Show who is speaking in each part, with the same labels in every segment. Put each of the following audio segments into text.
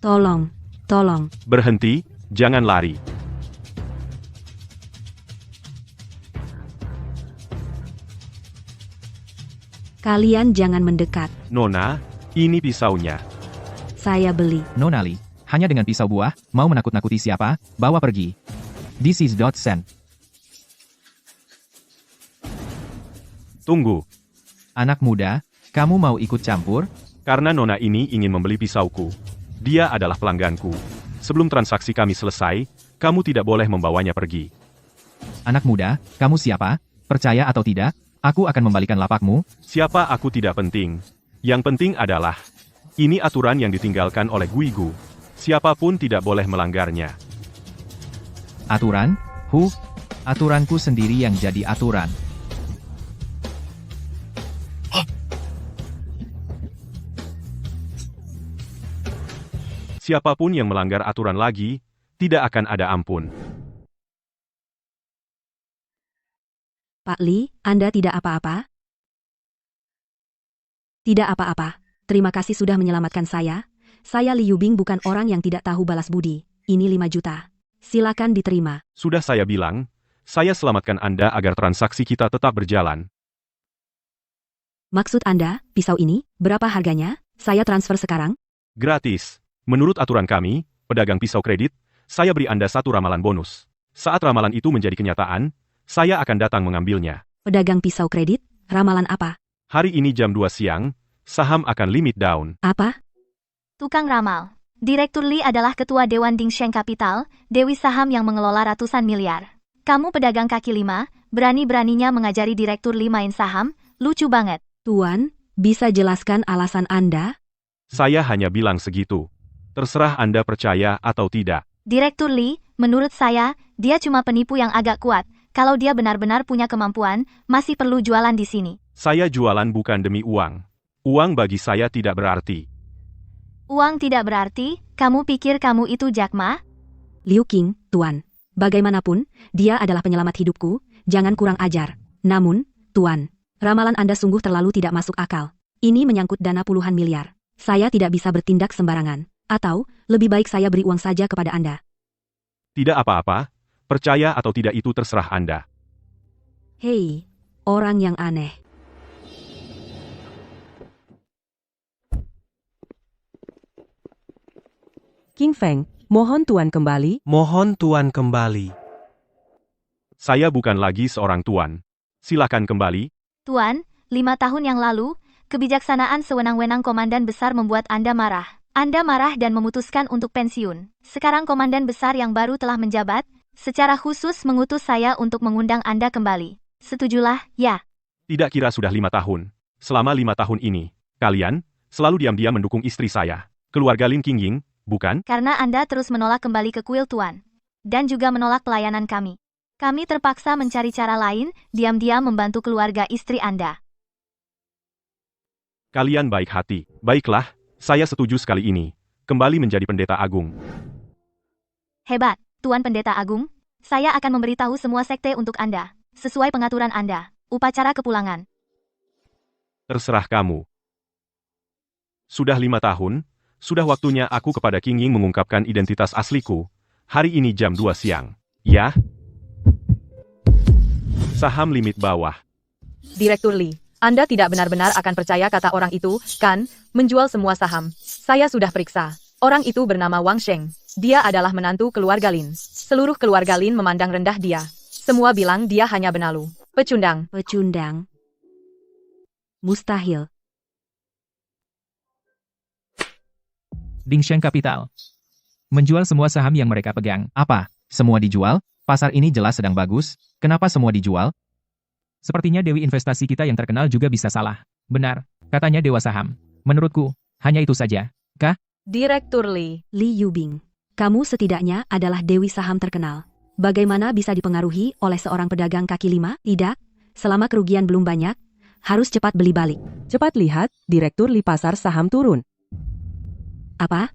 Speaker 1: Tolong, tolong.
Speaker 2: Berhenti, jangan lari.
Speaker 1: Kalian jangan mendekat.
Speaker 2: Nona, ini pisaunya.
Speaker 1: Saya beli.
Speaker 3: Nona Lee, hanya dengan pisau buah, mau menakut-nakuti siapa? Bawa pergi. This is Dotson.
Speaker 2: Tunggu,
Speaker 3: Anak muda, kamu mau ikut campur?
Speaker 2: karena Nona ini ingin membeli pisauku. Dia adalah pelangganku. Sebelum transaksi kami selesai, kamu tidak boleh membawanya pergi.
Speaker 3: Anak muda, kamu siapa? Percaya atau tidak, aku akan membalikan lapakmu.
Speaker 2: Siapa aku tidak penting. Yang penting adalah, ini aturan yang ditinggalkan oleh Guigu. Siapapun tidak boleh melanggarnya.
Speaker 3: Aturan? Aturanku sendiri yang jadi aturan.
Speaker 2: Siapapun yang melanggar aturan lagi, tidak akan ada ampun.
Speaker 1: Pak Lee, Anda tidak apa-apa? Tidak apa-apa. Terima kasih sudah menyelamatkan saya. Saya Li Yubing bukan orang yang tidak tahu balas budi. Ini 5 juta. Silakan diterima.
Speaker 2: Sudah saya bilang, saya selamatkan Anda agar transaksi kita tetap berjalan.
Speaker 1: Maksud Anda, pisau ini, berapa harganya? Saya transfer sekarang.
Speaker 2: Gratis. Menurut aturan kami, pedagang pisau kredit, saya beri Anda satu ramalan bonus. Saat ramalan itu menjadi kenyataan, saya akan datang mengambilnya.
Speaker 1: Pedagang pisau kredit, ramalan apa?
Speaker 2: Hari ini jam 2 siang, saham akan limit down.
Speaker 1: Apa?
Speaker 4: Tukang ramal. Direktur Lee adalah ketua Dewan Dingsheng Capital, dewi saham yang mengelola ratusan miliar. Kamu pedagang kaki lima, berani-beraninya mengajari Direktur Lee main saham? Lucu banget.
Speaker 1: Tuan, bisa jelaskan alasan Anda?
Speaker 2: Saya hanya bilang segitu. Terserah Anda percaya atau tidak.
Speaker 4: Direktur Lee, menurut saya, dia cuma penipu yang agak kuat. Kalau dia benar-benar punya kemampuan, masih perlu jualan di sini.
Speaker 2: Saya jualan bukan demi uang. Uang bagi saya tidak berarti.
Speaker 4: Uang tidak berarti, kamu pikir kamu itu Jack Ma?
Speaker 1: Liu Qing, Tuan. Bagaimanapun, dia adalah penyelamat hidupku, jangan kurang ajar. Namun, Tuan, ramalan Anda sungguh terlalu tidak masuk akal. Ini menyangkut dana puluhan miliar. Saya tidak bisa bertindak sembarangan. Atau, lebih baik saya beri uang saja kepada Anda.
Speaker 2: Tidak apa-apa, percaya atau tidak itu terserah Anda.
Speaker 1: Hei, orang yang aneh.
Speaker 5: King Feng, mohon Tuan kembali.
Speaker 6: Mohon Tuan kembali.
Speaker 2: Saya bukan lagi seorang tuan. Silakan kembali.
Speaker 4: Tuan, 5 tahun yang lalu, kebijaksanaan sewenang-wenang Komandan Besar membuat Anda marah. Anda marah dan memutuskan untuk pensiun. Sekarang Komandan Besar yang baru telah menjabat, secara khusus mengutus saya untuk mengundang Anda kembali. Setujulah, ya?
Speaker 2: Tidak kira sudah 5 tahun. Selama 5 tahun ini, kalian selalu diam-diam mendukung istri saya. Keluarga Lin Qingying, bukan?
Speaker 4: Karena Anda terus menolak kembali ke kuil Tuan. Dan juga menolak pelayanan kami. Kami terpaksa mencari cara lain, diam-diam membantu keluarga istri Anda.
Speaker 2: Kalian baik hati. Baiklah, saya setuju sekali ini. Kembali menjadi pendeta agung.
Speaker 4: Hebat, Tuan Pendeta Agung. Saya akan memberitahu semua sekte untuk Anda. Sesuai pengaturan Anda. Upacara kepulangan.
Speaker 2: Terserah kamu. Sudah 5 tahun, sudah waktunya aku kepada Qingying mengungkapkan identitas asliku. Hari ini jam 2 siang. Ya? Saham limit bawah.
Speaker 5: Direktur Lee, Anda tidak benar-benar akan percaya kata orang itu, kan? Menjual semua saham. Saya sudah periksa. Orang itu bernama Wang Sheng. Dia adalah menantu keluarga Lin. Seluruh keluarga Lin memandang rendah dia. Semua bilang dia hanya benalu. Pecundang.
Speaker 1: Pecundang. Mustahil.
Speaker 3: Dingsheng Capital. Menjual semua saham yang mereka pegang. Apa? Semua dijual? Pasar ini jelas sedang bagus. Kenapa semua dijual? Sepertinya dewi investasi kita yang terkenal juga bisa salah. Benar, katanya dewa saham. Menurutku, hanya itu saja. Kah?
Speaker 5: Direktur Lee.
Speaker 1: Li Yubing. Kamu setidaknya adalah dewi saham terkenal. Bagaimana bisa dipengaruhi oleh seorang pedagang kaki lima? Tidak. Selama kerugian belum banyak, harus cepat beli balik.
Speaker 5: Cepat lihat, Direktur Lee pasar saham turun.
Speaker 1: Apa?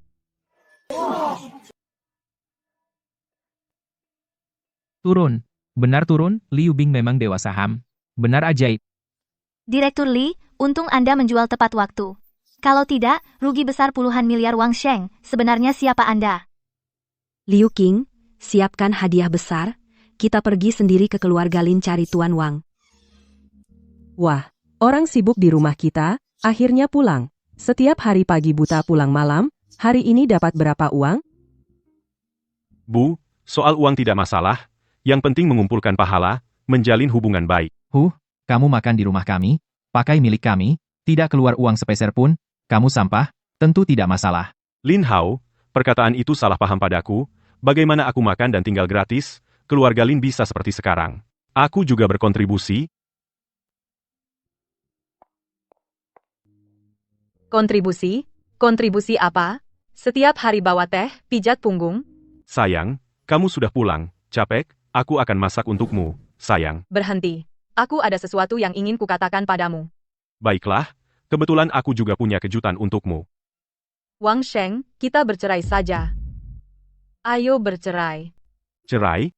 Speaker 3: Turun. Benar turun, Liu Bing memang dewa saham. Benar ajaib.
Speaker 4: Direktur Lee, untung Anda menjual tepat waktu. Kalau tidak, rugi besar puluhan miliar Wang Sheng. Sebenarnya siapa Anda?
Speaker 1: Liu Qing, siapkan hadiah besar. Kita pergi sendiri ke keluarga Lin cari Tuan Wang.
Speaker 7: Wah, orang sibuk di rumah kita, akhirnya pulang. Setiap hari pagi buta pulang malam, hari ini dapat berapa uang?
Speaker 2: Bu, soal uang tidak masalah. Yang penting mengumpulkan pahala, menjalin hubungan baik.
Speaker 3: Kamu makan di rumah kami, pakai milik kami, tidak keluar uang sepeser pun, kamu sampah, tentu tidak masalah.
Speaker 2: Lin Hao, perkataan itu salah paham padaku. Bagaimana aku makan dan tinggal gratis, keluarga Lin bisa seperti sekarang. Aku juga berkontribusi.
Speaker 5: Kontribusi? Kontribusi apa? Setiap hari bawa teh, pijat punggung?
Speaker 2: Sayang, kamu sudah pulang. Capek, aku akan masak untukmu, sayang.
Speaker 5: Berhenti. Aku ada sesuatu yang ingin kukatakan padamu.
Speaker 2: Baiklah, kebetulan aku juga punya kejutan untukmu.
Speaker 5: Wang Sheng, kita bercerai saja. Ayo bercerai.
Speaker 2: Cerai?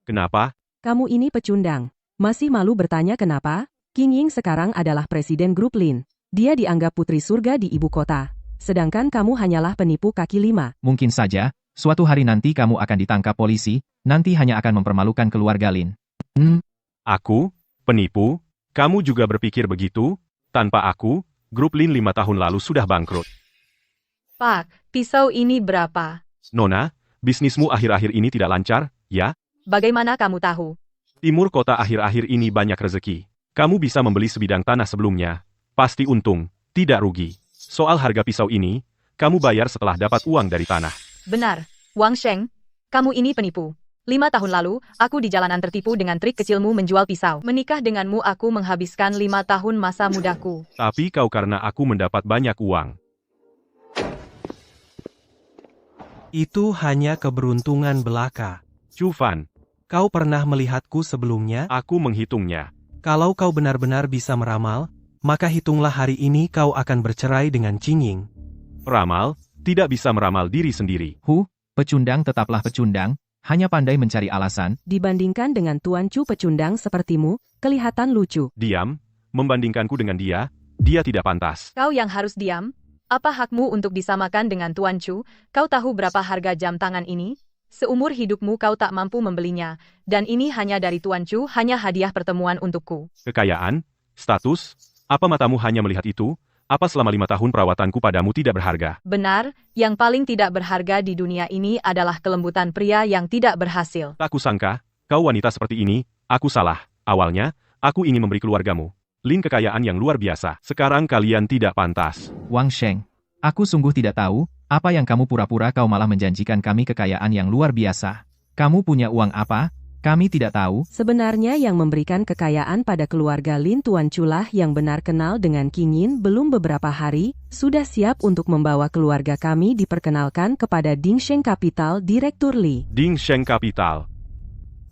Speaker 2: Kenapa?
Speaker 7: Kamu ini pecundang. Masih malu bertanya kenapa? Qing Ying sekarang adalah presiden grup Lin. Dia dianggap putri surga di ibu kota. Sedangkan kamu hanyalah penipu kaki lima.
Speaker 3: Mungkin saja, suatu hari nanti kamu akan ditangkap polisi, nanti hanya akan mempermalukan keluarga Lin.
Speaker 2: Aku? Penipu? Kamu juga berpikir begitu? Tanpa aku, grup Lin 5 tahun lalu sudah bangkrut.
Speaker 5: Pak, pisau ini berapa?
Speaker 2: Nona, bisnismu akhir-akhir ini tidak lancar, ya?
Speaker 5: Bagaimana kamu tahu?
Speaker 2: Timur kota akhir-akhir ini banyak rezeki. Kamu bisa membeli sebidang tanah sebelumnya. Pasti untung, tidak rugi. Soal harga pisau ini, kamu bayar setelah dapat uang dari tanah.
Speaker 5: Benar, Wang Sheng, kamu ini penipu. 5 tahun lalu, aku di jalanan tertipu dengan trik kecilmu menjual pisau. Menikah denganmu aku menghabiskan 5 tahun masa mudaku.
Speaker 2: Tapi kau karena aku mendapat banyak uang.
Speaker 6: Itu hanya keberuntungan belaka.
Speaker 2: Chu Fan,
Speaker 6: Kau pernah melihatku sebelumnya?
Speaker 2: aku menghitungnya.
Speaker 6: Kalau kau benar-benar bisa meramal, maka hitunglah hari ini kau akan bercerai dengan Qing Ying.
Speaker 2: Ramal, tidak bisa meramal diri sendiri.
Speaker 3: Pecundang tetaplah pecundang, hanya pandai mencari alasan.
Speaker 7: Dibandingkan dengan Tuan Chu pecundang sepertimu, kelihatan lucu.
Speaker 2: Diam, membandingkanku dengan dia, dia tidak pantas.
Speaker 5: Kau yang harus diam? Apa hakmu untuk disamakan dengan Tuan Chu? Kau tahu berapa harga jam tangan ini? Seumur hidupmu kau tak mampu membelinya, dan ini hanya dari Tuan Chu, hanya hadiah pertemuan untukku.
Speaker 2: Kekayaan, status, apa matamu hanya melihat itu? Apa selama 5 tahun perawatanku padamu tidak berharga?
Speaker 5: Benar, yang paling tidak berharga di dunia ini adalah kelembutan pria yang tidak berhasil.
Speaker 2: Tak kusangka, kau wanita seperti ini, aku salah. Awalnya, aku ingin memberi keluargamu Lin kekayaan yang luar biasa. Sekarang kalian tidak pantas.
Speaker 3: Wang Sheng, aku sungguh tidak tahu, apa yang kamu pura-pura kau malah menjanjikan kami kekayaan yang luar biasa. Kamu punya uang apa? Kami tidak tahu.
Speaker 7: Sebenarnya yang memberikan kekayaan pada keluarga Lin Tuan Chu lah yang benar kenal dengan Qing Yin belum beberapa hari, sudah siap untuk membawa keluarga kami diperkenalkan kepada Ding Sheng Capital Direktur Li.
Speaker 2: Ding Sheng Capital.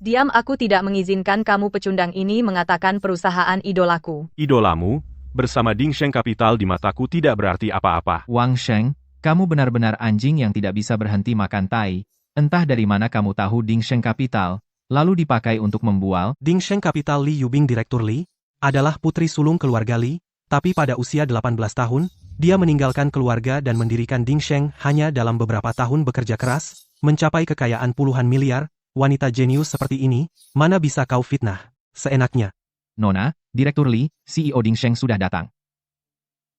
Speaker 5: Diam, aku tidak mengizinkan kamu pecundang ini mengatakan perusahaan idolaku.
Speaker 2: Idolamu, bersama Ding Sheng Capital di mataku tidak berarti apa-apa.
Speaker 3: Wang Sheng, kamu benar-benar anjing yang tidak bisa berhenti makan tai. Entah dari mana kamu tahu Ding Sheng Capital, lalu dipakai untuk membual.
Speaker 6: Ding Sheng Capital Li Yubing Direktur Li, adalah putri sulung keluarga Li, tapi pada usia 18 tahun, dia meninggalkan keluarga dan mendirikan Ding Sheng hanya dalam beberapa tahun bekerja keras, mencapai kekayaan puluhan miliar. Wanita jenius seperti ini, mana bisa kau fitnah? Seenaknya.
Speaker 3: Nona, Direktur Li, CEO Ding Sheng sudah datang.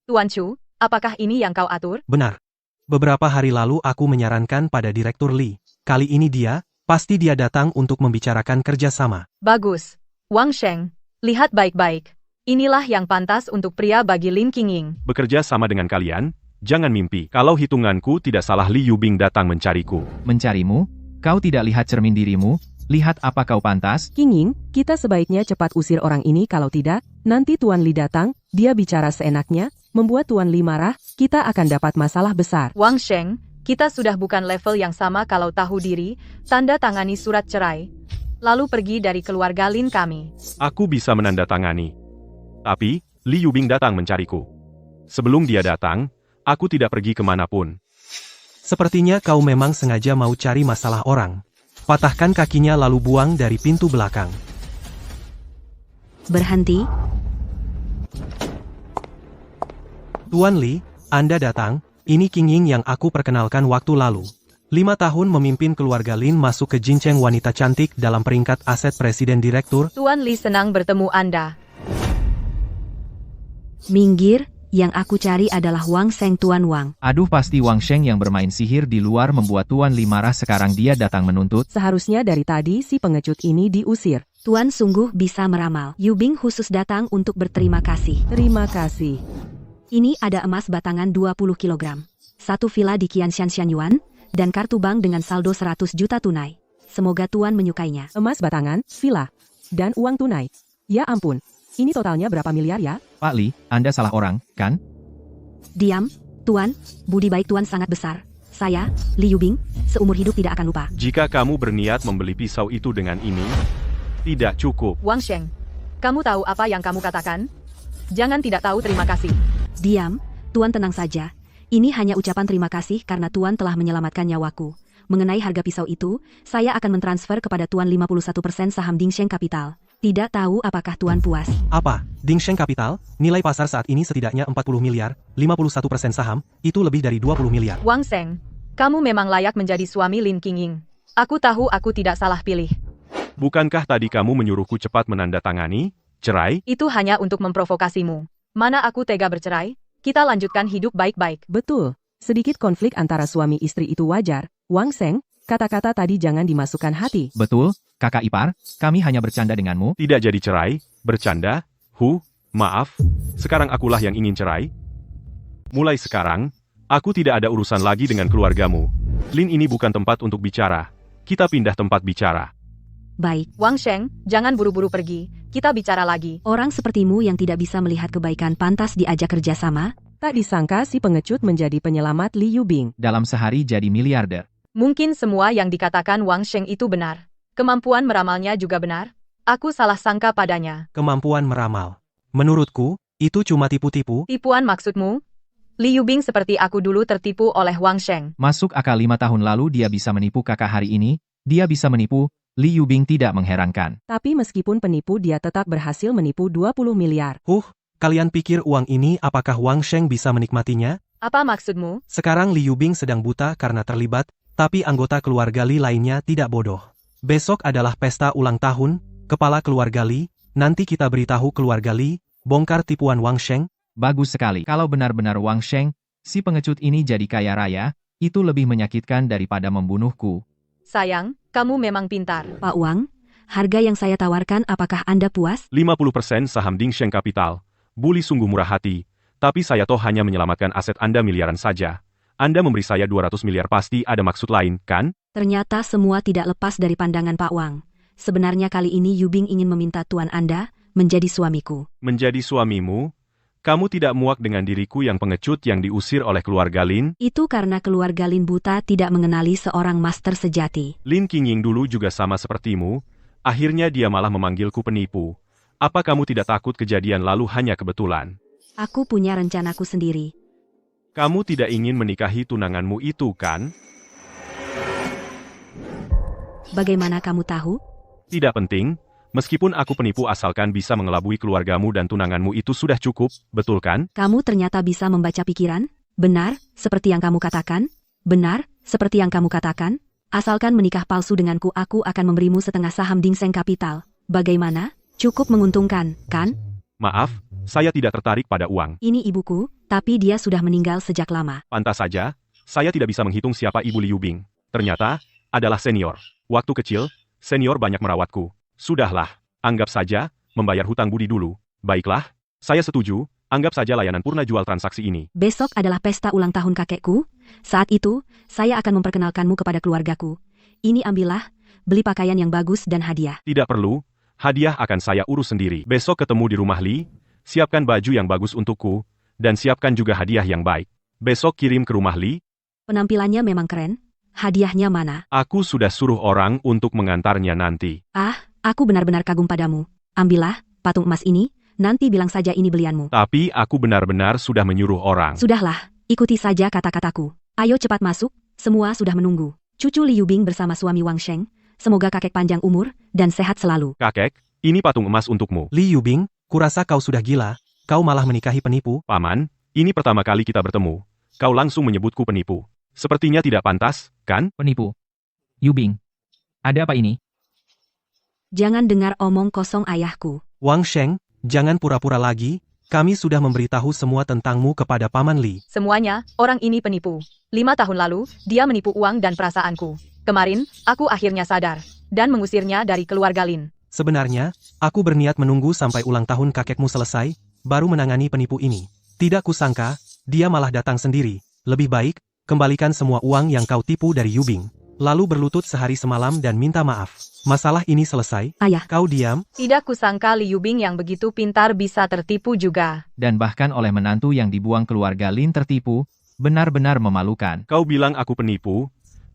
Speaker 5: Tuan Chu, apakah ini yang kau atur?
Speaker 6: Benar. Beberapa hari lalu aku menyarankan pada Direktur Li. Kali ini pasti dia datang untuk membicarakan kerjasama.
Speaker 5: Bagus. Wang Sheng, lihat baik-baik. Inilah yang pantas untuk pria bagi Lin Qing Ying.
Speaker 2: Bekerja sama dengan kalian, jangan mimpi. Kalau hitunganku tidak salah, Li Yubing datang mencariku.
Speaker 3: Mencarimu? Kau tidak lihat cermin dirimu? Lihat apa kau pantas?
Speaker 7: Qing Ying, kita sebaiknya cepat usir orang ini kalau tidak, nanti Tuan Li datang, dia bicara seenaknya, membuat Tuan Li marah, kita akan dapat masalah besar.
Speaker 5: Wang Sheng, kita sudah bukan level yang sama kalau tahu diri, tanda tangani surat cerai. Lalu pergi dari keluarga Lin kami.
Speaker 2: Aku bisa menandatangani. Tapi, Li Yubing datang mencariku. Sebelum dia datang, aku tidak pergi kemanapun.
Speaker 6: Sepertinya kau memang sengaja mau cari masalah orang. Patahkan kakinya lalu buang dari pintu belakang.
Speaker 1: Berhenti.
Speaker 6: Tuan Li, Anda datang, ini King Ying yang aku perkenalkan waktu lalu. 5 tahun memimpin keluarga Lin masuk ke Jincheng wanita cantik dalam peringkat aset presiden direktur.
Speaker 5: Tuan Li senang bertemu Anda.
Speaker 1: Minggir, yang aku cari adalah Wang Sheng Tuan Wang.
Speaker 3: Aduh, pasti Wang Sheng yang bermain sihir di luar membuat Tuan Li marah. Sekarang dia datang menuntut.
Speaker 7: Seharusnya dari tadi si pengecut ini diusir.
Speaker 1: Tuan sungguh bisa meramal. Yubing khusus datang untuk berterima kasih.
Speaker 7: Terima kasih.
Speaker 1: Ini ada emas batangan 20 kg. Satu villa di Qianshan Yuan, dan kartu bank dengan saldo 100 juta tunai. Semoga Tuan menyukainya.
Speaker 7: Emas batangan, villa, dan uang tunai. Ya ampun, ini totalnya berapa miliar ya?
Speaker 3: Pak Li, Anda salah orang, kan?
Speaker 1: Diam, Tuan, budi baik Tuan sangat besar. Saya, Li Yubing, seumur hidup tidak akan lupa.
Speaker 2: Jika kamu berniat membeli pisau itu dengan ini, tidak cukup.
Speaker 5: Wang Sheng, kamu tahu apa yang kamu katakan? Jangan tidak tahu terima kasih.
Speaker 1: Diam, Tuan tenang saja. Ini hanya ucapan terima kasih karena Tuan telah menyelamatkan nyawaku. Mengenai harga pisau itu, saya akan mentransfer kepada Tuan 51% saham Dingsheng Capital. Tidak tahu apakah Tuan puas.
Speaker 6: Apa? Dingsheng Capital? Nilai pasar saat ini setidaknya 40 miliar, 51% saham, itu lebih dari 20 miliar.
Speaker 5: Wang Sheng, kamu memang layak menjadi suami Lin Qingying. Aku tahu aku tidak salah pilih.
Speaker 2: Bukankah tadi kamu menyuruhku cepat menandatangani cerai?
Speaker 5: Itu hanya untuk memprovokasimu. Mana aku tega bercerai? Kita lanjutkan hidup baik-baik.
Speaker 7: Betul. Sedikit konflik antara suami istri itu wajar. Wang Sheng, kata-kata tadi jangan dimasukkan hati.
Speaker 3: Betul, kakak ipar, kami hanya bercanda denganmu.
Speaker 2: Tidak jadi cerai, bercanda, maaf, sekarang akulah yang ingin cerai. Mulai sekarang, aku tidak ada urusan lagi dengan keluargamu. Lin ini bukan tempat untuk bicara. Kita pindah tempat bicara.
Speaker 1: Baik,
Speaker 5: Wang Sheng, jangan buru-buru pergi. Kita bicara lagi.
Speaker 1: orang sepertimu yang tidak bisa melihat kebaikan pantas diajak kerjasama.
Speaker 7: Tak disangka si pengecut menjadi penyelamat Li Yubing.
Speaker 3: Dalam sehari jadi miliarder.
Speaker 5: Mungkin semua yang dikatakan Wang Sheng itu benar. Kemampuan meramalnya juga benar. Aku salah sangka padanya.
Speaker 6: Kemampuan meramal. Menurutku, itu cuma tipu-tipu.
Speaker 5: Tipuan maksudmu? Li Yubing seperti aku dulu tertipu oleh Wang Sheng.
Speaker 3: Masuk akal 5 tahun lalu dia bisa menipu kakak hari ini, dia bisa menipu, Li Yubing tidak mengherankan.
Speaker 7: Tapi meskipun penipu dia tetap berhasil menipu 20 miliar.
Speaker 6: Kalian pikir uang ini apakah Wang Sheng bisa menikmatinya?
Speaker 5: Apa maksudmu?
Speaker 6: Sekarang Li Yubing sedang buta karena terlibat, tapi anggota keluarga Li lainnya tidak bodoh. Besok adalah pesta ulang tahun, kepala keluarga Li, nanti kita beritahu keluarga Li, bongkar tipuan Wang Sheng.
Speaker 3: Bagus sekali. Kalau benar-benar Wang Sheng, si pengecut ini jadi kaya raya, itu lebih menyakitkan daripada membunuhku.
Speaker 5: Sayang, kamu memang pintar.
Speaker 1: Pak Wang, harga yang saya tawarkan apakah Anda puas?
Speaker 2: 50% saham Dingsheng Capital. Bully sungguh murah hati, tapi saya toh hanya menyelamatkan aset Anda miliaran saja. Anda memberi saya 200 miliar pasti ada maksud lain, kan?
Speaker 1: Ternyata semua tidak lepas dari pandangan Pak Wang. Sebenarnya kali ini Yubing ingin meminta Tuan Anda menjadi suamiku.
Speaker 2: Menjadi suamimu? Kamu tidak muak dengan diriku yang pengecut yang diusir oleh keluarga Lin?
Speaker 1: Itu karena keluarga Lin buta tidak mengenali seorang master sejati.
Speaker 2: Lin Qingying dulu juga sama sepertimu, akhirnya dia malah memanggilku penipu. Apa kamu tidak takut kejadian lalu hanya kebetulan?
Speaker 1: Aku punya rencanaku sendiri.
Speaker 2: Kamu tidak ingin menikahi tunanganmu itu, kan?
Speaker 1: Bagaimana kamu tahu?
Speaker 2: Tidak penting, meskipun aku penipu asalkan bisa mengelabui keluargamu dan tunanganmu itu sudah cukup, betul kan?
Speaker 1: Kamu ternyata bisa membaca pikiran? Benar, seperti yang kamu katakan? Benar, seperti yang kamu katakan? Asalkan menikah palsu denganku, aku akan memberimu setengah saham Dingsheng Capital. Bagaimana? Cukup menguntungkan, kan?
Speaker 2: Maaf, saya tidak tertarik pada uang.
Speaker 1: Ini ibuku, tapi dia sudah meninggal sejak lama.
Speaker 2: Pantas saja, saya tidak bisa menghitung siapa ibu Li Yubing. Ternyata, adalah senior. Waktu kecil, senior banyak merawatku. Sudahlah, anggap saja, membayar hutang budi dulu. Baiklah, saya setuju, anggap saja layanan purna jual transaksi ini.
Speaker 1: Besok adalah pesta ulang tahun kakekku. Saat itu, saya akan memperkenalkanmu kepada keluargaku. Ini ambillah, beli pakaian yang bagus dan hadiah.
Speaker 2: Tidak perlu, hadiah akan saya urus sendiri. Besok ketemu di rumah Li, siapkan baju yang bagus untukku, dan siapkan juga hadiah yang baik. Besok kirim ke rumah Li.
Speaker 1: Penampilannya memang keren. Hadiahnya mana?
Speaker 2: Aku sudah suruh orang untuk mengantarnya nanti.
Speaker 1: Aku benar-benar kagum padamu. Ambillah, patung emas ini, nanti bilang saja ini belianmu.
Speaker 2: Tapi aku benar-benar sudah menyuruh orang.
Speaker 1: Sudahlah, ikuti saja kata-kataku. Ayo cepat masuk, semua sudah menunggu. Cucu Li Yubing bersama suami Wang Sheng, semoga kakek panjang umur, dan sehat selalu.
Speaker 2: Kakek, ini patung emas untukmu.
Speaker 6: Li Yubing, kurasa kau sudah gila, kau malah menikahi penipu.
Speaker 2: Paman, Ini pertama kali kita bertemu. Kau langsung menyebutku penipu. Sepertinya tidak pantas, kan?
Speaker 3: Penipu. Yubing. Ada apa ini?
Speaker 1: Jangan dengar omong kosong ayahku.
Speaker 6: Wang Sheng, jangan pura-pura lagi, kami sudah memberitahu semua tentangmu kepada Paman Li.
Speaker 5: Semuanya, orang ini penipu. 5 tahun lalu, dia menipu uang dan perasaanku. Kemarin, aku akhirnya sadar. Dan mengusirnya dari keluarga Lin.
Speaker 6: Sebenarnya, aku berniat menunggu sampai ulang tahun kakekmu selesai, baru menangani penipu ini. Tidak kusangka, dia malah datang sendiri. Lebih baik, kembalikan semua uang yang kau tipu dari Yubing. Lalu berlutut sehari semalam dan minta maaf. Masalah ini selesai.
Speaker 1: Ayah,
Speaker 6: Kau diam.
Speaker 5: Tidak kusangka Li Yubing yang begitu pintar bisa tertipu juga.
Speaker 3: Dan bahkan oleh menantu yang dibuang keluarga Lin tertipu, benar-benar memalukan.
Speaker 2: Kau bilang aku penipu,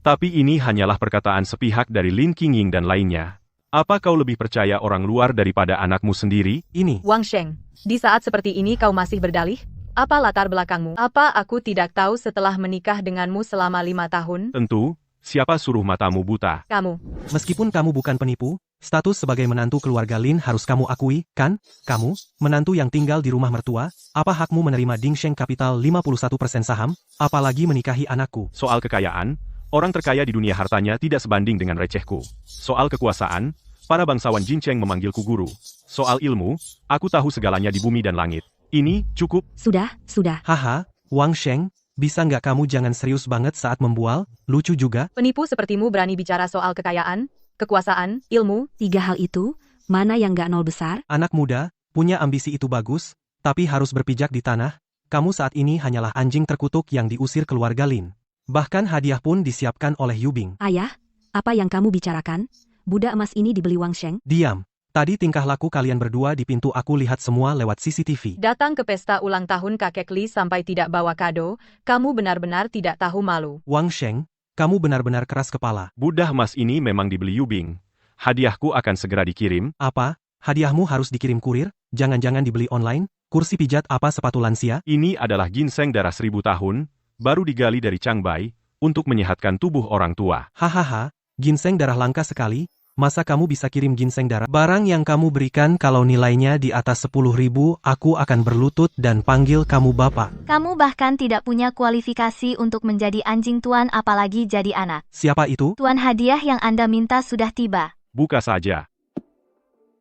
Speaker 2: tapi ini hanyalah perkataan sepihak dari Lin Qingying dan lainnya. Apa kau lebih percaya orang luar daripada anakmu sendiri?
Speaker 6: Ini.
Speaker 5: Wang Sheng, di saat seperti ini kau masih berdalih? Apa latar belakangmu? Apa aku tidak tahu setelah menikah denganmu selama 5 tahun?
Speaker 2: Tentu, siapa suruh matamu buta?
Speaker 5: Kamu.
Speaker 6: Meskipun kamu bukan penipu, status sebagai menantu keluarga Lin harus kamu akui, kan? Kamu, menantu yang tinggal di rumah mertua, apa hakmu menerima Dingsheng Capital 51% saham, apalagi menikahi anakku?
Speaker 2: Soal kekayaan, orang terkaya di dunia hartanya tidak sebanding dengan recehku. Soal kekuasaan, para bangsawan Jincheng memanggilku guru. Soal ilmu, aku tahu segalanya di bumi dan langit. Ini cukup.
Speaker 1: sudah.
Speaker 6: Haha, Wang Sheng, bisa nggak kamu jangan serius banget saat membual? Lucu juga.
Speaker 5: Penipu sepertimu berani bicara soal kekayaan, kekuasaan, ilmu?
Speaker 1: 3 hal itu, mana yang gak nol besar?
Speaker 6: Anak muda, punya ambisi itu bagus, tapi harus berpijak di tanah. Kamu saat ini hanyalah anjing terkutuk yang diusir keluarga Lin. Bahkan hadiah pun disiapkan oleh Yubing.
Speaker 1: Ayah, apa yang kamu bicarakan? Budak emas ini dibeli Wang Sheng?
Speaker 6: Diam. Tadi tingkah laku kalian berdua di pintu aku lihat semua lewat CCTV.
Speaker 5: Datang ke pesta ulang tahun kakek Li sampai tidak bawa kado, kamu benar-benar tidak tahu malu.
Speaker 6: Wang Sheng, kamu benar-benar keras kepala.
Speaker 2: Budak emas ini memang dibeli Yubing. Hadiahku akan segera dikirim.
Speaker 6: Apa? Hadiahmu harus dikirim kurir? Jangan-jangan dibeli online? Kursi pijat apa sepatu lansia?
Speaker 2: Ini adalah ginseng darah 1000 tahun, baru digali dari Changbai, untuk menyehatkan tubuh orang tua.
Speaker 6: Hahaha, ginseng darah langka sekali. Masa kamu bisa kirim ginseng darah? Barang yang kamu berikan kalau nilainya di atas 10.000, aku akan berlutut dan panggil kamu bapak.
Speaker 4: Kamu bahkan tidak punya kualifikasi untuk menjadi anjing tuan apalagi jadi anak.
Speaker 6: Siapa itu?
Speaker 4: Tuan hadiah yang Anda minta sudah tiba.
Speaker 2: Buka saja.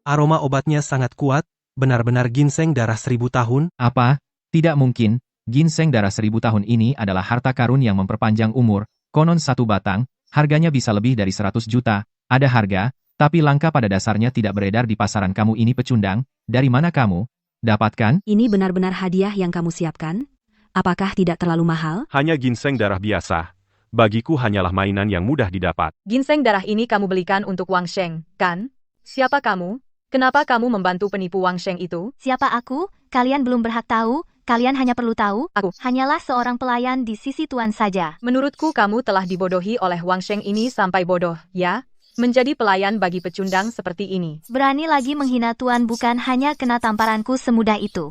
Speaker 6: Aroma obatnya sangat kuat, benar-benar ginseng darah 1000 tahun.
Speaker 3: Apa? Tidak mungkin. Ginseng darah 1000 tahun ini adalah harta karun yang memperpanjang umur. Konon 1 batang, harganya bisa lebih dari 100 juta. Ada harga, tapi langka pada dasarnya tidak beredar di pasaran. Kamu ini pecundang. Dari mana kamu dapatkan?
Speaker 1: Ini benar-benar hadiah yang kamu siapkan? Apakah tidak terlalu mahal?
Speaker 2: Hanya ginseng darah biasa. Bagiku hanyalah mainan yang mudah didapat.
Speaker 5: Ginseng darah ini kamu belikan untuk Wang Sheng, kan? Siapa kamu? Kenapa kamu membantu penipu Wang Sheng itu?
Speaker 4: Siapa aku? Kalian belum berhak tahu. Kalian hanya perlu tahu,
Speaker 5: Aku.
Speaker 4: hanyalah seorang pelayan di sisi tuan saja.
Speaker 5: Menurutku kamu telah dibodohi oleh Wang Sheng ini sampai bodoh, ya? Menjadi pelayan bagi pecundang seperti ini.
Speaker 4: Berani lagi menghina tuan bukan hanya kena tamparanku semudah itu.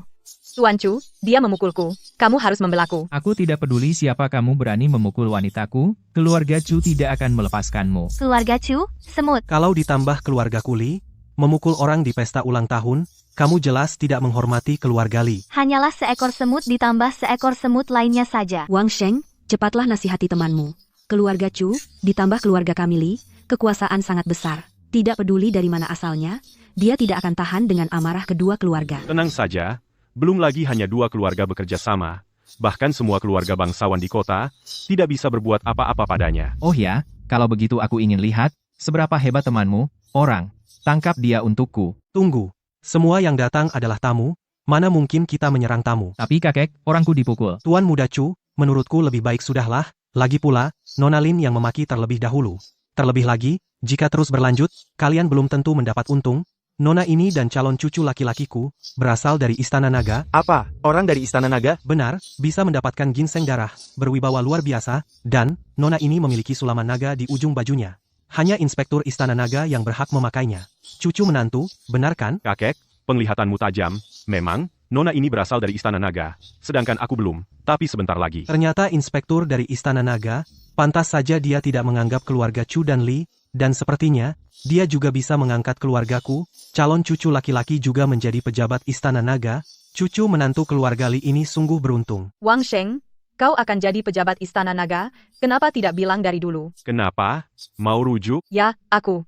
Speaker 5: Tuan Chu, dia memukulku. Kamu harus membelaku.
Speaker 3: Aku tidak peduli siapa kamu berani memukul wanitaku, keluarga Chu tidak akan melepaskanmu.
Speaker 4: Keluarga Chu, semut.
Speaker 6: Kalau ditambah keluarga Kuli, memukul orang di pesta ulang tahun, kamu jelas tidak menghormati keluarga Li.
Speaker 4: Hanyalah seekor semut ditambah seekor semut lainnya saja.
Speaker 1: Wang Sheng, cepatlah nasihati temanmu. Keluarga Chu, ditambah keluarga kami Li, kekuasaan sangat besar. Tidak peduli dari mana asalnya, dia tidak akan tahan dengan amarah kedua keluarga.
Speaker 2: Tenang saja, belum lagi hanya 2 keluarga bekerja sama. Bahkan semua keluarga bangsawan di kota, tidak bisa berbuat apa-apa padanya.
Speaker 3: Oh ya, kalau begitu aku ingin lihat, seberapa hebat temanmu, orang. Tangkap dia untukku.
Speaker 6: Tunggu, semua yang datang adalah tamu, mana mungkin kita menyerang tamu?
Speaker 3: Tapi kakek, orangku dipukul.
Speaker 6: Tuan muda Chu, menurutku lebih baik sudahlah, lagi pula, Nona Lin yang memaki terlebih dahulu. Terlebih lagi, jika terus berlanjut, kalian belum tentu mendapat untung. Nona ini dan calon cucu laki-lakiku, berasal dari Istana Naga.
Speaker 8: Apa? Orang dari Istana Naga?
Speaker 6: Benar, bisa mendapatkan ginseng darah, berwibawa luar biasa, dan, Nona ini memiliki sulaman naga di ujung bajunya. Hanya inspektur Istana Naga yang berhak memakainya. Cucu menantu, benar kan?
Speaker 2: Kakek, penglihatanmu tajam. Memang, Nona ini berasal dari Istana Naga, sedangkan aku belum, tapi sebentar lagi.
Speaker 6: Ternyata inspektur dari Istana Naga, pantas saja dia tidak menganggap keluarga Chu dan Li, dan sepertinya, dia juga bisa mengangkat keluargaku, calon cucu laki-laki juga menjadi pejabat Istana Naga. Cucu menantu keluarga Li ini sungguh beruntung.
Speaker 5: Wang Sheng, kau akan jadi pejabat Istana Naga, kenapa tidak bilang dari dulu?
Speaker 2: Kenapa? Mau rujuk?
Speaker 5: Ya, aku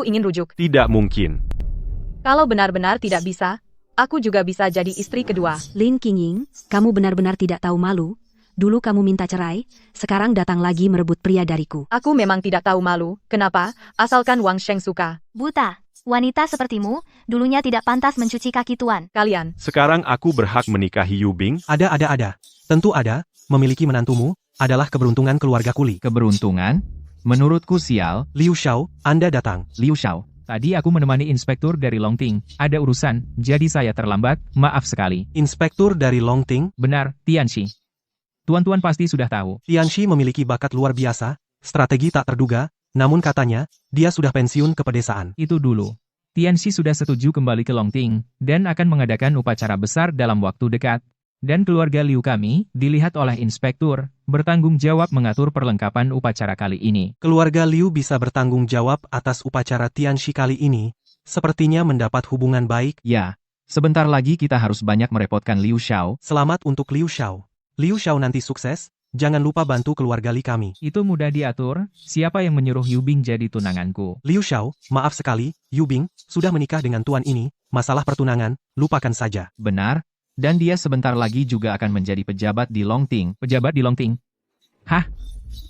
Speaker 5: ingin rujuk.
Speaker 2: Tidak mungkin.
Speaker 5: Kalau benar-benar tidak bisa, aku juga bisa jadi istri kedua.
Speaker 1: Lin Qingying, kamu benar-benar tidak tahu malu. Dulu kamu minta cerai, sekarang datang lagi merebut pria dariku.
Speaker 5: Aku memang tidak tahu malu, kenapa, asalkan Wang Sheng suka.
Speaker 4: Buta, wanita sepertimu, dulunya tidak pantas mencuci kaki tuan.
Speaker 5: Kalian,
Speaker 2: Sekarang aku berhak menikahi Yu Bing?
Speaker 6: Ada. Tentu ada, memiliki menantumu, adalah keberuntungan keluarga Kuli.
Speaker 3: Keberuntungan? Menurutku sial.
Speaker 6: Liu Xiao, Anda datang.
Speaker 3: Liu Xiao. Tadi aku menemani inspektur dari Longting. Ada urusan, jadi saya terlambat, maaf sekali.
Speaker 6: Inspektur dari Longting,
Speaker 3: Benar, Tianxi. Tuan-tuan pasti sudah tahu.
Speaker 6: Tianxi memiliki bakat luar biasa, strategi tak terduga, namun katanya, dia sudah pensiun ke pedesaan.
Speaker 3: Itu dulu. Tianxi sudah setuju kembali ke Longting, dan akan mengadakan upacara besar dalam waktu dekat. Dan keluarga Liu kami, dilihat oleh inspektur, bertanggung jawab mengatur perlengkapan upacara kali ini.
Speaker 6: Keluarga Liu bisa bertanggung jawab atas upacara Tianxi kali ini, sepertinya mendapat hubungan baik.
Speaker 3: Ya, sebentar lagi kita harus banyak merepotkan Liu Xiao.
Speaker 6: Selamat untuk Liu Xiao. Liu Xiao nanti sukses, jangan lupa bantu keluarga Li kami.
Speaker 3: Itu mudah diatur, siapa yang menyuruh Yu Bing jadi tunanganku?
Speaker 6: Liu Xiao, maaf sekali, Yu Bing, sudah menikah dengan tuan ini, masalah pertunangan, lupakan saja.
Speaker 3: Benar, dan dia sebentar lagi juga akan menjadi pejabat di Longting. Pejabat di Longting? Hah?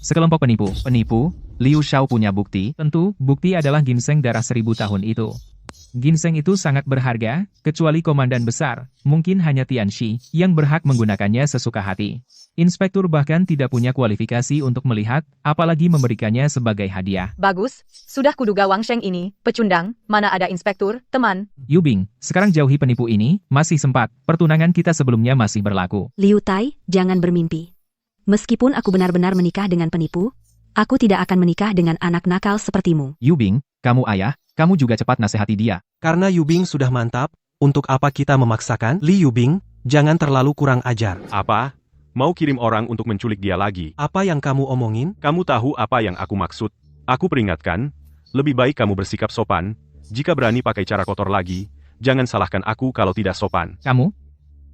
Speaker 3: Sekelompok penipu. Penipu? Liu Xiao punya bukti? Tentu, bukti adalah ginseng darah 1000 tahun itu. Ginseng itu sangat berharga, kecuali komandan besar, mungkin hanya Tianxi, yang berhak menggunakannya sesuka hati. Inspektur bahkan tidak punya kualifikasi untuk melihat, apalagi memberikannya sebagai hadiah.
Speaker 5: bagus, sudah kuduga Wang Sheng ini, pecundang, mana ada inspektur, teman.
Speaker 3: Yu Bing, sekarang jauhi penipu ini, masih sempat, pertunangan kita sebelumnya masih berlaku.
Speaker 1: Liu Tai, jangan bermimpi. Meskipun aku benar-benar menikah dengan penipu, aku tidak akan menikah dengan anak nakal sepertimu.
Speaker 3: Yu Bing, kamu ayah, kamu juga cepat nasihati dia.
Speaker 6: Karena Yu Bing sudah mantap, untuk apa kita memaksakan? Li Yu Bing, jangan terlalu kurang ajar.
Speaker 2: Apa? Mau kirim orang untuk menculik dia lagi?
Speaker 6: Apa yang kamu omongin?
Speaker 2: Kamu tahu apa yang aku maksud? Aku peringatkan, lebih baik kamu bersikap sopan. Jika berani pakai cara kotor lagi, jangan salahkan aku kalau tidak sopan.
Speaker 3: Kamu?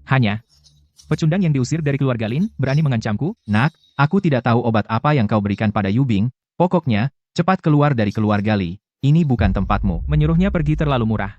Speaker 3: Hanya pecundang yang diusir dari keluarga Lin, berani mengancamku? Nak, aku tidak tahu obat apa yang kau berikan pada Yu Bing. Pokoknya, cepat keluar dari keluarga Li. Ini bukan tempatmu. Menyuruhnya pergi terlalu murah.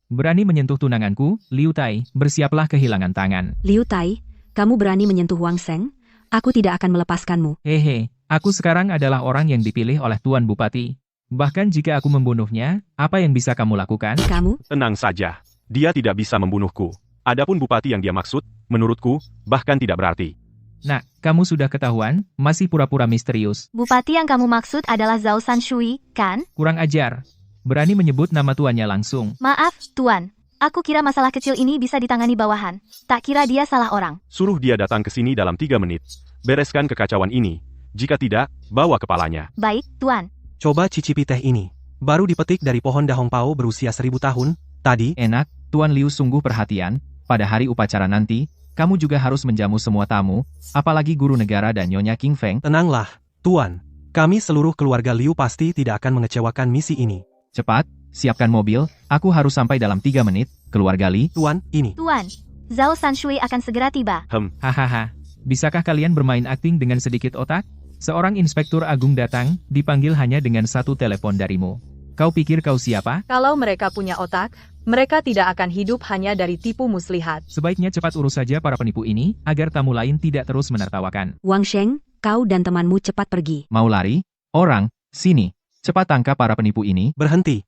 Speaker 3: Berani menyentuh tunanganku, Liu Tai, bersiaplah kehilangan tangan.
Speaker 1: Liu Tai, kamu berani menyentuh Wang Sheng? Aku tidak akan melepaskanmu.
Speaker 3: Hehe, aku sekarang adalah orang yang dipilih oleh Tuan Bupati. Bahkan jika aku membunuhnya, apa yang bisa kamu lakukan?
Speaker 1: Kamu?
Speaker 2: Tenang saja, dia tidak bisa membunuhku. Adapun bupati yang dia maksud, menurutku, bahkan tidak berarti.
Speaker 3: Nah, kamu sudah ketahuan, masih pura-pura misterius.
Speaker 4: Bupati yang kamu maksud adalah Zhao Sanshui, kan?
Speaker 3: Kurang ajar. Berani menyebut nama tuannya langsung.
Speaker 4: Maaf, tuan. Aku kira masalah kecil ini bisa ditangani bawahan. Tak kira dia salah orang.
Speaker 2: Suruh dia datang ke sini dalam 3 menit. Bereskan kekacauan ini. Jika tidak, bawa kepalanya.
Speaker 4: Baik, tuan.
Speaker 6: Coba cicipi teh ini. Baru dipetik dari pohon dahong pao berusia 1000 tahun, tadi.
Speaker 3: Enak, Tuan Liu sungguh perhatian. Pada hari upacara nanti, kamu juga harus menjamu semua tamu, apalagi guru negara dan Nyonya King Feng.
Speaker 6: Tenanglah, Tuan. Kami seluruh keluarga Liu pasti tidak akan mengecewakan misi ini.
Speaker 3: Cepat, siapkan mobil, aku harus sampai dalam 3 menit, keluarga Li.
Speaker 6: Tuan, ini.
Speaker 4: Tuan, Zhao Sanshui akan segera tiba.
Speaker 3: Hahaha, bisakah kalian bermain akting dengan sedikit otak? Seorang inspektur agung datang, dipanggil hanya dengan satu telepon darimu. Kau pikir kau siapa?
Speaker 5: Kalau mereka punya otak, mereka tidak akan hidup hanya dari tipu muslihat.
Speaker 3: Sebaiknya cepat urus saja para penipu ini, agar tamu lain tidak terus menertawakan.
Speaker 1: Wang Sheng, kau dan temanmu cepat pergi.
Speaker 3: Mau lari? Orang, sini. Cepat tangkap para penipu ini.
Speaker 6: Berhenti.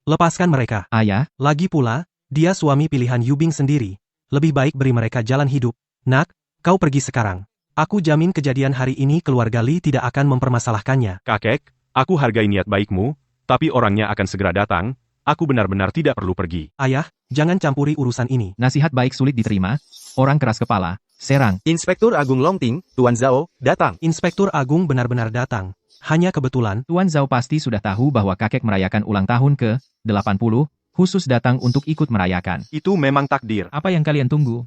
Speaker 6: Lepaskan mereka.
Speaker 3: Ayah,
Speaker 6: Lagi pula, dia suami pilihan Yu Bing sendiri. Lebih baik beri mereka jalan hidup. Nak, kau pergi sekarang. Aku jamin kejadian hari ini keluarga Li tidak akan mempermasalahkannya.
Speaker 2: Kakek, aku hargai niat baikmu, tapi orangnya akan segera datang. Aku benar-benar tidak perlu pergi.
Speaker 6: Ayah, jangan campuri urusan ini.
Speaker 3: nasihat baik sulit diterima. Orang keras kepala, serang.
Speaker 8: Inspektur Agung Longting, Tuan Zhao, datang.
Speaker 6: Inspektur Agung benar-benar datang. Hanya kebetulan,
Speaker 3: Tuan Zhao pasti sudah tahu bahwa kakek merayakan ulang tahun ke-80, khusus datang untuk ikut merayakan.
Speaker 2: Itu memang takdir.
Speaker 3: Apa yang kalian tunggu?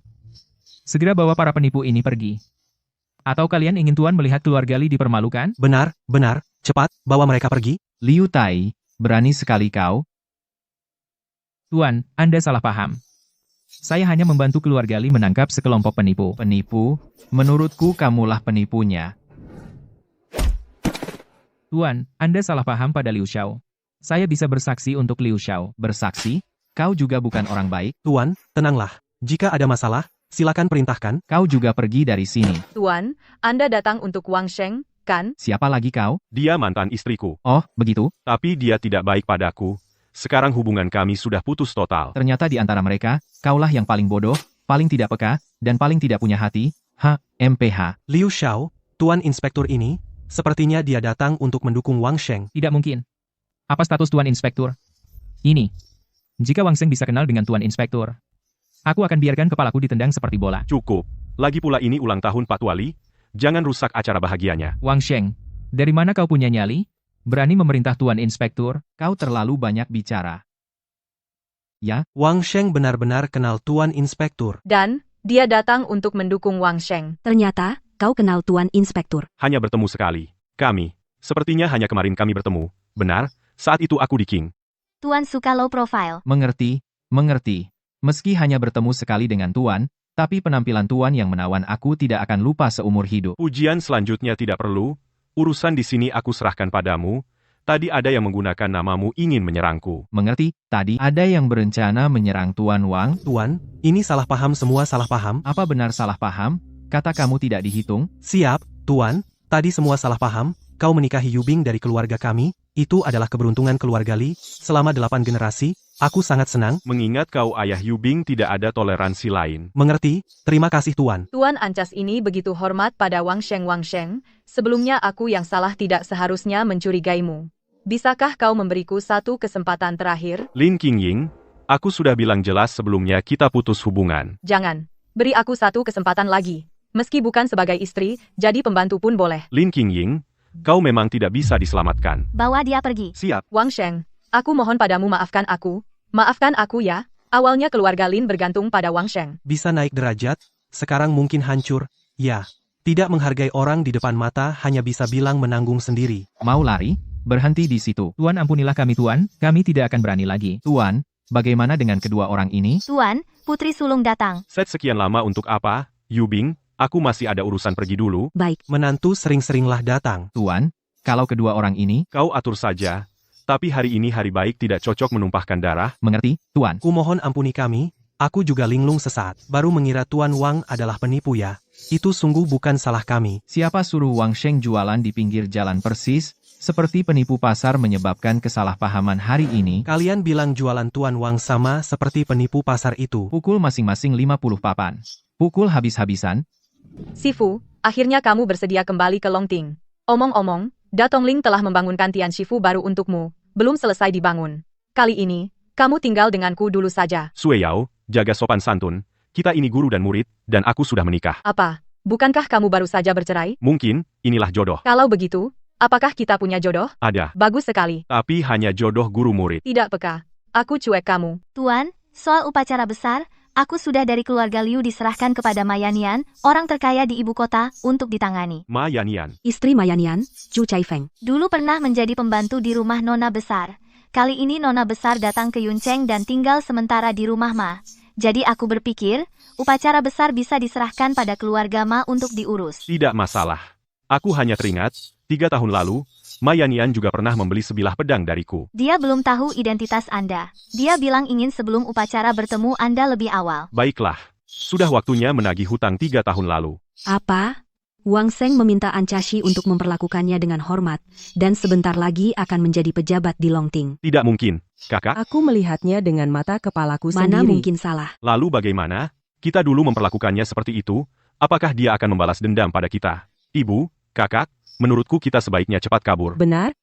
Speaker 3: Segera bawa para penipu ini pergi. Atau kalian ingin Tuan melihat keluarga Li dipermalukan?
Speaker 6: benar, cepat, bawa mereka pergi.
Speaker 3: Liu Tai, berani sekali kau. Tuan, Anda salah paham. Saya hanya membantu keluarga Li menangkap sekelompok penipu. Penipu? Menurutku kamulah penipunya. Tuan, Anda salah paham pada Liu Xiao. Saya bisa bersaksi untuk Liu Xiao. Bersaksi? Kau juga bukan orang baik.
Speaker 6: Tuan, tenanglah. Jika ada masalah, silakan perintahkan.
Speaker 3: Kau juga pergi dari sini.
Speaker 5: Tuan, Anda datang untuk Wang Sheng, kan?
Speaker 3: Siapa lagi kau?
Speaker 2: Dia mantan istriku.
Speaker 3: Oh, begitu?
Speaker 2: Tapi dia tidak baik padaku. Sekarang hubungan kami sudah putus total.
Speaker 3: Ternyata di antara mereka, kaulah yang paling bodoh, paling tidak peka, dan paling tidak punya hati. MPH.
Speaker 6: Liu Xiao, Tuan Inspektur ini, sepertinya dia datang untuk mendukung Wang Sheng.
Speaker 3: Tidak mungkin. Apa status Tuan Inspektur? Ini. Jika Wang Sheng bisa kenal dengan Tuan Inspektur, aku akan biarkan kepalaku ditendang seperti bola.
Speaker 2: Cukup. Lagi pula ini ulang tahun Pak Wali. Jangan rusak acara bahagianya.
Speaker 3: Wang Sheng, dari mana kau punya nyali? Berani memerintah Tuan Inspektur, kau terlalu banyak bicara. Ya,
Speaker 6: Wang Sheng benar-benar kenal Tuan Inspektur.
Speaker 5: Dan, dia datang untuk mendukung Wang Sheng.
Speaker 1: Ternyata, kau kenal Tuan Inspektur.
Speaker 2: Hanya bertemu sekali. Kami. Sepertinya hanya kemarin kami bertemu. Benar, saat itu aku di King.
Speaker 4: Tuan suka low profile.
Speaker 3: mengerti. Meski hanya bertemu sekali dengan Tuan, tapi penampilan Tuan yang menawan aku tidak akan lupa seumur hidup.
Speaker 2: Ujian selanjutnya tidak perlu. Urusan di sini aku serahkan padamu. Tadi ada yang menggunakan namamu ingin menyerangku.
Speaker 3: Mengerti? Tadi ada yang berencana menyerang Tuan Wang.
Speaker 6: Tuan, ini salah paham, semua salah paham.
Speaker 3: Apa benar salah paham? Kata kamu tidak dihitung?
Speaker 6: Siap, Tuan. Tadi semua salah paham. Kau menikahi Yubing dari keluarga kami. Itu adalah keberuntungan keluarga Li. Selama 8 generasi, aku sangat senang.
Speaker 2: Mengingat kau ayah Yubing tidak ada toleransi lain.
Speaker 6: Mengerti? Terima kasih, Tuan.
Speaker 5: Tuan Ancas ini begitu hormat pada Wang Sheng. Sebelumnya aku yang salah tidak seharusnya mencurigaimu. Bisakah kau memberiku satu kesempatan terakhir?
Speaker 2: Lin Qingying, aku sudah bilang jelas sebelumnya kita putus hubungan.
Speaker 5: Jangan. Beri aku satu kesempatan lagi. Meski bukan sebagai istri, jadi pembantu pun boleh.
Speaker 2: Lin Qingying, kau memang tidak bisa diselamatkan.
Speaker 4: Bawa dia pergi.
Speaker 2: Siap.
Speaker 5: Wang Sheng, aku mohon padamu maafkan aku. Maafkan aku ya. Awalnya keluarga Lin bergantung pada Wang Sheng.
Speaker 6: Bisa naik derajat, sekarang mungkin hancur. Ya, tidak menghargai orang di depan mata hanya bisa bilang menanggung sendiri.
Speaker 3: Mau lari? Berhenti di situ. Tuan ampunilah kami Tuan, kami tidak akan berani lagi. Tuan, bagaimana dengan kedua orang ini?
Speaker 4: Tuan, Putri Sulung datang.
Speaker 2: Set sekian lama untuk apa, Yubing? Aku masih ada urusan pergi dulu.
Speaker 1: Baik,
Speaker 6: Menantu sering-seringlah datang.
Speaker 3: Tuan, kalau kedua orang ini,
Speaker 2: Kau atur saja. Tapi hari ini hari baik tidak cocok menumpahkan darah.
Speaker 3: mengerti? Tuan,
Speaker 6: Kumohon ampuni kami, aku juga linglung sesaat. Baru mengira Tuan Wang adalah penipu ya. Itu sungguh bukan salah kami.
Speaker 3: siapa suruh Wang Sheng jualan di pinggir jalan persis? Seperti penipu pasar menyebabkan kesalahpahaman hari ini.
Speaker 6: Kalian bilang jualan Tuan Wang sama seperti penipu pasar itu.
Speaker 3: Pukul masing-masing 50 papan. Pukul habis-habisan.
Speaker 5: Sifu, akhirnya kamu bersedia kembali ke Longting. Omong-omong, Datong Ling telah membangunkan Tian Shifu baru untukmu. Belum selesai dibangun. Kali ini, kamu tinggal denganku dulu saja.
Speaker 2: Sue Yao, jaga sopan santun. Kita ini guru dan murid, dan aku sudah menikah.
Speaker 5: Apa? Bukankah kamu baru saja bercerai?
Speaker 2: Mungkin, inilah jodoh.
Speaker 5: Kalau begitu, apakah kita punya jodoh?
Speaker 2: Ada.
Speaker 5: Bagus sekali.
Speaker 2: Tapi hanya jodoh guru murid.
Speaker 5: Tidak peka. Aku cuek kamu.
Speaker 4: Tuan, soal upacara besar, aku sudah dari keluarga Liu diserahkan kepada Mayanian, orang terkaya di ibu kota, untuk ditangani.
Speaker 2: Ma Yanian.
Speaker 1: istri Mayanian, Chu Chaifeng.
Speaker 4: Dulu pernah menjadi pembantu di rumah Nona Besar. Kali ini Nona Besar datang ke Yuncheng dan tinggal sementara di rumah Ma. Jadi aku berpikir, upacara besar bisa diserahkan pada keluarga Ma untuk diurus.
Speaker 2: Tidak masalah. Aku hanya teringat, 3 tahun lalu, Ma Yanian juga pernah membeli sebilah pedang dariku.
Speaker 4: Dia belum tahu identitas Anda. Dia bilang ingin sebelum upacara bertemu Anda lebih awal.
Speaker 2: Baiklah. Sudah waktunya menagih hutang 3 tahun lalu.
Speaker 1: Apa? Wang Sheng meminta Ancashi untuk memperlakukannya dengan hormat, dan sebentar lagi akan menjadi pejabat di Longting.
Speaker 2: Tidak mungkin, kakak.
Speaker 7: Aku melihatnya dengan mata kepalaku
Speaker 1: Mana
Speaker 7: sendiri.
Speaker 1: mungkin salah?
Speaker 2: Lalu bagaimana? Kita dulu memperlakukannya seperti itu, apakah dia akan membalas dendam pada kita? Ibu, kakak, menurutku kita sebaiknya cepat kabur.
Speaker 7: Benar.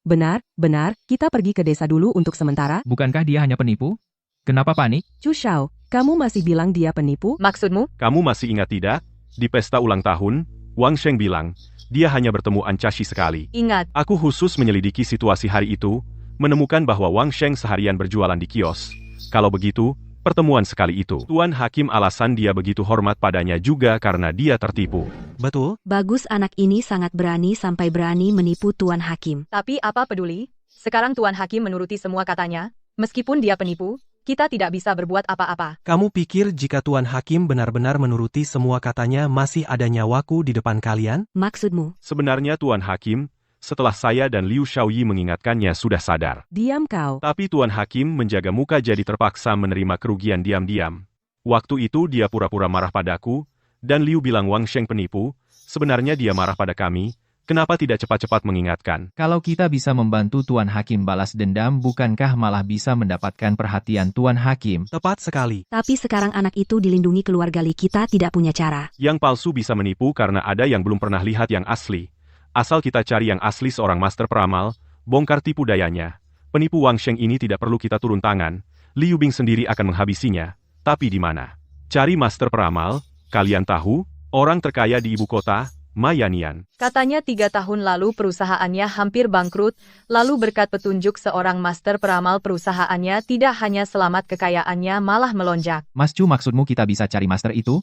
Speaker 7: Kita pergi ke desa dulu untuk sementara.
Speaker 3: Bukankah dia hanya penipu? Kenapa panik?
Speaker 7: Chu Xiao, kamu masih bilang dia penipu?
Speaker 5: Maksudmu?
Speaker 2: Kamu masih ingat tidak? Di pesta ulang tahun, Wang Sheng bilang, dia hanya bertemu Ancashi sekali.
Speaker 5: Ingat,
Speaker 2: Aku khusus menyelidiki situasi hari itu, menemukan bahwa Wang Sheng seharian berjualan di kios. Kalau begitu, pertemuan sekali itu. Tuan Hakim alasan dia begitu hormat padanya juga karena dia tertipu.
Speaker 6: Betul?
Speaker 1: Bagus, anak ini sangat berani sampai berani menipu Tuan Hakim.
Speaker 5: tapi apa peduli? Sekarang Tuan Hakim menuruti semua katanya. Meskipun dia penipu, kita tidak bisa berbuat apa-apa.
Speaker 6: Kamu pikir jika Tuan Hakim benar-benar menuruti semua katanya masih ada nyawaku di depan kalian?
Speaker 1: Maksudmu?
Speaker 2: Sebenarnya Tuan Hakim, setelah saya dan Liu Shaoyi mengingatkannya sudah sadar.
Speaker 7: Diam kau.
Speaker 2: Tapi Tuan Hakim menjaga muka jadi terpaksa menerima kerugian diam-diam. Waktu itu dia pura-pura marah padaku, dan Liu bilang Wang Sheng penipu, sebenarnya dia marah pada kami, kenapa tidak cepat-cepat mengingatkan?
Speaker 3: Kalau kita bisa membantu Tuan Hakim balas dendam, bukankah malah bisa mendapatkan perhatian Tuan Hakim?
Speaker 6: Tepat sekali.
Speaker 1: Tapi sekarang anak itu dilindungi keluarga Li, kita tidak punya cara.
Speaker 2: Yang palsu bisa menipu karena ada yang belum pernah lihat yang asli. Asal kita cari yang asli seorang master peramal, bongkar tipu dayanya. Penipu Wang Sheng ini tidak perlu kita turun tangan, Liu Bing sendiri akan menghabisinya. Tapi di mana? Cari master peramal, kalian tahu, orang terkaya di ibu kota, Ma Yannian.
Speaker 5: Katanya 3 tahun lalu perusahaannya hampir bangkrut, lalu berkat petunjuk seorang master peramal perusahaannya tidak hanya selamat kekayaannya malah melonjak.
Speaker 3: Mas Chu, maksudmu kita bisa cari master itu?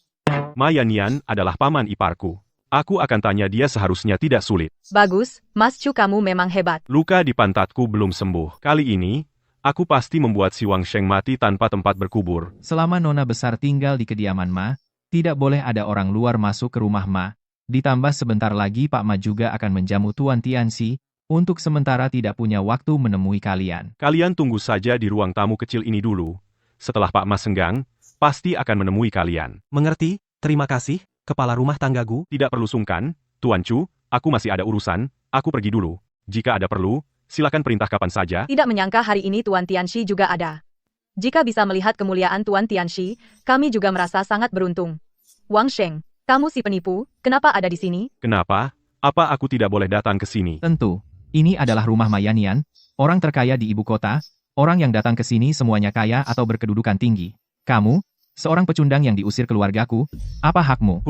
Speaker 2: Ma Yannian adalah paman iparku. Aku akan tanya dia, seharusnya tidak sulit.
Speaker 5: Bagus, Mas Chu, kamu memang hebat.
Speaker 2: Luka di pantatku belum sembuh. Kali ini, aku pasti membuat si Wang Sheng mati tanpa tempat berkubur.
Speaker 3: Selama Nona besar tinggal di kediaman Ma, tidak boleh ada orang luar masuk ke rumah Ma. Ditambah sebentar lagi Pak Ma juga akan menjamu Tuan Tianxi, untuk sementara tidak punya waktu menemui kalian.
Speaker 2: Kalian tunggu saja di ruang tamu kecil ini dulu. Setelah Pak Ma senggang, pasti akan menemui kalian.
Speaker 6: Mengerti? Terima kasih, kepala rumah tanggaku.
Speaker 2: Tidak perlu sungkan, Tuan Chu, aku masih ada urusan, aku pergi dulu. Jika ada perlu, silakan perintah kapan saja.
Speaker 5: Tidak menyangka hari ini Tuan Tianxi juga ada. Jika bisa melihat kemuliaan Tuan Tianxi, kami juga merasa sangat beruntung. Wang Sheng, kamu si penipu, kenapa ada di sini?
Speaker 2: Kenapa? Apa aku tidak boleh datang ke sini?
Speaker 3: Tentu, ini adalah rumah Ma Yannian, orang terkaya di ibu kota. Orang yang datang ke sini semuanya kaya atau berkedudukan tinggi. Kamu, seorang pecundang yang diusir keluargaku, apa hakmu?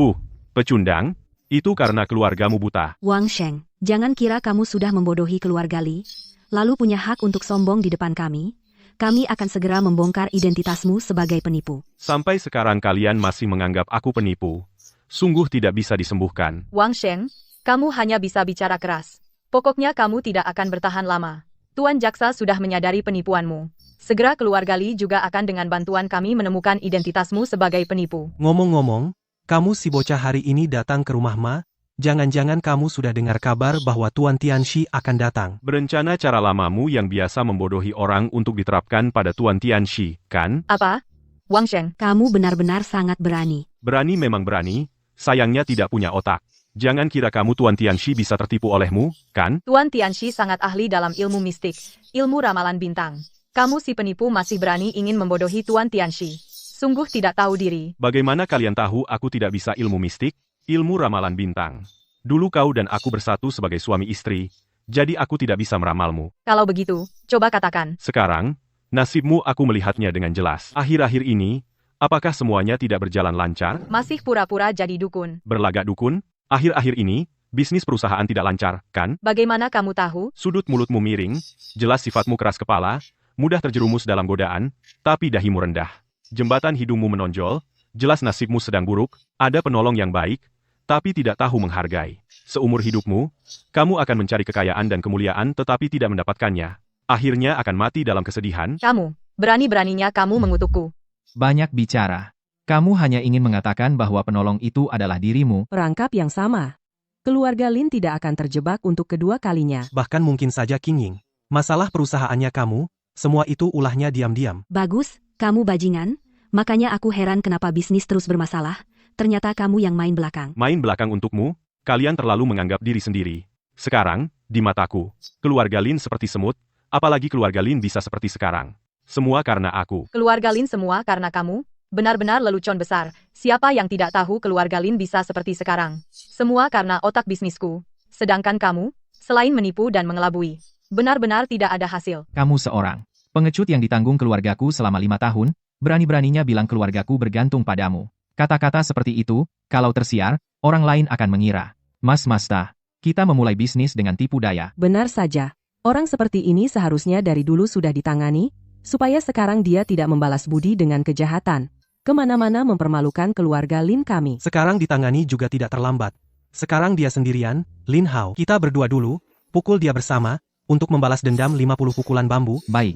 Speaker 2: Pecundang? Itu karena keluargamu buta.
Speaker 1: Wang Sheng, jangan kira kamu sudah membodohi keluarga Li, lalu punya hak untuk sombong di depan kami. Kami akan segera membongkar identitasmu sebagai penipu.
Speaker 2: Sampai sekarang kalian masih menganggap aku penipu. Sungguh tidak bisa disembuhkan.
Speaker 5: Wang Sheng, kamu hanya bisa bicara keras. Pokoknya kamu tidak akan bertahan lama. Tuan Jaksa sudah menyadari penipuanmu. Segera keluarga Li juga akan dengan bantuan kami menemukan identitasmu sebagai penipu.
Speaker 6: Ngomong-ngomong, kamu si bocah hari ini datang ke rumah Ma? Jangan-jangan kamu sudah dengar kabar bahwa Tuan Tianxi akan datang.
Speaker 2: Berencana cara lamamu yang biasa membodohi orang untuk diterapkan pada Tuan Tianxi, kan?
Speaker 5: Apa? Wang Sheng,
Speaker 1: Kamu benar-benar sangat berani.
Speaker 2: Berani memang berani, sayangnya tidak punya otak. Jangan kira kamu Tuan Tianxi bisa tertipu olehmu, kan?
Speaker 5: Tuan Tianxi sangat ahli dalam ilmu mistik, ilmu ramalan bintang. Kamu si penipu masih berani ingin membodohi Tuan Tianxi. Sungguh tidak tahu diri.
Speaker 2: Bagaimana kalian tahu aku tidak bisa ilmu mistik, ilmu ramalan bintang? Dulu kau dan aku bersatu sebagai suami istri, jadi aku tidak bisa meramalmu.
Speaker 5: Kalau begitu, coba katakan.
Speaker 2: Sekarang, nasibmu aku melihatnya dengan jelas. Akhir-akhir ini, apakah semuanya tidak berjalan lancar?
Speaker 5: Masih pura-pura jadi dukun.
Speaker 2: Berlagak dukun? Akhir-akhir ini, bisnis perusahaan tidak lancar, kan?
Speaker 5: Bagaimana kamu tahu?
Speaker 2: Sudut mulutmu miring, jelas sifatmu keras kepala, mudah terjerumus dalam godaan, tapi dahimu rendah. Jembatan hidungmu menonjol, jelas nasibmu sedang buruk, ada penolong yang baik, tapi tidak tahu menghargai. Seumur hidupmu, kamu akan mencari kekayaan dan kemuliaan tetapi tidak mendapatkannya. Akhirnya akan mati dalam kesedihan.
Speaker 5: Kamu, berani-beraninya kamu mengutukku.
Speaker 3: Banyak bicara. Kamu hanya ingin mengatakan bahwa penolong itu adalah dirimu.
Speaker 7: Perangkap yang sama. Keluarga Lin tidak akan terjebak untuk kedua kalinya.
Speaker 6: Bahkan mungkin saja King Ying. Masalah perusahaannya kamu, semua itu ulahnya diam-diam.
Speaker 1: Bagus, kamu bajingan. Makanya aku heran kenapa bisnis terus bermasalah. Ternyata kamu yang main belakang.
Speaker 2: Main belakang untukmu, kalian terlalu menganggap diri sendiri. Sekarang, di mataku, keluarga Lin seperti semut, apalagi keluarga Lin bisa seperti sekarang. Semua karena aku.
Speaker 5: Keluarga Lin semua karena kamu? Benar-benar lelucon besar. Siapa yang tidak tahu keluarga Lin bisa seperti sekarang? Semua karena otak bisnisku. Sedangkan kamu, selain menipu dan mengelabui, benar-benar tidak ada hasil.
Speaker 3: Kamu seorang pengecut yang ditanggung keluargaku selama 5 tahun, berani-beraninya bilang keluargaku bergantung padamu. Kata-kata seperti itu, kalau tersiar, orang lain akan mengira. Mas Masta, kita memulai bisnis dengan tipu daya.
Speaker 7: Benar saja. Orang seperti ini seharusnya dari dulu sudah ditangani, supaya sekarang dia tidak membalas budi dengan kejahatan. Kemana-mana mempermalukan keluarga Lin kami.
Speaker 6: Sekarang ditangani juga tidak terlambat. Sekarang dia sendirian, Lin Hao. Kita berdua dulu, pukul dia bersama, untuk membalas dendam 50 pukulan bambu.
Speaker 3: Baik.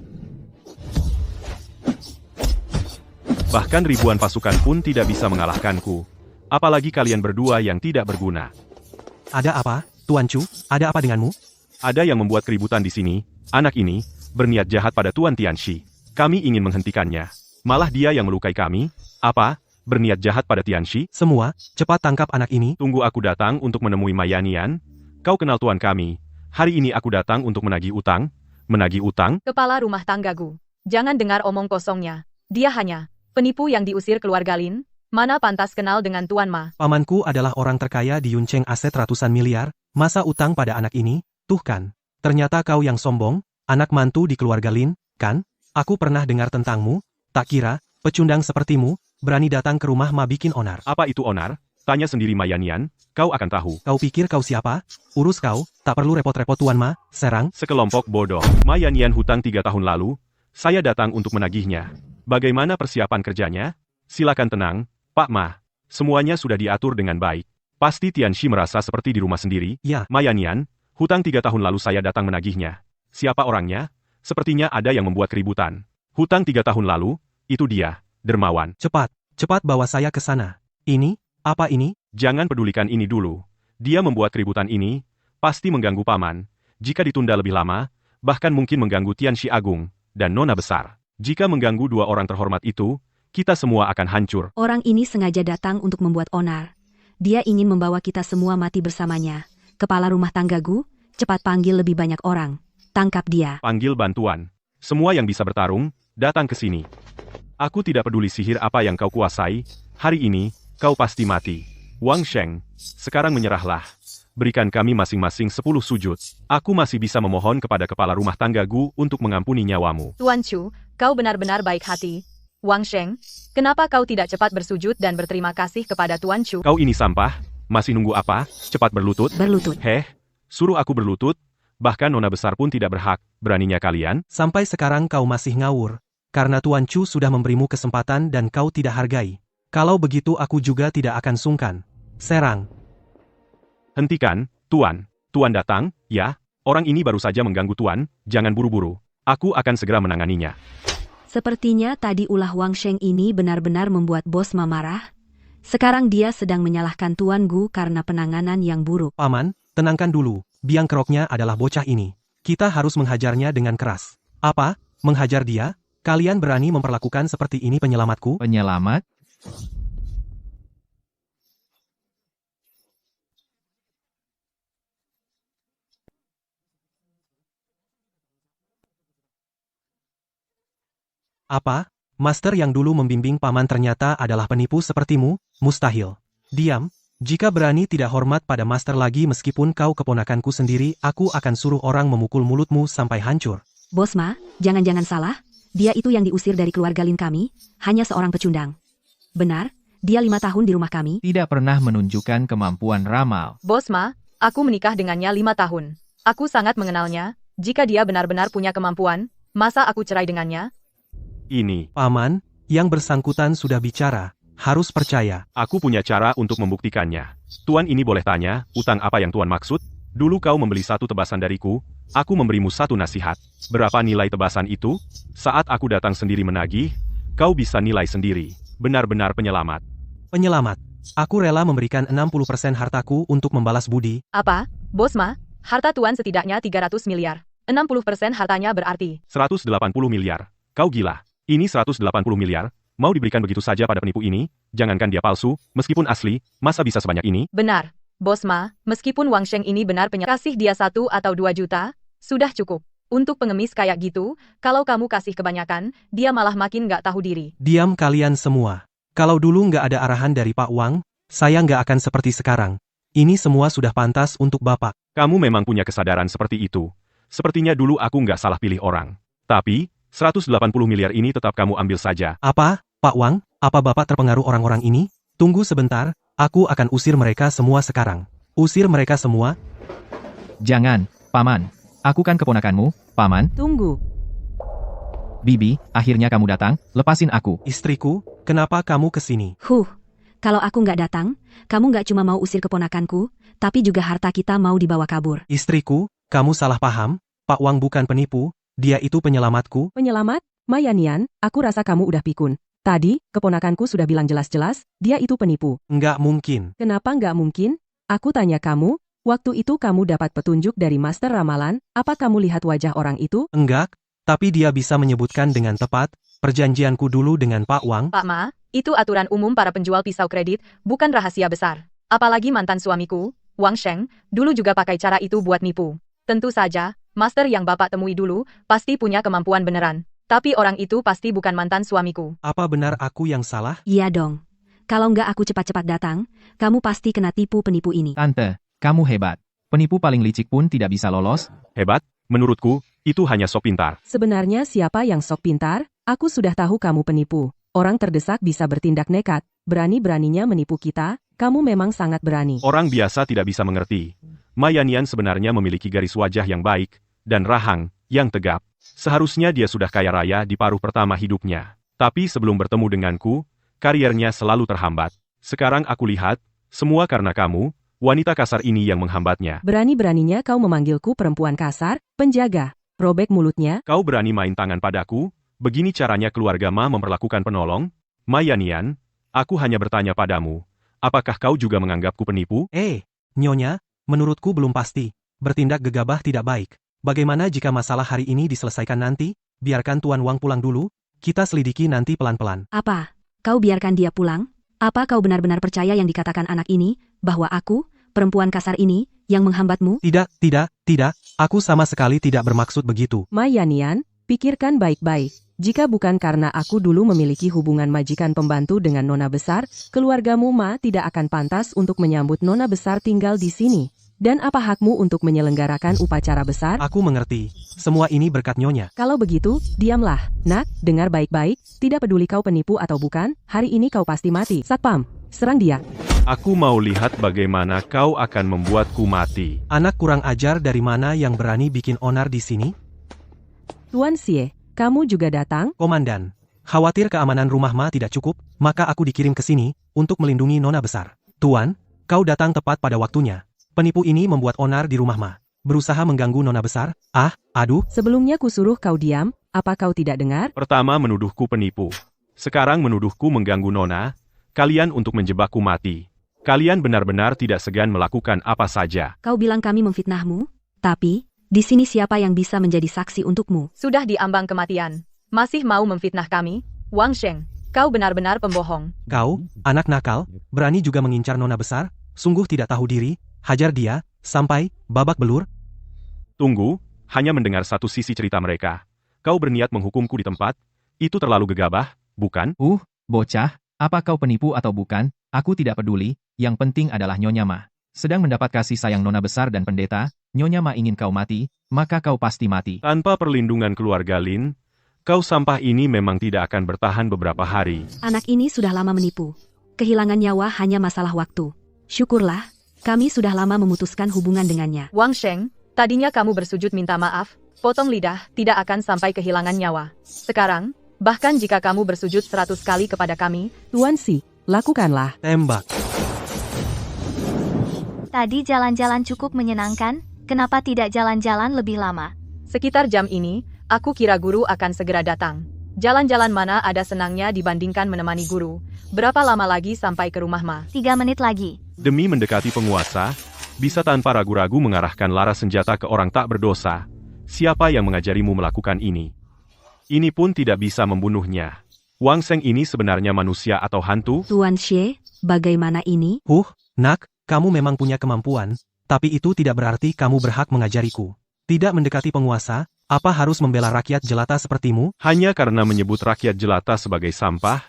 Speaker 2: Bahkan ribuan pasukan pun tidak bisa mengalahkanku. Apalagi kalian berdua yang tidak berguna.
Speaker 6: Ada apa, Tuan Chu? Ada apa denganmu?
Speaker 2: Ada yang membuat keributan di sini. Anak ini berniat jahat pada Tuan Tianxi. Kami ingin menghentikannya. Malah dia yang melukai kami. Apa? Berniat jahat pada Tianxi?
Speaker 6: Semua, cepat tangkap anak ini.
Speaker 2: Tunggu, aku datang untuk menemui Mayanian. Kau kenal tuan kami. Hari ini aku datang untuk menagih utang. Menagih utang?
Speaker 5: Kepala rumah tanggaku. Jangan dengar omong kosongnya. Dia hanya penipu yang diusir keluarga Lin. Mana pantas kenal dengan Tuan Ma.
Speaker 6: Pamanku adalah orang terkaya di Yuncheng, aset ratusan miliar. Masa utang pada anak ini? Tuh kan. Ternyata kau yang sombong, anak mantu di keluarga Lin, kan? Aku pernah dengar tentangmu. Tak kira, pecundang sepertimu, berani datang ke rumah Ma bikin onar.
Speaker 2: Apa itu onar? Tanya sendiri Mayanian, kau akan tahu.
Speaker 6: Kau pikir kau siapa? Urus kau, tak perlu repot-repot Tuan Ma, serang.
Speaker 2: Sekelompok bodoh. Mayanian hutang 3 tahun lalu. Saya datang untuk menagihnya. Bagaimana persiapan kerjanya? Silakan tenang, Pak Ma. Semuanya sudah diatur dengan baik. Pasti Tianxi merasa seperti di rumah sendiri.
Speaker 6: Ya.
Speaker 2: Mayanian, hutang 3 tahun lalu saya datang menagihnya. Siapa orangnya? Sepertinya ada yang membuat keributan. Hutang 3 tahun lalu, itu dia, dermawan.
Speaker 6: Cepat bawa saya ke sana. Ini, apa ini?
Speaker 2: Jangan pedulikan ini dulu. Dia membuat keributan ini, pasti mengganggu paman. Jika ditunda lebih lama, bahkan mungkin mengganggu Tianxi Agung dan Nona Besar. Jika mengganggu 2 orang terhormat itu, kita semua akan hancur.
Speaker 1: Orang ini sengaja datang untuk membuat onar. Dia ingin membawa kita semua mati bersamanya. Kepala rumah tanggaku, cepat panggil lebih banyak orang. Tangkap dia.
Speaker 2: Panggil bantuan. Semua yang bisa bertarung, datang ke sini. Aku tidak peduli sihir apa yang kau kuasai, hari ini, kau pasti mati. Wang Sheng, sekarang menyerahlah. Berikan kami masing-masing 10 sujud. Aku masih bisa memohon kepada kepala rumah tanggaku untuk mengampuni nyawamu.
Speaker 5: Tuan Chu, kau benar-benar baik hati. Wang Sheng, kenapa kau tidak cepat bersujud dan berterima kasih kepada Tuan Chu?
Speaker 2: Kau ini sampah, masih nunggu apa? Cepat berlutut.
Speaker 1: Berlutut.
Speaker 2: Suruh aku berlutut? Bahkan Nona Besar pun tidak berhak, beraninya kalian?
Speaker 6: Sampai sekarang kau masih ngawur. Karena Tuan Chu sudah memberimu kesempatan dan kau tidak hargai. Kalau begitu aku juga tidak akan sungkan. Serang.
Speaker 2: Hentikan, Tuan. Tuan datang, ya? Orang ini baru saja mengganggu Tuan, jangan buru-buru. Aku akan segera menanganinya.
Speaker 1: Sepertinya tadi ulah Wang Sheng ini benar-benar membuat bos Ma marah. Sekarang dia sedang menyalahkan Tuan Gu karena penanganan yang buruk.
Speaker 6: Paman, tenangkan dulu. Biang keroknya adalah bocah ini. Kita harus menghajarnya dengan keras. Apa? Menghajar dia? Kalian berani memperlakukan seperti ini penyelamatku?
Speaker 3: Penyelamat?
Speaker 6: Apa? Master yang dulu membimbing paman ternyata adalah penipu sepertimu? Mustahil. Diam. Jika berani tidak hormat pada master lagi meskipun kau keponakanku sendiri, aku akan suruh orang memukul mulutmu sampai hancur.
Speaker 1: Bos Ma, jangan-jangan salah. Dia itu yang diusir dari keluarga Lin kami, hanya seorang pecundang. Benar, dia 5 tahun di rumah kami.
Speaker 3: Tidak pernah menunjukkan kemampuan ramal.
Speaker 5: Bos Ma, aku menikah dengannya 5 tahun. Aku sangat mengenalnya. Jika dia benar-benar punya kemampuan, masa aku cerai dengannya?
Speaker 2: Ini.
Speaker 6: Paman, yang bersangkutan sudah bicara. Harus percaya.
Speaker 2: Aku punya cara untuk membuktikannya. Tuan ini boleh tanya, utang apa yang Tuan maksud? Dulu kau membeli 1 tebasan dariku, aku memberimu 1 nasihat. Berapa nilai tebasan itu? Saat aku datang sendiri menagih, kau bisa nilai sendiri. Benar-benar penyelamat.
Speaker 6: Penyelamat. Aku rela memberikan 60% hartaku untuk membalas budi.
Speaker 5: Apa? Bos Ma, harta Tuan setidaknya 300 miliar. 60% hartanya berarti
Speaker 2: 180 miliar. Kau gila. Ini 180 miliar. Mau diberikan begitu saja pada penipu ini? Jangankan dia palsu, meskipun asli, masa bisa sebanyak ini?
Speaker 5: benar. Bos Ma, meskipun Wang Sheng ini benar kasih dia 1 atau 2 juta, sudah cukup. Untuk pengemis kayak gitu, kalau kamu kasih kebanyakan, dia malah makin nggak tahu diri.
Speaker 6: Diam kalian semua. Kalau dulu nggak ada arahan dari Pak Wang, saya nggak akan seperti sekarang. Ini semua sudah pantas untuk Bapak.
Speaker 2: Kamu memang punya kesadaran seperti itu. Sepertinya dulu aku nggak salah pilih orang. Tapi, 180 miliar ini tetap kamu ambil saja.
Speaker 6: Apa, Pak Wang? Apa Bapak terpengaruh orang-orang ini? Tunggu sebentar, aku akan usir mereka semua sekarang. Usir mereka semua?
Speaker 3: Jangan, Paman. Aku kan keponakanmu, Paman.
Speaker 7: Tunggu.
Speaker 3: Bibi, akhirnya kamu datang, lepasin aku.
Speaker 6: Istriku, kenapa kamu kesini?
Speaker 1: Kalau aku nggak datang, kamu nggak cuma mau usir keponakanku, tapi juga harta kita mau dibawa kabur.
Speaker 6: Istriku, kamu salah paham. Pak Wang bukan penipu, dia itu penyelamatku.
Speaker 7: Penyelamat? Mayanian, aku rasa kamu udah pikun. Tadi, keponakanku sudah bilang jelas-jelas, dia itu penipu.
Speaker 6: Nggak mungkin.
Speaker 7: Kenapa nggak mungkin? Aku tanya kamu, waktu itu kamu dapat petunjuk dari Master Ramalan, apa kamu lihat wajah orang itu?
Speaker 6: Enggak, tapi dia bisa menyebutkan dengan tepat, perjanjianku dulu dengan Pak Wang.
Speaker 5: Pak Ma, itu aturan umum para penjual pisau kredit, bukan rahasia besar. Apalagi mantan suamiku, Wang Sheng, dulu juga pakai cara itu buat nipu. Tentu saja, master yang Bapak temui dulu, pasti punya kemampuan beneran. Tapi orang itu pasti bukan mantan suamiku.
Speaker 6: Apa benar aku yang salah?
Speaker 1: Iya dong. Kalau nggak aku cepat-cepat datang, kamu pasti kena tipu penipu ini.
Speaker 3: Tante, kamu hebat. Penipu paling licik pun tidak bisa lolos.
Speaker 2: Hebat, menurutku, itu hanya sok pintar.
Speaker 7: Sebenarnya siapa yang sok pintar? Aku sudah tahu kamu penipu. Orang terdesak bisa bertindak nekat, berani-beraninya menipu kita, kamu memang sangat berani.
Speaker 2: Orang biasa tidak bisa mengerti. Ma Yannian sebenarnya memiliki garis wajah yang baik, dan rahang, yang tegap. Seharusnya dia sudah kaya raya di paruh pertama hidupnya. Tapi sebelum bertemu denganku, kariernya selalu terhambat. Sekarang aku lihat, semua karena kamu, wanita kasar ini yang menghambatnya.
Speaker 7: Berani-beraninya kau memanggilku perempuan kasar, penjaga. Robek mulutnya.
Speaker 2: Kau berani main tangan padaku? Begini caranya keluarga Ma memperlakukan penolong? Ma Yannian, aku hanya bertanya padamu. Apakah kau juga menganggapku penipu?
Speaker 6: Nyonya, menurutku belum pasti. Bertindak gegabah tidak baik. Bagaimana jika masalah hari ini diselesaikan nanti? Biarkan Tuan Wang pulang dulu, kita selidiki nanti pelan-pelan.
Speaker 1: Apa? Kau biarkan dia pulang? Apa kau benar-benar percaya yang dikatakan anak ini, bahwa aku, perempuan kasar ini, yang menghambatmu?
Speaker 6: Tidak, aku sama sekali tidak bermaksud begitu.
Speaker 7: Ma Yannian, pikirkan baik-baik. Jika bukan karena aku dulu memiliki hubungan majikan pembantu dengan nona besar, keluargamu Ma tidak akan pantas untuk menyambut nona besar tinggal di sini. Dan apa hakmu untuk menyelenggarakan upacara besar?
Speaker 6: Aku mengerti. Semua ini berkat Nyonya.
Speaker 7: Kalau begitu, diamlah. Nak, dengar baik-baik, tidak peduli kau penipu atau bukan, hari ini kau pasti mati. Satpam, serang dia.
Speaker 2: Aku mau lihat bagaimana kau akan membuatku mati.
Speaker 6: Anak kurang ajar dari mana yang berani bikin onar di sini?
Speaker 7: Tuan Xie, kamu juga datang?
Speaker 6: Komandan, khawatir keamanan rumah Ma tidak cukup, maka aku dikirim ke sini untuk melindungi nona besar. Tuan, kau datang tepat pada waktunya. Penipu ini membuat onar di rumah Ma. Berusaha mengganggu nona besar. Aduh.
Speaker 7: Sebelumnya kusuruh kau diam, apa kau tidak dengar?
Speaker 2: Pertama menuduhku penipu. Sekarang menuduhku mengganggu nona. Kalian untuk menjebakku mati. Kalian benar-benar tidak segan melakukan apa saja.
Speaker 1: Kau bilang kami memfitnahmu? Tapi, di sini siapa yang bisa menjadi saksi untukmu?
Speaker 5: Sudah diambang kematian. Masih mau memfitnah kami? Wang Sheng, kau benar-benar pembohong.
Speaker 6: Kau, anak nakal, berani juga mengincar nona besar? Sungguh tidak tahu diri. Hajar dia, sampai babak belur.
Speaker 2: Tunggu, hanya mendengar satu sisi cerita mereka. Kau berniat menghukumku di tempat? Itu terlalu gegabah, bukan?
Speaker 3: Bocah, apa kau penipu atau bukan? Aku tidak peduli, yang penting adalah Nyonya Ma. Sedang mendapat kasih sayang nona besar dan pendeta, Nyonya Ma ingin kau mati, maka kau pasti mati.
Speaker 2: Tanpa perlindungan keluarga Lin, kau sampah ini memang tidak akan bertahan beberapa hari.
Speaker 1: Anak ini sudah lama menipu. Kehilangan nyawa hanya masalah waktu. Syukurlah, kami sudah lama memutuskan hubungan dengannya.
Speaker 5: Wang Sheng, tadinya kamu bersujud minta maaf, potong lidah, tidak akan sampai kehilangan nyawa. Sekarang, bahkan jika kamu bersujud 100 kali kepada kami,
Speaker 7: Tuan Xie, lakukanlah.
Speaker 6: Tembak.
Speaker 4: Tadi jalan-jalan cukup menyenangkan, kenapa tidak jalan-jalan lebih lama?
Speaker 5: sekitar jam ini, aku kira guru akan segera datang. Jalan-jalan mana ada senangnya dibandingkan menemani guru. Berapa lama lagi sampai ke rumah Ma?
Speaker 4: 3 menit lagi.
Speaker 2: Demi mendekati penguasa, bisa tanpa ragu-ragu mengarahkan laras senjata ke orang tak berdosa. Siapa yang mengajarimu melakukan ini? Ini pun tidak bisa membunuhnya. Wang Sheng ini sebenarnya manusia atau hantu?
Speaker 1: Tuan Xie, bagaimana ini?
Speaker 6: Nak, kamu memang punya kemampuan, tapi itu tidak berarti kamu berhak mengajariku. Tidak mendekati penguasa, apa harus membela rakyat jelata sepertimu?
Speaker 2: Hanya karena menyebut rakyat jelata sebagai sampah,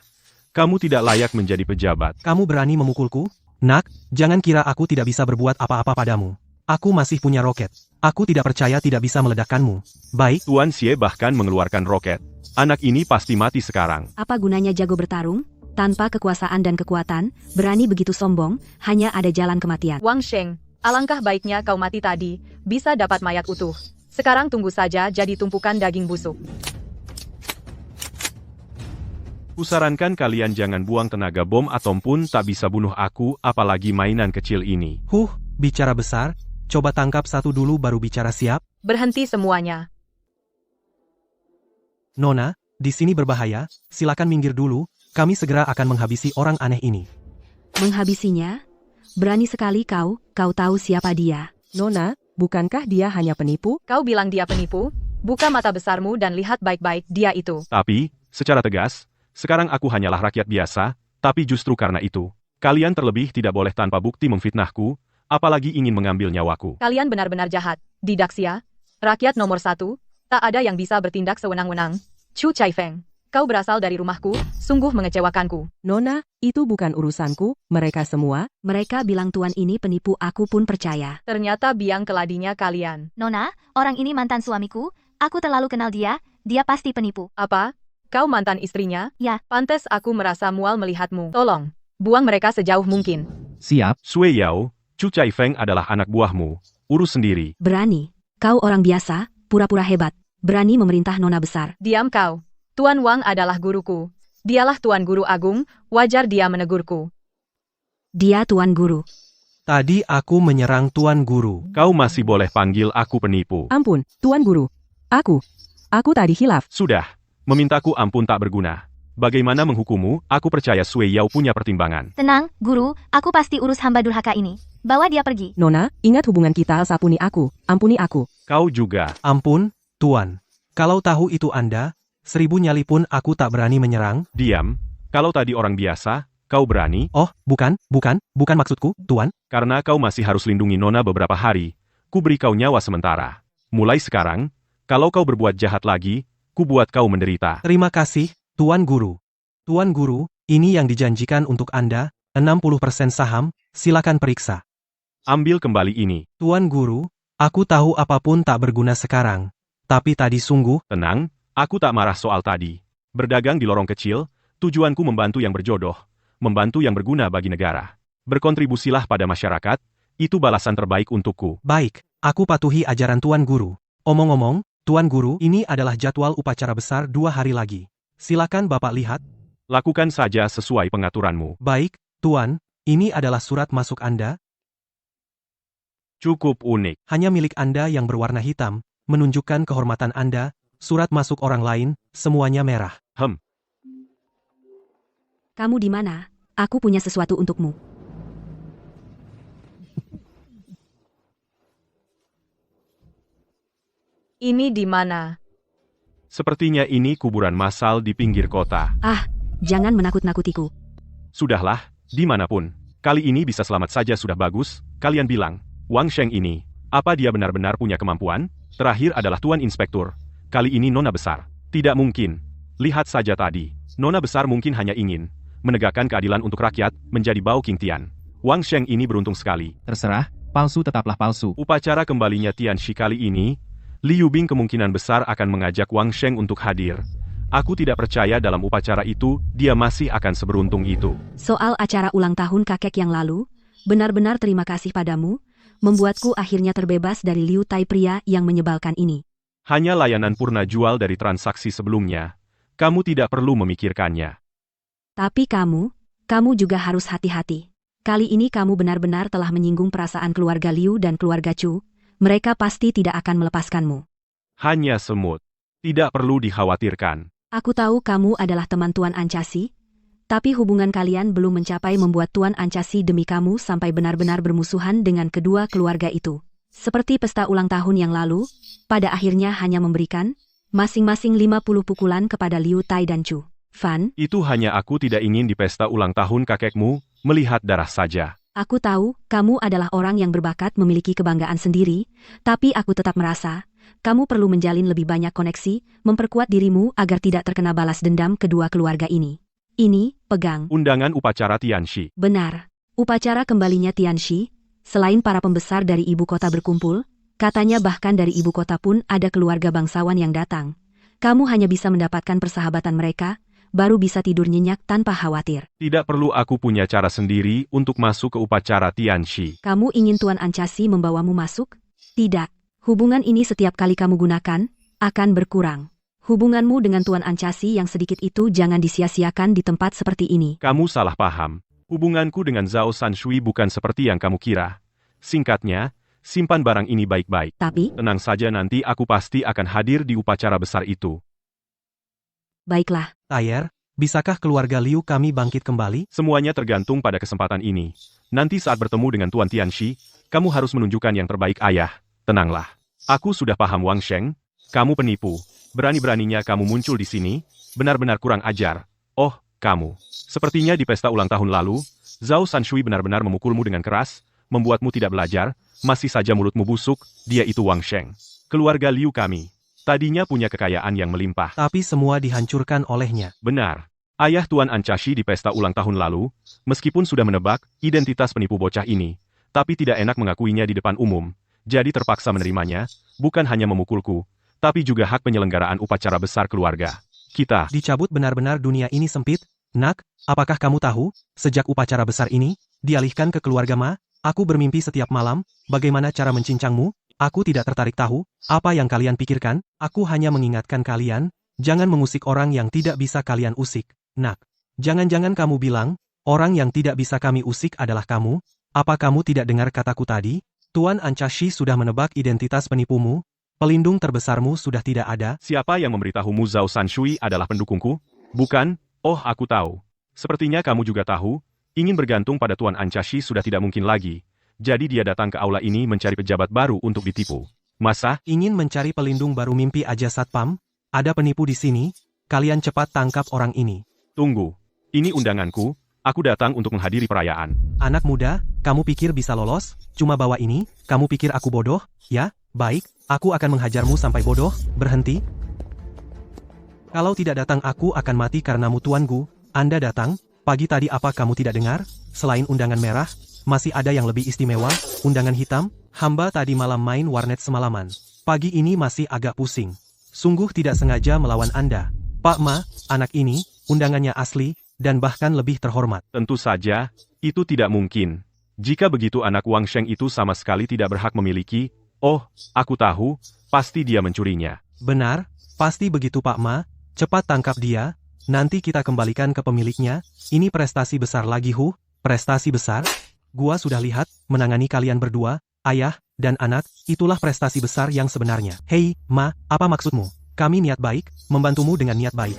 Speaker 2: kamu tidak layak menjadi pejabat.
Speaker 6: Kamu berani memukulku? Nak, jangan kira aku tidak bisa berbuat apa-apa padamu. Aku masih punya roket. Aku tidak percaya tidak bisa meledakkanmu. Baik.
Speaker 2: Tuan Xie bahkan mengeluarkan roket. Anak ini pasti mati sekarang.
Speaker 1: Apa gunanya jago bertarung? Tanpa kekuasaan dan kekuatan, berani begitu sombong, hanya ada jalan kematian.
Speaker 5: Wang Sheng, alangkah baiknya kau mati tadi, bisa dapat mayat utuh. Sekarang tunggu saja jadi tumpukan daging busuk.
Speaker 2: Kusarankan kalian jangan buang tenaga bom atom pun tak bisa bunuh aku, apalagi mainan kecil ini.
Speaker 6: Bicara besar, coba tangkap satu dulu baru bicara siap.
Speaker 5: Berhenti semuanya.
Speaker 6: Nona, di sini berbahaya, silakan minggir dulu, kami segera akan menghabisi orang aneh ini.
Speaker 1: Menghabisinya? Berani sekali kau tahu siapa dia.
Speaker 7: Nona, bukankah dia hanya penipu?
Speaker 5: Kau bilang dia penipu? Buka mata besarmu dan lihat baik-baik dia itu.
Speaker 2: Tapi, secara tegas, sekarang aku hanyalah rakyat biasa, tapi justru karena itu, kalian terlebih tidak boleh tanpa bukti memfitnahku, apalagi ingin mengambil nyawaku.
Speaker 5: Kalian benar-benar jahat. Di Daxia, rakyat nomor 1, tak ada yang bisa bertindak sewenang-wenang. Chu Chaifeng, kau berasal dari rumahku, sungguh mengecewakanku.
Speaker 7: Nona, itu bukan urusanku, mereka semua.
Speaker 1: Mereka bilang tuan ini penipu, aku pun percaya.
Speaker 5: Ternyata biang keladinya kalian.
Speaker 4: Nona, orang ini mantan suamiku. Aku terlalu kenal dia pasti penipu.
Speaker 5: Apa? Kau mantan istrinya?
Speaker 4: Ya.
Speaker 5: Pantes aku merasa mual melihatmu. Tolong, buang mereka sejauh mungkin.
Speaker 3: Siap,
Speaker 2: Sui Yao, Chu Chaifeng adalah anak buahmu, urus sendiri.
Speaker 1: Berani. Kau orang biasa, pura-pura hebat. Berani memerintah nona besar.
Speaker 5: Diam kau. Tuan Wang adalah guruku. Dialah Tuan Guru Agung, wajar dia menegurku.
Speaker 1: Dia tuan guru.
Speaker 6: Tadi aku menyerang Tuan Guru.
Speaker 2: Kau masih boleh panggil aku penipu.
Speaker 7: Ampun, Tuan Guru. Aku tadi hilaf.
Speaker 2: Sudah, memintaku ampun tak berguna. Bagaimana menghukummu, aku percaya Sui Yao punya pertimbangan.
Speaker 4: Tenang, guru, aku pasti urus hamba durhaka ini. Bawa dia pergi.
Speaker 7: Nona, ingat hubungan kita, sapuni aku. Ampuni aku.
Speaker 2: Kau juga.
Speaker 6: Ampun, Tuan. Kalau tahu itu Anda, 1000 nyali pun aku tak berani menyerang.
Speaker 2: Diam, kalau tadi orang biasa, kau berani,
Speaker 6: Oh, bukan maksudku, Tuan.
Speaker 2: karena kau masih harus lindungi Nona beberapa hari, ku beri kau nyawa sementara. Mulai sekarang, kalau kau berbuat jahat lagi, ku buat kau menderita.
Speaker 6: Terima kasih, Tuan Guru. Tuan Guru, ini yang dijanjikan untuk Anda, 60% saham, silakan periksa.
Speaker 2: Ambil kembali ini.
Speaker 6: Tuan Guru, aku tahu apapun tak berguna sekarang. Tapi tadi sungguh,
Speaker 2: Tenang, aku tak marah soal tadi. Berdagang di lorong kecil, tujuanku membantu yang berjodoh, membantu yang berguna bagi negara. Berkontribusilah pada masyarakat, itu balasan terbaik untukku.
Speaker 6: baik, aku patuhi ajaran Tuan Guru. Omong-omong, Tuan Guru, ini adalah jadwal upacara besar 2 hari lagi. Silakan Bapak lihat.
Speaker 2: Lakukan saja sesuai pengaturanmu.
Speaker 6: Baik, Tuan, ini adalah surat masuk Anda,
Speaker 2: Cukup unik.
Speaker 6: hanya milik Anda yang berwarna hitam, menunjukkan kehormatan Anda, surat masuk orang lain, semuanya merah.
Speaker 1: Kamu di mana? Aku punya sesuatu untukmu.
Speaker 5: Ini di mana?
Speaker 2: Sepertinya ini kuburan massal di pinggir kota.
Speaker 1: Ah, jangan menakut-nakutiku.
Speaker 2: Sudahlah, dimanapun. Kali ini bisa selamat saja sudah bagus. Kalian bilang, Wang Sheng ini, apa dia benar-benar punya kemampuan? Terakhir adalah Tuan Inspektur. Kali ini Nona Besar. Tidak mungkin. Lihat saja tadi. Nona Besar mungkin hanya ingin menegakkan keadilan untuk rakyat, menjadi Bao King Tian. Wang Sheng ini beruntung sekali.
Speaker 3: terserah, palsu tetaplah palsu.
Speaker 2: Upacara kembalinya Tian Shi kali ini, Li Yubing kemungkinan besar akan mengajak Wang Sheng untuk hadir. Aku tidak percaya dalam upacara itu, dia masih akan seberuntung itu.
Speaker 1: Soal acara ulang tahun kakek yang lalu, benar-benar terima kasih padamu, membuatku akhirnya terbebas dari Liu Tai pria yang menyebalkan ini.
Speaker 2: Hanya layanan purna jual dari transaksi sebelumnya. Kamu tidak perlu memikirkannya.
Speaker 1: Tapi kamu juga harus hati-hati. Kali ini kamu benar-benar telah menyinggung perasaan keluarga Liu dan keluarga Chu. Mereka pasti tidak akan melepaskanmu.
Speaker 2: Hanya semut. Tidak perlu dikhawatirkan.
Speaker 1: Aku tahu kamu adalah teman Tuan Ancasi, tapi hubungan kalian belum mencapai membuat Tuan Ancasi demi kamu sampai benar-benar bermusuhan dengan kedua keluarga itu. Seperti pesta ulang tahun yang lalu, pada akhirnya hanya memberikan masing-masing 50 pukulan kepada Liu Tai dan Chu Fan.
Speaker 2: Itu hanya aku tidak ingin di pesta ulang tahun kakekmu, melihat darah saja.
Speaker 1: Aku tahu kamu adalah orang yang berbakat memiliki kebanggaan sendiri, tapi aku tetap merasa kamu perlu menjalin lebih banyak koneksi, memperkuat dirimu agar tidak terkena balas dendam kedua keluarga ini. Ini, pegang.
Speaker 2: Undangan upacara Tian Shi.
Speaker 1: Benar. Upacara kembalinya Tian Shi, selain para pembesar dari ibu kota berkumpul, katanya bahkan dari ibu kota pun ada keluarga bangsawan yang datang. Kamu hanya bisa mendapatkan persahabatan mereka, baru bisa tidur nyenyak tanpa khawatir.
Speaker 2: Tidak perlu aku punya cara sendiri untuk masuk ke upacara Tian Shi.
Speaker 1: Kamu ingin Tuan Ancasi membawamu masuk? Tidak. Hubungan ini setiap kali kamu gunakan, akan berkurang. Hubunganmu dengan Tuan Ancasi yang sedikit itu jangan disia-siakan di tempat seperti ini.
Speaker 2: Kamu salah paham. Hubunganku dengan Zhao Sanshui bukan seperti yang kamu kira. Singkatnya, simpan barang ini baik-baik.
Speaker 1: Tapi,
Speaker 2: Tenang saja nanti aku pasti akan hadir di upacara besar itu.
Speaker 1: baiklah.
Speaker 6: Tayer, Bisakah keluarga Liu kami bangkit kembali?
Speaker 2: Semuanya tergantung pada kesempatan ini. Nanti saat bertemu dengan Tuan Tianxi, kamu harus menunjukkan yang terbaik ayah. Tenanglah. Aku sudah paham Wang Sheng. Kamu penipu. Berani-beraninya kamu muncul di sini. Benar-benar kurang ajar. Oh, kamu. Sepertinya di pesta ulang tahun lalu, Zhao Sanshui benar-benar memukulmu dengan keras, membuatmu tidak belajar, masih saja mulutmu busuk, dia itu Wang Sheng. Keluarga Liu kami. Tadinya punya kekayaan yang melimpah.
Speaker 6: Tapi semua dihancurkan olehnya.
Speaker 2: Benar. Ayah Tuan Ancashi di pesta ulang tahun lalu, meskipun sudah menebak identitas penipu bocah ini, tapi tidak enak mengakuinya di depan umum, jadi terpaksa menerimanya, bukan hanya memukulku, tapi juga hak penyelenggaraan upacara besar keluarga. Kita
Speaker 6: Dicabut benar-benar dunia ini sempit? Nak, apakah kamu tahu, sejak upacara besar ini, dialihkan ke keluarga Ma, aku bermimpi setiap malam, bagaimana cara mencincangmu? Aku tidak tertarik tahu, apa yang kalian pikirkan, aku hanya mengingatkan kalian, jangan mengusik orang yang tidak bisa kalian usik. Nak, jangan-jangan kamu bilang, orang yang tidak bisa kami usik adalah kamu? Apa kamu tidak dengar kataku tadi? Tuan Ancashi sudah menebak identitas penipumu, pelindung terbesarmu sudah tidak ada.
Speaker 2: Siapa yang memberitahumu Zhao Sanshui adalah pendukungku? Bukan? Oh, aku tahu. Sepertinya kamu juga tahu, ingin bergantung pada Tuan Ancashi sudah tidak mungkin lagi. Jadi dia datang ke aula ini mencari pejabat baru untuk ditipu. Masa?
Speaker 6: Ingin mencari pelindung baru mimpi aja Satpam? Ada penipu di sini? Kalian cepat tangkap orang ini.
Speaker 2: Tunggu. Ini undanganku, aku datang untuk menghadiri perayaan.
Speaker 6: Anak muda, kamu pikir bisa lolos? Cuma bawa ini, kamu pikir aku bodoh? Ya, baik, aku akan menghajarmu sampai bodoh, berhenti. Kalau tidak datang aku akan mati karenamu tuanku. Anda datang, pagi tadi apa kamu tidak dengar? Selain undangan merah, masih ada yang lebih istimewa, undangan hitam. Hamba tadi malam main warnet semalaman. Pagi ini masih agak pusing. Sungguh tidak sengaja melawan Anda. Pak Ma, anak ini, undangannya asli, dan bahkan lebih terhormat.
Speaker 2: Tentu saja, itu tidak mungkin. Jika begitu anak Wang Sheng itu sama sekali tidak berhak memiliki, oh, aku tahu, pasti dia mencurinya.
Speaker 6: Benar, pasti begitu Pak Ma, cepat tangkap dia, nanti kita kembalikan ke pemiliknya, ini prestasi besar lagi prestasi besar? Gua sudah lihat, menangani kalian berdua, ayah, dan anak, itulah prestasi besar yang sebenarnya. Hei, Ma, apa maksudmu? Kami niat baik, membantumu dengan niat baik.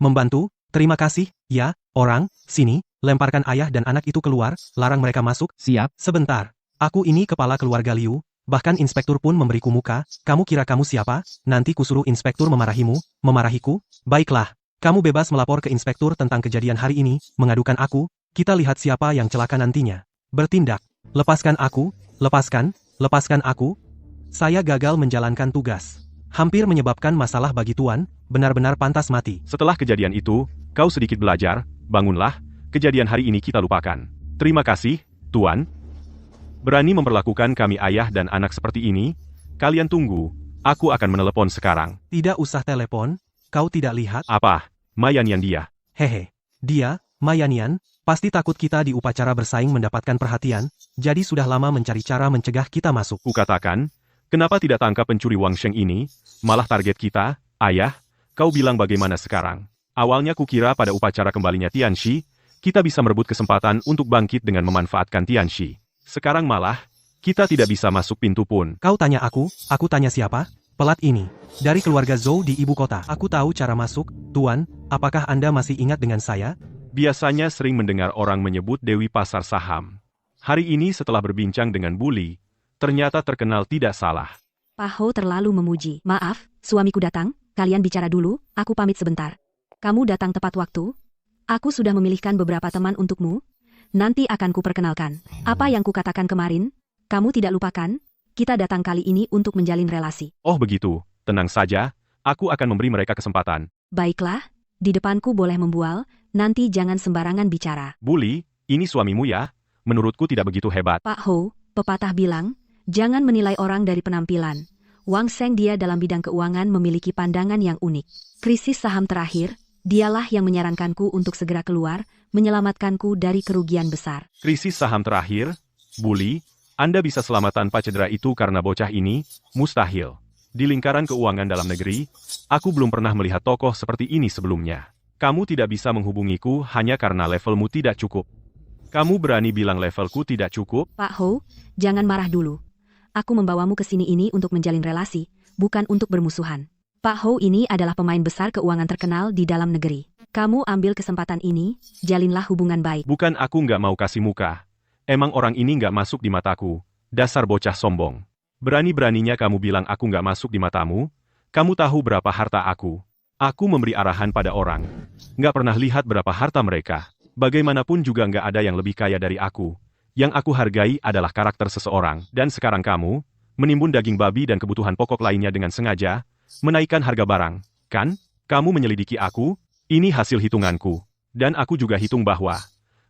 Speaker 6: Membantu? Terima kasih, ya, orang, sini, lemparkan ayah dan anak itu keluar, larang mereka masuk.
Speaker 3: Siap.
Speaker 6: Sebentar, aku ini kepala keluarga Liu, bahkan inspektur pun memberiku muka, kamu kira kamu siapa? Nanti kusuruh inspektur memarahiku? Baiklah, kamu bebas melapor ke inspektur tentang kejadian hari ini, mengadukan aku, kita lihat siapa yang celaka nantinya. Bertindak, lepaskan aku, lepaskan aku. Saya gagal menjalankan tugas. Hampir menyebabkan masalah bagi Tuan, benar-benar pantas mati.
Speaker 2: Setelah kejadian itu, kau sedikit belajar, bangunlah, kejadian hari ini kita lupakan. Terima kasih, Tuan. Berani memperlakukan kami ayah dan anak seperti ini? Kalian tunggu, aku akan menelepon sekarang.
Speaker 6: Tidak usah telepon, kau tidak lihat?
Speaker 2: Apa? Ma Yanyan dia.
Speaker 6: Hehe, dia, Ma Yanyan, pasti takut kita di upacara bersaing mendapatkan perhatian, jadi sudah lama mencari cara mencegah kita masuk.
Speaker 2: Kukatakan, kenapa tidak tangkap pencuri Wang Sheng ini, malah target kita, ayah? Kau bilang bagaimana sekarang? Awalnya kukira pada upacara kembalinya Tianxi, kita bisa merebut kesempatan untuk bangkit dengan memanfaatkan Tianxi. Sekarang malah, kita tidak bisa masuk pintu pun.
Speaker 6: Kau tanya aku tanya siapa? Pelat ini, dari keluarga Zhou di ibu kota. Aku tahu cara masuk, Tuan, apakah Anda masih ingat dengan saya?
Speaker 2: Biasanya sering mendengar orang menyebut Dewi Pasar Saham. Hari ini setelah berbincang dengan Buli, ternyata terkenal tidak salah.
Speaker 1: Pak Ho terlalu memuji. Maaf, suamiku datang, kalian bicara dulu, aku pamit sebentar. Kamu datang tepat waktu. Aku sudah memilihkan beberapa teman untukmu. Nanti akan kuperkenalkan. Apa yang kukatakan kemarin? Kamu tidak lupakan? Kita datang kali ini untuk menjalin relasi.
Speaker 2: Oh begitu, tenang saja, aku akan memberi mereka kesempatan.
Speaker 1: Baiklah, di depanku boleh membual, nanti jangan sembarangan bicara.
Speaker 2: Buli, ini suamimu ya? Menurutku tidak begitu hebat.
Speaker 1: Pak Ho, pepatah bilang, jangan menilai orang dari penampilan. Wang Sheng dia dalam bidang keuangan memiliki pandangan yang unik. Krisis saham terakhir, dialah yang menyarankanku untuk segera keluar, menyelamatkanku dari kerugian besar.
Speaker 2: Krisis saham terakhir? Buli, Anda bisa selamat tanpa cedera itu karena bocah ini? Mustahil. Di lingkaran keuangan dalam negeri, aku belum pernah melihat tokoh seperti ini sebelumnya. Kamu tidak bisa menghubungiku hanya karena levelmu tidak cukup. Kamu berani bilang levelku tidak cukup?
Speaker 1: Pak Ho, jangan marah dulu. Aku membawamu ke sini ini untuk menjalin relasi, bukan untuk bermusuhan. Pak Hou ini adalah pemain besar keuangan terkenal di dalam negeri. Kamu ambil kesempatan ini, jalinlah hubungan baik.
Speaker 2: Bukan aku nggak mau kasih muka. Emang orang ini nggak masuk di mataku. Dasar bocah sombong. Berani-beraninya kamu bilang aku nggak masuk di matamu? Kamu tahu berapa harta aku? Aku memberi arahan pada orang. Nggak pernah lihat berapa harta mereka. Bagaimanapun juga nggak ada yang lebih kaya dari aku. Yang aku hargai adalah karakter seseorang. Dan sekarang kamu, menimbun daging babi dan kebutuhan pokok lainnya dengan sengaja, menaikkan harga barang. Kan? Kamu menyelidiki aku? Ini hasil hitunganku. Dan aku juga hitung bahwa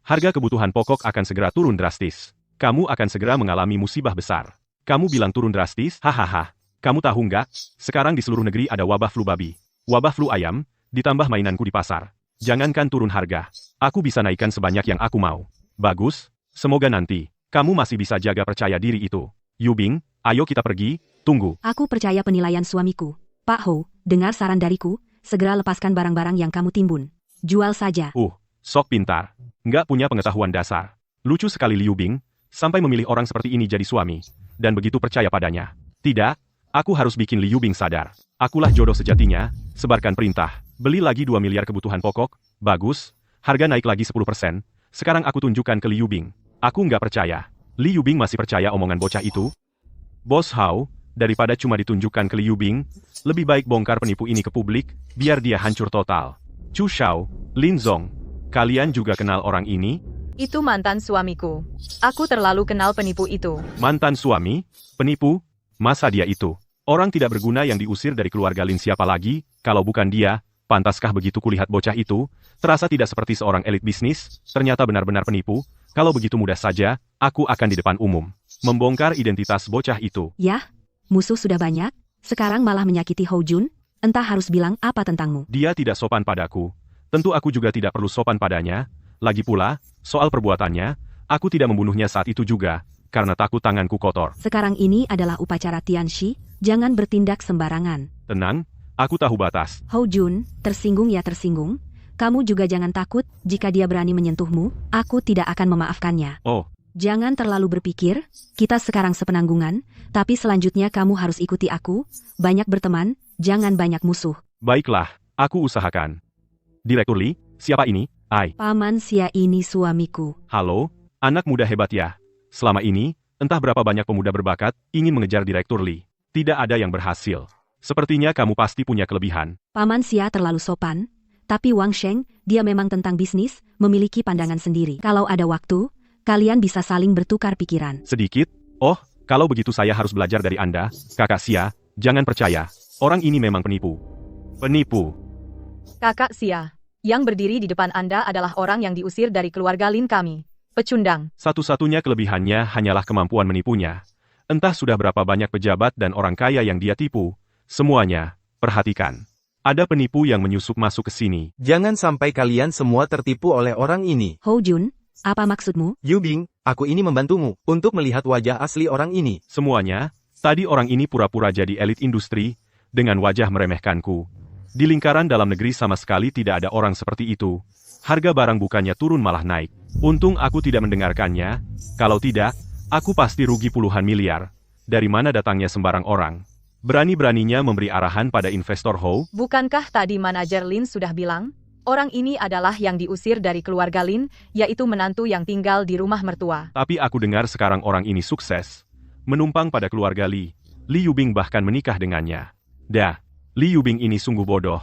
Speaker 2: harga kebutuhan pokok akan segera turun drastis. Kamu akan segera mengalami musibah besar. Kamu bilang turun drastis? Hahaha. Kamu tahu nggak? Sekarang di seluruh negeri ada wabah flu babi. Wabah flu ayam, ditambah mainanku di pasar. Jangankan turun harga. Aku bisa naikkan sebanyak yang aku mau. Bagus. Semoga nanti kamu masih bisa jaga percaya diri itu. Yubing, ayo kita pergi. Tunggu.
Speaker 1: Aku percaya penilaian suamiku. Pak Hou, dengar saran dariku, segera lepaskan barang-barang yang kamu timbun. Jual saja.
Speaker 2: Sok pintar. Nggak punya pengetahuan dasar. Lucu sekali Liu Bing, sampai memilih orang seperti ini jadi suami. Dan begitu percaya padanya. Tidak, aku harus bikin Liu Bing sadar. Akulah jodoh sejatinya, sebarkan perintah. Beli lagi 2 miliar kebutuhan pokok. Bagus, harga naik lagi 10%. Sekarang aku tunjukkan ke Liu Bing. Aku nggak percaya. Liu Bing masih percaya omongan bocah itu? Bos Hao, daripada cuma ditunjukkan ke Liu Bing, lebih baik bongkar penipu ini ke publik, biar dia hancur total. Chu Shao, Lin Zong, kalian juga kenal orang ini?
Speaker 5: Itu mantan suamiku. Aku terlalu kenal penipu itu.
Speaker 2: Mantan suami? Penipu? Masa dia itu? Orang tidak berguna yang diusir dari keluarga Lin siapa lagi, kalau bukan dia? Pantaskah begitu kulihat bocah itu? Terasa tidak seperti seorang elit bisnis, ternyata benar-benar penipu. Kalau begitu mudah saja, aku akan di depan umum membongkar identitas bocah itu.
Speaker 1: Yah, musuh sudah banyak, sekarang malah menyakiti Hou Jun, entah harus bilang apa tentangmu.
Speaker 2: Dia tidak sopan padaku. Tentu aku juga tidak perlu sopan padanya. Lagi pula, soal perbuatannya, aku tidak membunuhnya saat itu juga, karena takut tanganku kotor.
Speaker 1: Sekarang ini adalah upacara Tianxi, jangan bertindak sembarangan.
Speaker 2: Tenang, aku tahu batas.
Speaker 1: Hou Jun, tersinggung ya tersinggung. Kamu juga jangan takut, jika dia berani menyentuhmu, aku tidak akan memaafkannya.
Speaker 2: Oh,
Speaker 1: Jangan terlalu berpikir, kita sekarang sepenanggungan, tapi selanjutnya kamu harus ikuti aku, banyak berteman, jangan banyak musuh.
Speaker 2: baiklah, aku usahakan. Direktur Li, siapa ini?
Speaker 1: Paman Xia ini suamiku.
Speaker 2: Halo, anak muda hebat ya. Selama ini, entah berapa banyak pemuda berbakat, ingin mengejar Direktur Li. Tidak ada yang berhasil. Sepertinya kamu pasti punya kelebihan.
Speaker 1: Paman Xia terlalu sopan, tapi Wang Sheng, dia memang tentang bisnis, memiliki pandangan sendiri. Kalau ada waktu, kalian bisa saling bertukar pikiran.
Speaker 2: Sedikit? Oh, kalau begitu saya harus belajar dari Anda, Kakak Xia. Jangan percaya, orang ini memang penipu. Penipu.
Speaker 5: Kakak Xia, yang berdiri di depan Anda adalah orang yang diusir dari keluarga Lin kami. Pecundang.
Speaker 2: Satu-satunya kelebihannya hanyalah kemampuan menipunya. Entah sudah berapa banyak pejabat dan orang kaya yang dia tipu. Semuanya, perhatikan. Ada penipu yang menyusup masuk ke sini.
Speaker 8: Jangan sampai kalian semua tertipu oleh orang ini.
Speaker 1: Hou Jun, apa maksudmu?
Speaker 8: Yubing, aku ini membantumu untuk melihat wajah asli orang ini.
Speaker 2: Semuanya, tadi orang ini pura-pura jadi elit industri, dengan wajah meremehkanku. Di lingkaran dalam negeri sama sekali tidak ada orang seperti itu. Harga barang bukannya turun malah naik. Untung aku tidak mendengarkannya. Kalau tidak, aku pasti rugi puluhan miliar. Dari mana datangnya sembarang orang? Berani-beraninya memberi arahan pada investor Hou?
Speaker 5: Bukankah tadi manajer Lin sudah bilang? Orang ini adalah yang diusir dari keluarga Lin, yaitu menantu yang tinggal di rumah mertua.
Speaker 2: Tapi aku dengar sekarang orang ini sukses. Menumpang pada keluarga Li. Li Yubing bahkan menikah dengannya. Dah, Li Yubing ini sungguh bodoh.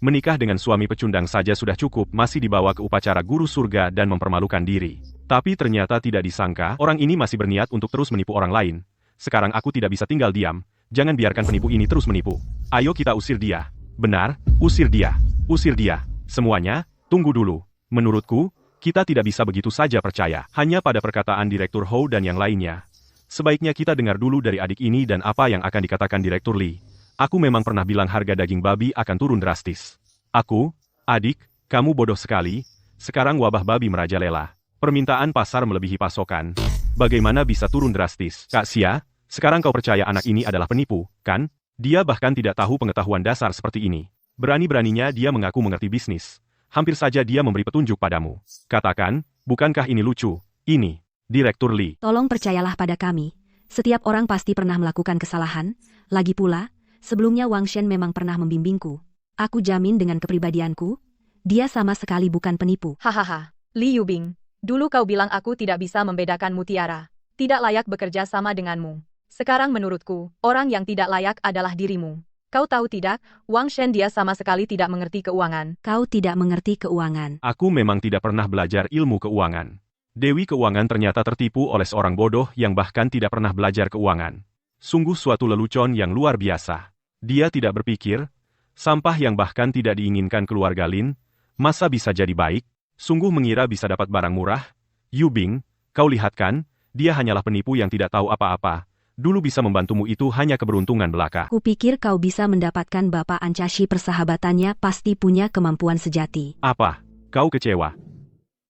Speaker 2: Menikah dengan suami pecundang saja sudah cukup, masih dibawa ke upacara guru surga dan mempermalukan diri. Tapi ternyata tidak disangka, orang ini masih berniat untuk terus menipu orang lain. Sekarang aku tidak bisa tinggal diam. Jangan biarkan penipu ini terus menipu. Ayo kita usir dia. Benar, usir dia. Usir dia. Semuanya, tunggu dulu. Menurutku, kita tidak bisa begitu saja percaya hanya pada perkataan Direktur Hou dan yang lainnya. Sebaiknya kita dengar dulu dari adik ini dan apa yang akan dikatakan Direktur Li. Aku memang pernah bilang harga daging babi akan turun drastis. Adik, kamu bodoh sekali. Sekarang wabah babi merajalela. Permintaan pasar melebihi pasokan. Bagaimana bisa turun drastis? Kak Xia, sekarang kau percaya anak ini adalah penipu, kan? Dia bahkan tidak tahu pengetahuan dasar seperti ini. Berani-beraninya dia mengaku mengerti bisnis. Hampir saja dia memberi petunjuk padamu. Katakan, bukankah ini lucu? Ini, Direktur Li.
Speaker 1: Tolong percayalah pada kami. Setiap orang pasti pernah melakukan kesalahan. Lagi pula, Sebelumnya Wang Shen memang pernah membimbingku. Aku jamin dengan kepribadianku, dia sama sekali bukan penipu.
Speaker 5: Hahaha, Li Yubing. Dulu kau bilang aku tidak bisa membedakan mutiara. Tidak layak bekerja sama denganmu. Sekarang menurutku, orang yang tidak layak adalah dirimu. Kau tahu tidak, Wang Shen dia sama sekali tidak mengerti keuangan.
Speaker 1: Kau tidak mengerti keuangan.
Speaker 2: Aku memang tidak pernah belajar ilmu keuangan. Dewi Keuangan ternyata tertipu oleh seorang bodoh yang bahkan tidak pernah belajar keuangan. Sungguh suatu lelucon yang luar biasa. Dia tidak berpikir, sampah yang bahkan tidak diinginkan keluarga Lin, masa bisa jadi baik? Sungguh mengira bisa dapat barang murah? Yubing, kau lihat kan, dia hanyalah penipu yang tidak tahu apa-apa. Dulu bisa membantumu itu hanya keberuntungan belaka.
Speaker 1: Kupikir kau bisa mendapatkan Bapak Ancashi persahabatannya pasti punya kemampuan sejati.
Speaker 2: Apa? Kau kecewa?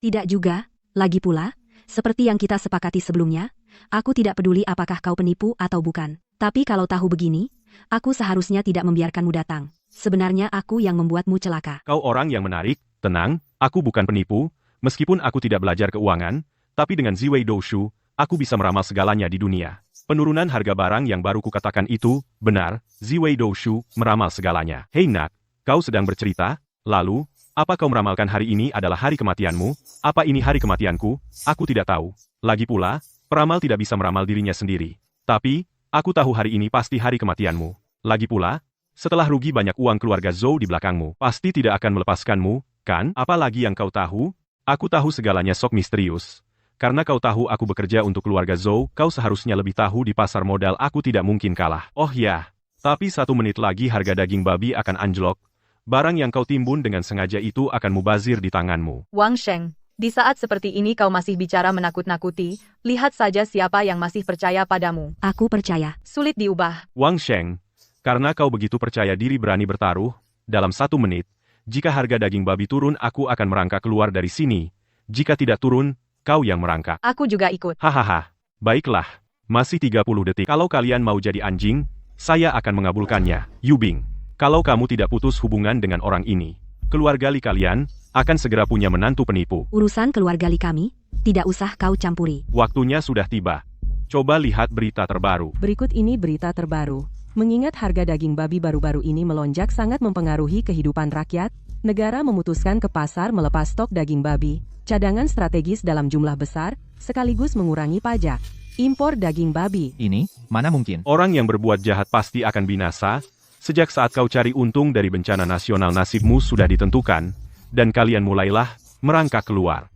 Speaker 1: Tidak juga, lagi pula, seperti yang kita sepakati sebelumnya, aku tidak peduli apakah kau penipu atau bukan. Tapi kalau tahu begini, aku seharusnya tidak membiarkanmu datang. Sebenarnya aku yang membuatmu celaka.
Speaker 2: Kau orang yang menarik, tenang, aku bukan penipu, meskipun aku tidak belajar keuangan, tapi dengan Ziwei Doushu, aku bisa meramal segalanya di dunia. Penurunan harga barang yang baru kukatakan itu, benar, Ziwei Doushu meramal segalanya. Hei nak, kau sedang bercerita? Lalu, apa kau meramalkan hari ini adalah hari kematianmu? Apa ini hari kematianku? Aku tidak tahu. Lagi pula, peramal tidak bisa meramal dirinya sendiri. Tapi, aku tahu hari ini pasti hari kematianmu. Lagi pula, setelah rugi banyak uang keluarga Zhou di belakangmu, pasti tidak akan melepaskanmu, kan? Apalagi yang kau tahu? Aku tahu segalanya sok misterius. Karena kau tahu aku bekerja untuk keluarga Zhou, kau seharusnya lebih tahu di pasar modal aku tidak mungkin kalah. Oh ya, tapi 1 menit lagi harga daging babi akan anjlok. Barang yang kau timbun dengan sengaja itu akan mubazir di tanganmu.
Speaker 5: Wang Sheng, di saat seperti ini kau masih bicara menakut-nakuti, lihat saja siapa yang masih percaya padamu.
Speaker 1: Aku percaya.
Speaker 5: Sulit diubah.
Speaker 2: Wang Sheng, karena kau begitu percaya diri berani bertaruh, dalam 1 menit, jika harga daging babi turun aku akan merangkak keluar dari sini. Jika tidak turun, kau yang merangkak.
Speaker 5: Aku juga ikut.
Speaker 2: Hahaha, baiklah, masih 30 detik. Kalau kalian mau jadi anjing, saya akan mengabulkannya. Yubing, kalau kamu tidak putus hubungan dengan orang ini, keluarga Li kalian akan segera punya menantu penipu.
Speaker 1: Urusan keluarga Li kami, tidak usah kau campuri.
Speaker 2: Waktunya sudah tiba. Coba lihat berita terbaru.
Speaker 7: Berikut ini berita terbaru. Mengingat harga daging babi baru-baru ini melonjak sangat mempengaruhi kehidupan rakyat, negara memutuskan ke pasar melepas stok daging babi, cadangan strategis dalam jumlah besar, sekaligus mengurangi pajak. Impor daging babi.
Speaker 3: Ini, mana mungkin?
Speaker 2: Orang yang berbuat jahat pasti akan binasa. Sejak saat kau cari untung dari bencana nasional nasibmu sudah ditentukan, dan kalian mulailah merangkak keluar.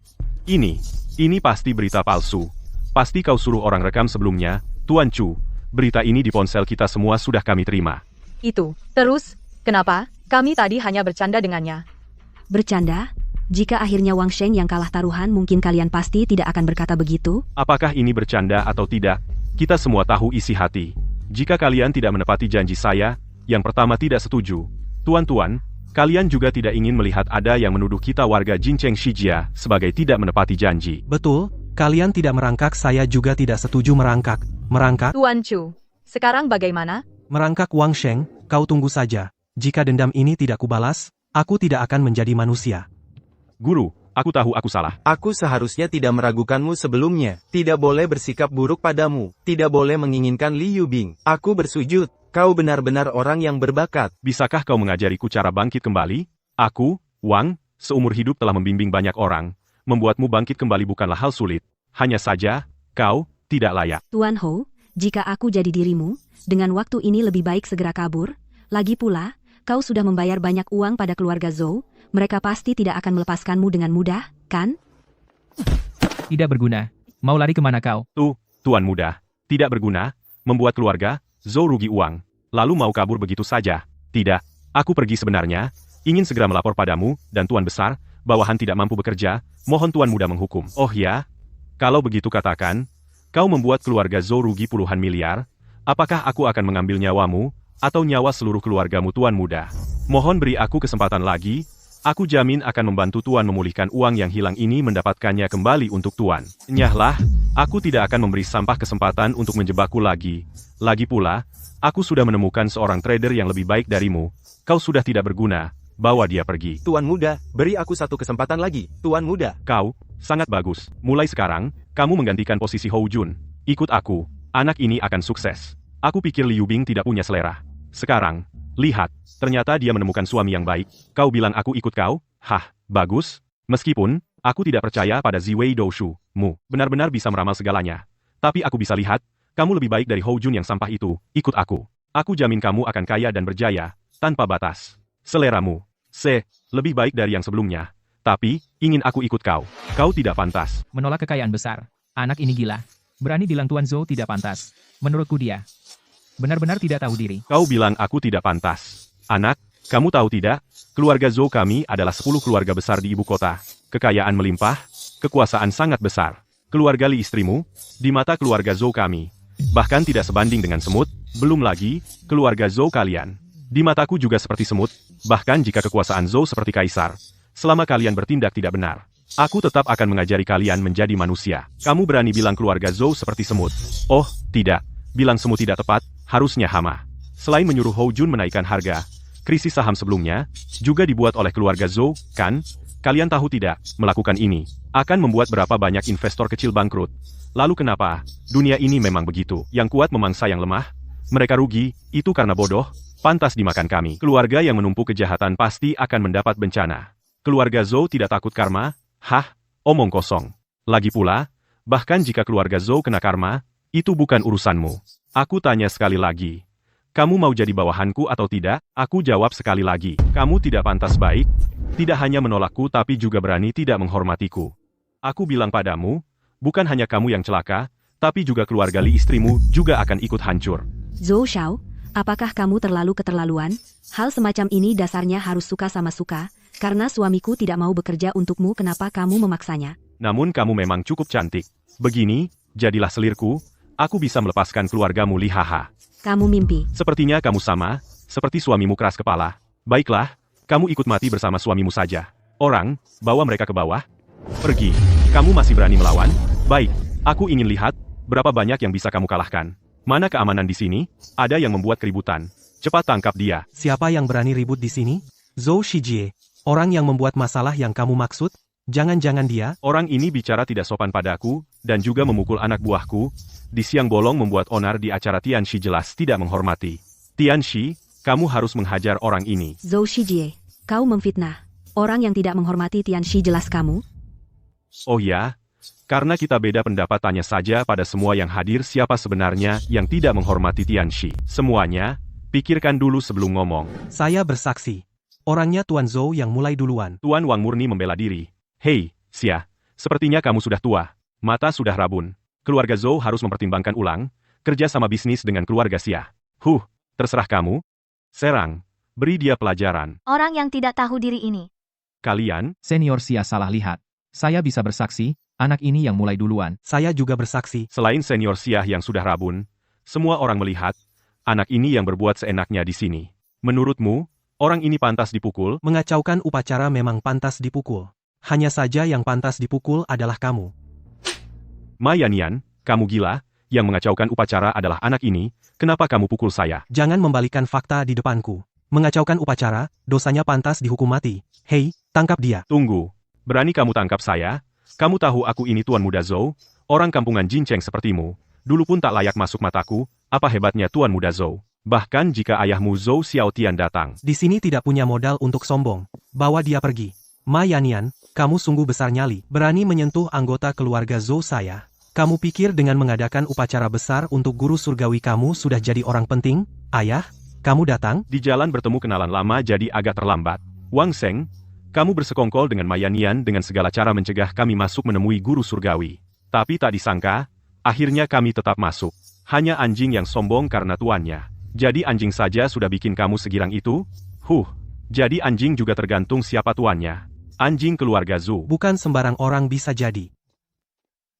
Speaker 2: Ini pasti berita palsu. Pasti kau suruh orang rekam sebelumnya, Tuan Chu. Berita ini di ponsel kita semua sudah kami terima.
Speaker 5: Itu. Terus, kenapa? Kami tadi hanya bercanda dengannya.
Speaker 1: Bercanda? Jika akhirnya Wang Sheng yang kalah taruhan mungkin kalian pasti tidak akan berkata begitu?
Speaker 2: Apakah ini bercanda atau tidak? Kita semua tahu isi hati. Jika kalian tidak menepati janji saya, yang pertama tidak setuju. Tuan-tuan, kalian juga tidak ingin melihat ada yang menuduh kita warga Jincheng Shijia sebagai tidak menepati janji.
Speaker 6: Betul, kalian tidak merangkak, saya juga tidak setuju merangkak. Merangkak?
Speaker 5: Tuan Chu, sekarang bagaimana?
Speaker 6: Merangkak Wang Sheng, kau tunggu saja. Jika dendam ini tidak kubalas, aku tidak akan menjadi manusia.
Speaker 2: Guru, aku tahu aku salah.
Speaker 8: Aku seharusnya tidak meragukanmu sebelumnya. Tidak boleh bersikap buruk padamu. Tidak boleh menginginkan Li Yubing. Aku bersujud. Kau benar-benar orang yang berbakat.
Speaker 2: Bisakah kau mengajariku cara bangkit kembali? Aku, Wang, seumur hidup telah membimbing banyak orang. Membuatmu bangkit kembali bukanlah hal sulit. Hanya saja, kau tidak layak.
Speaker 1: Tuan Hou, jika aku jadi dirimu, dengan waktu ini lebih baik segera kabur. Lagi pula, kau sudah membayar banyak uang pada keluarga Zhou, mereka pasti tidak akan melepaskanmu dengan mudah, kan?
Speaker 3: Tidak berguna. Mau lari kemana kau?
Speaker 2: Tuan muda, tidak berguna, membuat keluarga Zhou rugi uang. Lalu mau kabur begitu saja? Tidak, aku pergi sebenarnya, ingin segera melapor padamu, dan Tuan Besar, bawahan tidak mampu bekerja, mohon Tuan muda menghukum. Oh ya? Kalau begitu katakan, kau membuat keluarga Zhou rugi puluhan miliar, apakah aku akan mengambil nyawamu, atau nyawa seluruh keluargamu Tuan muda? Mohon beri aku kesempatan lagi, aku jamin akan membantu Tuan memulihkan uang yang hilang ini mendapatkannya kembali untuk Tuan. Nyahlah, aku tidak akan memberi sampah kesempatan untuk menjebakku lagi. Lagi pula, aku sudah menemukan seorang trader yang lebih baik darimu, kau sudah tidak berguna, bawa dia pergi.
Speaker 8: Tuan muda, beri aku 1 kesempatan lagi. Tuan muda.
Speaker 2: Kau, sangat bagus. Mulai sekarang, kamu menggantikan posisi Hou Jun. Ikut aku, anak ini akan sukses. Aku pikir Li Yubing tidak punya selera. Sekarang, lihat, ternyata dia menemukan suami yang baik. Kau bilang aku ikut kau? Hah, bagus. Meskipun, aku tidak percaya pada Ziwei Doushu, mu benar-benar bisa meramal segalanya. Tapi aku bisa lihat, kamu lebih baik dari Hou Jun yang sampah itu, ikut aku. Aku jamin kamu akan kaya dan berjaya, tanpa batas. Seleramu, lebih baik dari yang sebelumnya. Tapi, ingin aku ikut kau. Kau tidak pantas.
Speaker 3: Menolak kekayaan besar. Anak ini gila. Berani bilang Tuan Zhou tidak pantas. Menurutku dia benar-benar tidak tahu diri.
Speaker 2: Kau bilang aku tidak pantas. Anak, kamu tahu tidak? Keluarga Zhou kami adalah 10 keluarga besar di ibu kota. Kekayaan melimpah, kekuasaan sangat besar. Keluarga Li istrimu, di mata keluarga Zhou kami, bahkan tidak sebanding dengan semut. Belum lagi, keluarga Zhou kalian. Di mataku juga seperti semut, bahkan jika kekuasaan Zhou seperti kaisar. Selama kalian bertindak tidak benar, aku tetap akan mengajari kalian menjadi manusia. Kamu berani bilang keluarga Zhou seperti semut? Oh, tidak. Bilang semut tidak tepat, harusnya hama. Selain menyuruh Hou Jun menaikkan harga, krisis saham sebelumnya juga dibuat oleh keluarga Zhou, kan? Kalian tahu tidak, melakukan ini akan membuat berapa banyak investor kecil bangkrut. Lalu kenapa? Dunia ini memang begitu. Yang kuat memangsa yang lemah. Mereka rugi, itu karena bodoh, pantas dimakan kami. Keluarga yang menumpuk kejahatan pasti akan mendapat bencana. Keluarga Zhou tidak takut karma? Hah, omong kosong. Lagi pula, bahkan jika keluarga Zhou kena karma, itu bukan urusanmu. Aku tanya sekali lagi. Kamu mau jadi bawahanku atau tidak? Aku jawab sekali lagi. Kamu tidak pantas baik, tidak hanya menolakku tapi juga berani tidak menghormatiku. Aku bilang padamu, bukan hanya kamu yang celaka, tapi juga keluarga Li istrimu juga akan ikut hancur.
Speaker 1: Zhou Xiao, apakah kamu terlalu keterlaluan? Hal semacam ini dasarnya harus suka sama suka, karena suamiku tidak mau bekerja untukmu, kenapa kamu memaksanya?
Speaker 2: Namun kamu memang cukup cantik. Begini, jadilah selirku, aku bisa melepaskan keluargamu. Lihaha.
Speaker 1: Kamu mimpi.
Speaker 2: Sepertinya kamu sama, seperti suamimu keras kepala. Baiklah, kamu ikut mati bersama suamimu saja. Orang, bawa mereka ke bawah. Pergi. Kamu masih berani melawan? Baik, aku ingin lihat, berapa banyak yang bisa kamu kalahkan. Mana keamanan di sini? Ada yang membuat keributan. Cepat tangkap dia.
Speaker 6: Siapa yang berani ribut di sini? Zhou Shijie, orang yang membuat masalah yang kamu maksud? Jangan-jangan dia?
Speaker 2: Orang ini bicara tidak sopan padaku, dan juga memukul anak buahku. Di siang bolong membuat onar di acara Tianxi jelas tidak menghormati. Tianxi, kamu harus menghajar orang ini.
Speaker 1: Zhou Shijie, kau memfitnah. Orang yang tidak menghormati Tianxi jelas kamu?
Speaker 2: Oh ya? Karena kita beda pendapat, tanya saja pada semua yang hadir siapa sebenarnya yang tidak menghormati Tianxi. Semuanya, pikirkan dulu sebelum ngomong.
Speaker 6: Saya bersaksi. Orangnya Tuan Zhou yang mulai duluan.
Speaker 2: Tuan Wang murni membela diri. Hei, Xia, sepertinya kamu sudah tua. Mata sudah rabun. Keluarga Zhou harus mempertimbangkan ulang, kerja sama bisnis dengan keluarga Xia. Terserah kamu. Serang, beri dia pelajaran.
Speaker 4: Orang yang tidak tahu diri ini.
Speaker 2: Kalian,
Speaker 3: Senior Xia salah lihat. Saya bisa bersaksi, anak ini yang mulai duluan.
Speaker 6: Saya juga bersaksi.
Speaker 2: selain senior Xia yang sudah rabun, semua orang melihat, anak ini yang berbuat seenaknya di sini. Menurutmu, orang ini pantas dipukul?
Speaker 6: Mengacaukan upacara memang pantas dipukul. Hanya saja yang pantas dipukul adalah kamu.
Speaker 2: Ma Yannian, kamu gila? Yang mengacaukan upacara adalah anak ini, kenapa kamu pukul saya?
Speaker 6: Jangan membalikan fakta di depanku. Mengacaukan upacara, dosanya pantas dihukum mati. Hei, tangkap dia.
Speaker 2: Tunggu. Berani kamu tangkap saya? Kamu tahu aku ini Tuan Muda Zhou? Orang kampungan Jincheng sepertimu. Dulu pun tak layak masuk mataku, apa hebatnya Tuan Muda Zhou? Bahkan jika ayahmu Zhou Xiaotian datang.
Speaker 6: Di sini tidak punya modal untuk sombong. Bawa dia pergi. Ma Yannian, kamu sungguh besar nyali. Berani menyentuh anggota keluarga Zhou saya. Kamu pikir dengan mengadakan upacara besar untuk guru surgawi kamu sudah jadi orang penting? Ayah, kamu datang?
Speaker 2: Di jalan bertemu kenalan lama jadi agak terlambat. Wang Sheng, kamu bersekongkol dengan Ma Yannian dengan segala cara mencegah kami masuk menemui guru surgawi. Tapi tak disangka, akhirnya kami tetap masuk. Hanya anjing yang sombong karena tuannya. Jadi anjing saja sudah bikin kamu segirang itu? Jadi anjing juga tergantung siapa tuannya. Anjing keluarga Zhou.
Speaker 6: Bukan sembarang orang bisa jadi.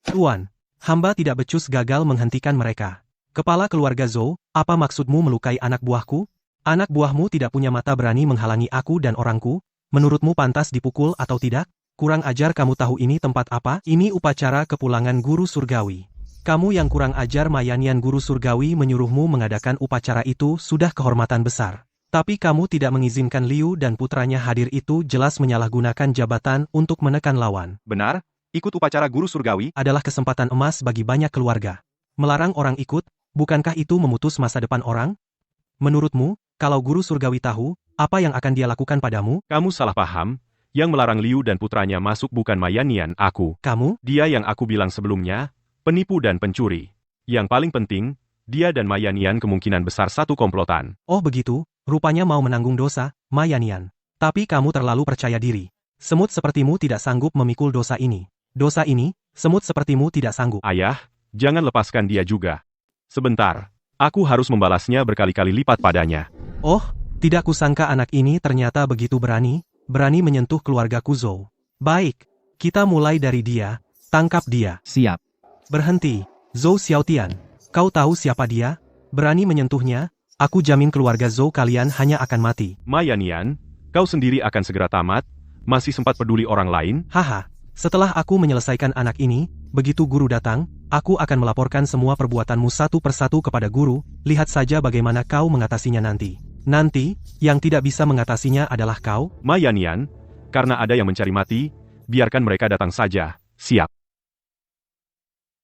Speaker 6: Tuan, hamba tidak becus gagal menghentikan mereka. Kepala keluarga Zhou, apa maksudmu melukai anak buahku? Anak buahmu tidak punya mata berani menghalangi aku dan orangku? Menurutmu pantas dipukul atau tidak? Kurang ajar, kamu tahu ini tempat apa? Ini upacara kepulangan guru surgawi. Kamu yang kurang ajar. Ma Yannian, guru surgawi menyuruhmu mengadakan upacara itu sudah kehormatan besar. Tapi kamu tidak mengizinkan Liu dan putranya hadir, itu jelas menyalahgunakan jabatan untuk menekan lawan.
Speaker 2: Benar, ikut upacara guru surgawi
Speaker 6: Adalah kesempatan emas bagi banyak keluarga. Melarang orang ikut, bukankah itu memutus masa depan orang? Menurutmu, Kalau guru surgawi tahu, apa yang akan dia lakukan padamu?
Speaker 2: Kamu salah paham. Yang melarang Liu dan putranya masuk bukan Mayanian, aku.
Speaker 6: Kamu?
Speaker 2: Dia yang aku bilang sebelumnya, penipu dan pencuri. Yang paling penting, dia dan Mayanian kemungkinan besar satu komplotan.
Speaker 6: Oh begitu, rupanya mau menanggung dosa, Mayanian. Tapi kamu terlalu percaya diri. Semut sepertimu tidak sanggup memikul dosa ini. Dosa ini, semut sepertimu tidak sanggup.
Speaker 2: Ayah, jangan lepaskan dia juga. Sebentar, aku harus membalasnya berkali-kali lipat padanya.
Speaker 6: Oh, tidak kusangka anak ini ternyata begitu berani menyentuh keluargaku Zhou. Baik, kita mulai dari dia, tangkap dia.
Speaker 3: Siap.
Speaker 6: Berhenti, Zhou Xiaotian. Kau tahu siapa dia? Berani menyentuhnya? Aku jamin keluarga Zhou kalian hanya akan mati.
Speaker 2: Mayanian, kau sendiri akan segera tamat, masih sempat peduli orang lain?
Speaker 6: Haha, setelah aku menyelesaikan anak ini, begitu guru datang, aku akan melaporkan semua perbuatanmu satu persatu kepada guru, lihat saja bagaimana kau mengatasinya nanti. Nanti, yang tidak bisa mengatasinya adalah kau.
Speaker 2: Mayanian, karena ada yang mencari mati, biarkan mereka datang saja. Siap.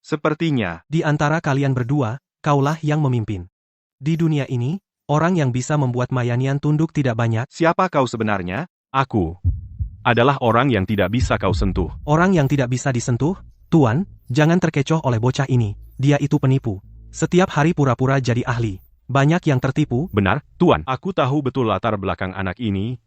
Speaker 2: Sepertinya,
Speaker 6: Di antara kalian berdua, kaulah yang memimpin. Di dunia ini, orang yang bisa membuat Mayanian tunduk tidak banyak.
Speaker 2: siapa kau sebenarnya? Aku adalah orang yang tidak bisa kau sentuh.
Speaker 6: Orang yang tidak bisa disentuh? Tuan, jangan terkecoh oleh bocah ini. Dia itu penipu. Setiap hari pura-pura jadi ahli. Banyak yang tertipu.
Speaker 2: Benar, Tuan. Aku tahu betul latar belakang anak ini.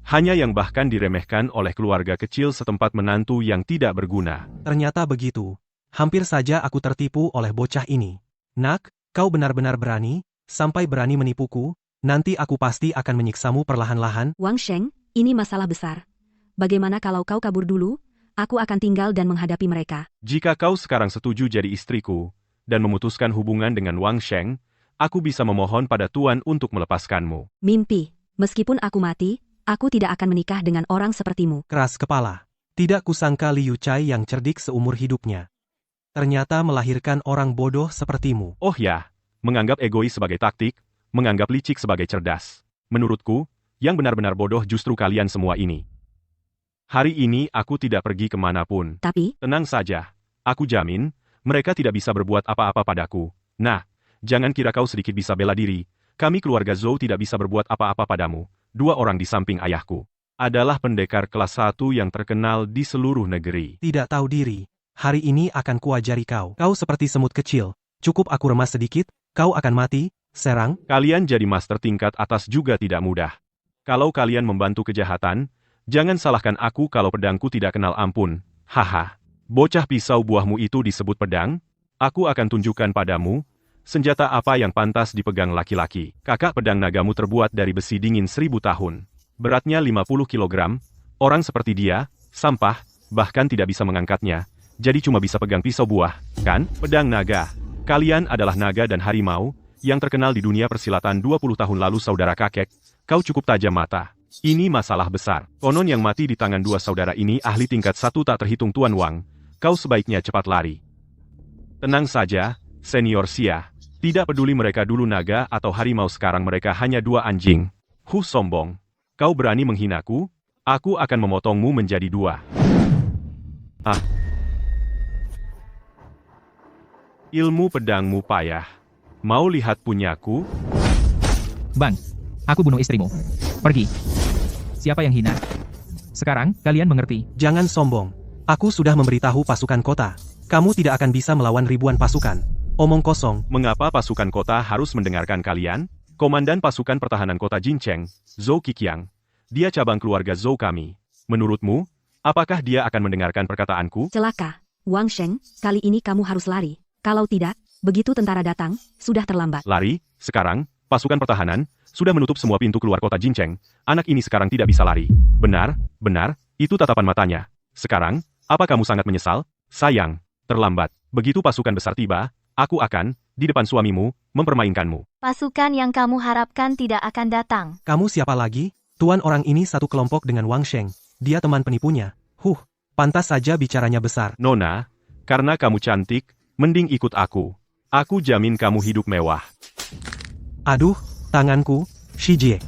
Speaker 2: Hanya yang bahkan diremehkan oleh keluarga kecil setempat menantu yang tidak berguna.
Speaker 6: Ternyata begitu. Hampir saja aku tertipu oleh bocah ini. Nak, kau benar-benar berani, sampai berani menipuku, nanti aku pasti akan menyiksamu perlahan-lahan.
Speaker 1: Wang Sheng, ini masalah besar. Bagaimana kalau kau kabur dulu? Aku akan tinggal dan menghadapi mereka.
Speaker 2: Jika kau sekarang setuju jadi istriku, dan memutuskan hubungan dengan Wang Sheng, aku bisa memohon pada Tuan untuk melepaskanmu.
Speaker 1: Mimpi, meskipun aku mati, aku tidak akan menikah dengan orang sepertimu.
Speaker 6: Keras kepala. Tidak kusangka Liu Chai yang cerdik seumur hidupnya. Ternyata melahirkan orang bodoh sepertimu.
Speaker 2: Oh ya, menganggap egois sebagai taktik, menganggap licik sebagai cerdas. Menurutku, yang benar-benar bodoh justru kalian semua ini. Hari ini aku tidak pergi kemanapun.
Speaker 1: Tapi,
Speaker 2: Tenang saja, aku jamin, mereka tidak bisa berbuat apa-apa padaku. Nah, jangan kira kau sedikit bisa bela diri, kami keluarga Zhou tidak bisa berbuat apa-apa padamu. Dua orang di samping ayahku adalah pendekar kelas 1 yang terkenal di seluruh negeri.
Speaker 6: Tidak tahu diri. Hari ini akan kuajari kau. Kau seperti semut kecil. Cukup aku remas sedikit, kau akan mati. Serang.
Speaker 2: Kalian jadi master tingkat atas juga tidak mudah. Kalau kalian membantu kejahatan, jangan salahkan aku kalau pedangku tidak kenal ampun. Haha. Bocah pisau buahmu itu disebut pedang? Aku akan tunjukkan padamu, senjata apa yang pantas dipegang laki-laki. Kakak pedang nagamu terbuat dari besi dingin 1000 tahun. Beratnya 50 kg. Orang seperti dia, sampah, bahkan tidak bisa mengangkatnya. Jadi cuma bisa pegang pisau buah, kan? Pedang naga. Kalian adalah naga dan harimau, yang terkenal di dunia persilatan 20 tahun lalu saudara kakek. Kau cukup tajam mata. Ini masalah besar. Konon yang mati di tangan dua saudara ini ahli tingkat 1 tak terhitung Tuan Wang. Kau sebaiknya cepat lari. Tenang saja, Senior Xia. Tidak peduli mereka dulu naga atau harimau, sekarang mereka hanya dua anjing. Sombong. Kau berani menghinaku? Aku akan memotongmu menjadi dua. Ah. Ilmu pedangmu payah. Mau lihat punyaku?
Speaker 3: Bang, aku bunuh istrimu. Pergi. Siapa yang hina? Sekarang, kalian mengerti.
Speaker 6: Jangan sombong. Aku sudah memberitahu pasukan kota. Kamu tidak akan bisa melawan ribuan pasukan. Omong kosong.
Speaker 2: Mengapa pasukan kota harus mendengarkan kalian? Komandan pasukan pertahanan kota Jincheng, Zhou Qiqiang. Dia cabang keluarga Zhou kami. Menurutmu, apakah dia akan mendengarkan perkataanku?
Speaker 1: celaka. Wang Sheng, kali ini kamu harus lari. Kalau tidak, begitu tentara datang, sudah terlambat.
Speaker 2: Lari? Sekarang, pasukan pertahanan sudah menutup semua pintu keluar kota Jincheng. Anak ini sekarang tidak bisa lari. Benar, itu tatapan matanya. Sekarang, apa kamu sangat menyesal? Sayang, terlambat. Begitu pasukan besar tiba, aku akan, di depan suamimu, mempermainkanmu.
Speaker 4: Pasukan yang kamu harapkan tidak akan datang.
Speaker 6: Kamu siapa lagi? Tuan orang ini satu kelompok dengan Wang Sheng. Dia teman penipunya. Pantas saja bicaranya besar.
Speaker 2: Nona, karena kamu cantik, mending ikut aku. Aku jamin kamu hidup mewah.
Speaker 6: Aduh, tanganku, Shijie.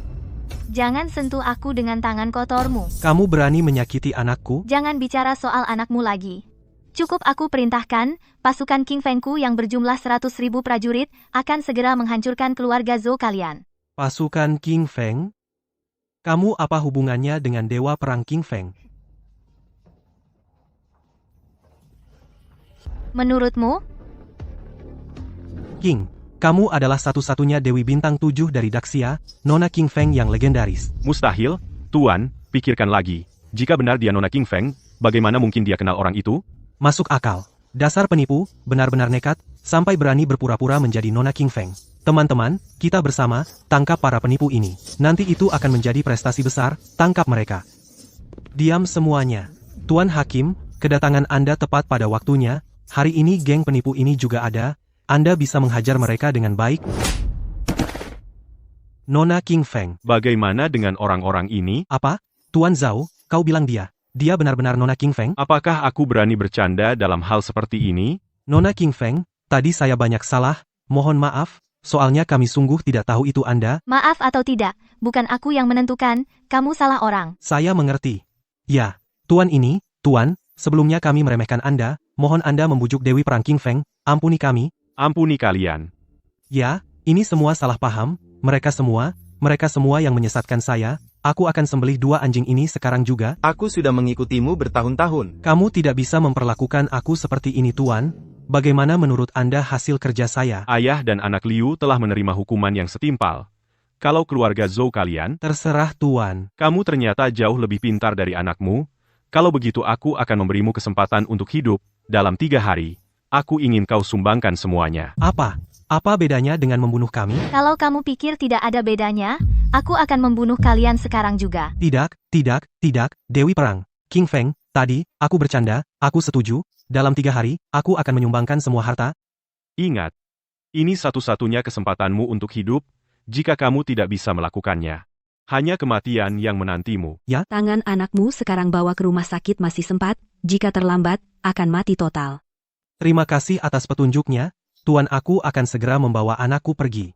Speaker 4: Jangan sentuh aku dengan tangan kotormu.
Speaker 6: Kamu berani menyakiti anakku?
Speaker 4: Jangan bicara soal anakmu lagi. Cukup aku perintahkan, pasukan King Fengku yang berjumlah 100.000 prajurit akan segera menghancurkan keluarga Zhou kalian.
Speaker 6: Pasukan King Feng? Kamu apa hubungannya dengan dewa perang King Feng?
Speaker 4: Menurutmu?
Speaker 6: King, kamu adalah satu-satunya Dewi Bintang 7 dari Daxia, Nona King Feng yang legendaris.
Speaker 2: Mustahil, Tuan, pikirkan lagi. Jika benar dia Nona King Feng, bagaimana mungkin dia kenal orang itu?
Speaker 6: Masuk akal. Dasar penipu, benar-benar nekat, sampai berani berpura-pura menjadi Nona King Feng. Teman-teman, kita bersama, tangkap para penipu ini. Nanti itu akan menjadi prestasi besar, tangkap mereka. Diam semuanya. Tuan Hakim, kedatangan Anda tepat pada waktunya. Hari ini geng penipu ini juga ada. Anda bisa menghajar mereka dengan baik. Nona King Feng.
Speaker 2: Bagaimana dengan orang-orang ini?
Speaker 6: Apa? Tuan Zhao, kau bilang dia. Dia benar-benar Nona King Feng?
Speaker 2: Apakah aku berani bercanda dalam hal seperti ini?
Speaker 6: Nona King Feng, tadi saya banyak salah. Mohon maaf, soalnya kami sungguh tidak tahu itu Anda.
Speaker 4: Maaf atau tidak, bukan aku yang menentukan, kamu salah orang.
Speaker 6: Saya mengerti. Ya, Tuan ini, Tuan, sebelumnya kami meremehkan Anda. Mohon Anda membujuk Dewi Perang King Feng. Ampuni kami.
Speaker 2: Ampuni kalian.
Speaker 6: Ya, ini semua salah paham. Mereka semua yang menyesatkan saya. Aku akan sembelih 2 anjing ini sekarang juga.
Speaker 8: Aku sudah mengikutimu bertahun-tahun.
Speaker 6: Kamu tidak bisa memperlakukan aku seperti ini Tuan. Bagaimana menurut Anda hasil kerja saya?
Speaker 2: Ayah dan anak Liu telah menerima hukuman yang setimpal. Kalau keluarga Zhou kalian,
Speaker 6: Terserah Tuan.
Speaker 2: kamu ternyata jauh lebih pintar dari anakmu. Kalau begitu aku akan memberimu kesempatan untuk hidup. Dalam 3 hari, aku ingin kau sumbangkan semuanya.
Speaker 6: Apa? Apa bedanya dengan membunuh kami?
Speaker 4: Kalau kamu pikir tidak ada bedanya, aku akan membunuh kalian sekarang juga.
Speaker 6: Tidak, Dewi Perang. King Feng, tadi, aku bercanda, aku setuju. Dalam 3 hari, aku akan menyumbangkan semua harta.
Speaker 2: Ingat, ini satu-satunya kesempatanmu untuk hidup. Jika kamu tidak bisa melakukannya, hanya kematian yang menantimu.
Speaker 1: Tangan anakmu sekarang bawa ke rumah sakit masih sempat, jika terlambat, akan mati total.
Speaker 6: Terima kasih atas petunjuknya. Tuan aku akan segera membawa anakku pergi.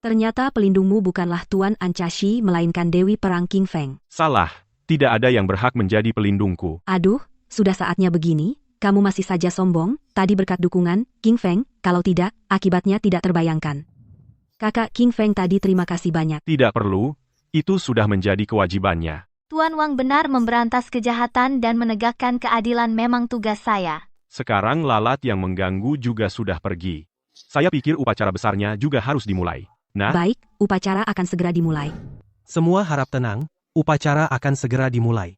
Speaker 1: Ternyata pelindungmu bukanlah Tuan Ancashi melainkan Dewi Perang King Feng.
Speaker 2: Salah, tidak ada yang berhak menjadi pelindungku.
Speaker 1: Aduh, sudah saatnya begini, kamu masih saja sombong, tadi berkat dukungan, King Feng, kalau tidak, akibatnya tidak terbayangkan. Kakak King Feng tadi terima kasih banyak.
Speaker 2: Tidak perlu, itu sudah menjadi kewajibannya.
Speaker 4: Tuan Wang benar memberantas kejahatan dan menegakkan keadilan memang tugas saya.
Speaker 2: Sekarang lalat yang mengganggu juga sudah pergi. Saya pikir upacara besarnya juga harus dimulai. Nah,
Speaker 1: Baik, upacara akan segera dimulai.
Speaker 6: Semua harap tenang, upacara akan segera dimulai.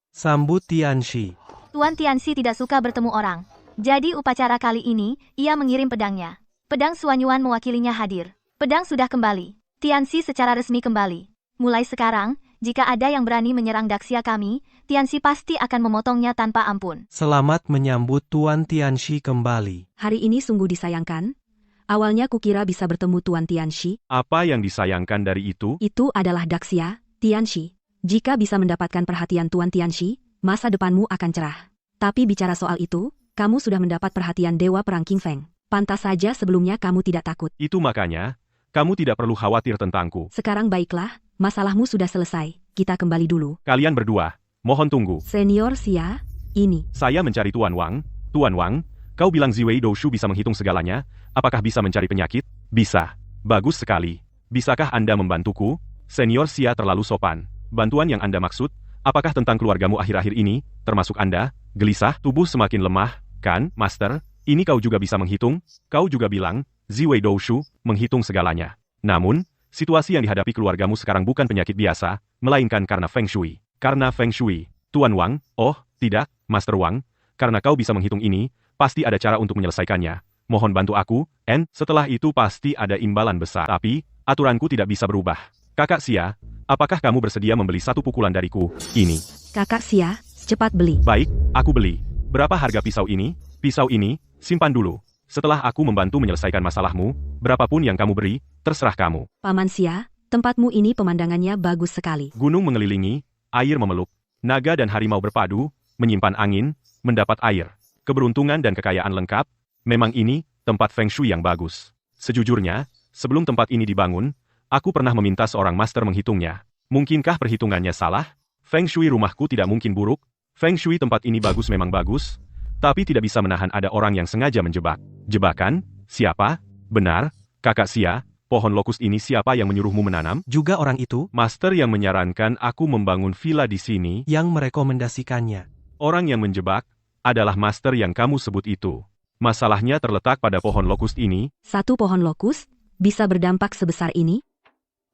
Speaker 6: Sambut Tianxi.
Speaker 4: Tuan Tianxi tidak suka bertemu orang. Jadi upacara kali ini, ia mengirim pedangnya. Pedang Suanyuan mewakilinya hadir. Pedang sudah kembali. Tianxi secara resmi kembali. Mulai sekarang, jika ada yang berani menyerang Daxia kami, Tianxi pasti akan memotongnya tanpa ampun.
Speaker 6: Selamat menyambut Tuan Tianxi kembali.
Speaker 1: Hari ini sungguh disayangkan. Awalnya kukira bisa bertemu Tuan Tianxi,
Speaker 2: apa yang disayangkan dari itu?
Speaker 1: itu adalah Daxia, Tianxi. Jika bisa mendapatkan perhatian Tuan Tianxi, masa depanmu akan cerah. Tapi bicara soal itu, kamu sudah mendapat perhatian Dewa Perang King Feng. Pantas saja sebelumnya kamu tidak takut.
Speaker 2: Itu makanya, kamu tidak perlu khawatir tentangku.
Speaker 1: Sekarang baiklah, masalahmu sudah selesai. Kita kembali dulu.
Speaker 2: Kalian berdua, mohon tunggu.
Speaker 1: Senior Xia, ini.
Speaker 2: Saya mencari Tuan Wang. Tuan Wang, kau bilang Ziwei Doushu bisa menghitung segalanya. Apakah bisa mencari penyakit? Bisa. Bagus sekali. Bisakah Anda membantuku? Senior Xia terlalu sopan. Bantuan yang Anda maksud, apakah tentang keluargamu akhir-akhir ini, termasuk Anda? Gelisah, tubuh semakin lemah, kan, Master? Ini kau juga bisa menghitung? Kau juga bilang, Ziwei Doushu, menghitung segalanya. Namun, situasi yang dihadapi keluargamu sekarang bukan penyakit biasa, melainkan karena Feng Shui. Karena Feng Shui. Tuan Wang, oh, tidak, Master Wang, karena kau bisa menghitung ini, pasti ada cara untuk menyelesaikannya. Mohon bantu aku, setelah itu pasti ada imbalan besar. Tapi, aturanku tidak bisa berubah. Kakak Xia, apakah kamu bersedia membeli 1 pukulan dariku? Ini.
Speaker 1: Kakak Xia, cepat beli.
Speaker 2: Baik, aku beli. Berapa harga pisau ini? Pisau ini, simpan dulu. Setelah aku membantu menyelesaikan masalahmu, berapapun yang kamu beri, terserah kamu.
Speaker 1: Paman Xia, tempatmu ini pemandangannya bagus sekali.
Speaker 2: Gunung mengelilingi, air memeluk, naga dan harimau berpadu, menyimpan angin, mendapat air, keberuntungan dan kekayaan lengkap. Memang ini tempat Feng Shui yang bagus. Sejujurnya, sebelum tempat ini dibangun, aku pernah meminta seorang master menghitungnya. Mungkinkah perhitungannya salah? Feng Shui rumahku tidak mungkin buruk. Feng Shui tempat ini bagus memang bagus, tapi tidak bisa menahan ada orang yang sengaja menjebak. Jebakan? Siapa? Benar, Kakak Xia, pohon lokus ini siapa yang menyuruhmu menanam?
Speaker 6: Juga orang itu
Speaker 2: Master yang menyarankan aku membangun villa di sini.
Speaker 6: yang merekomendasikannya.
Speaker 2: Orang yang menjebak adalah master yang kamu sebut itu. Masalahnya terletak pada pohon lokus ini.
Speaker 1: Satu pohon lokus bisa berdampak sebesar ini?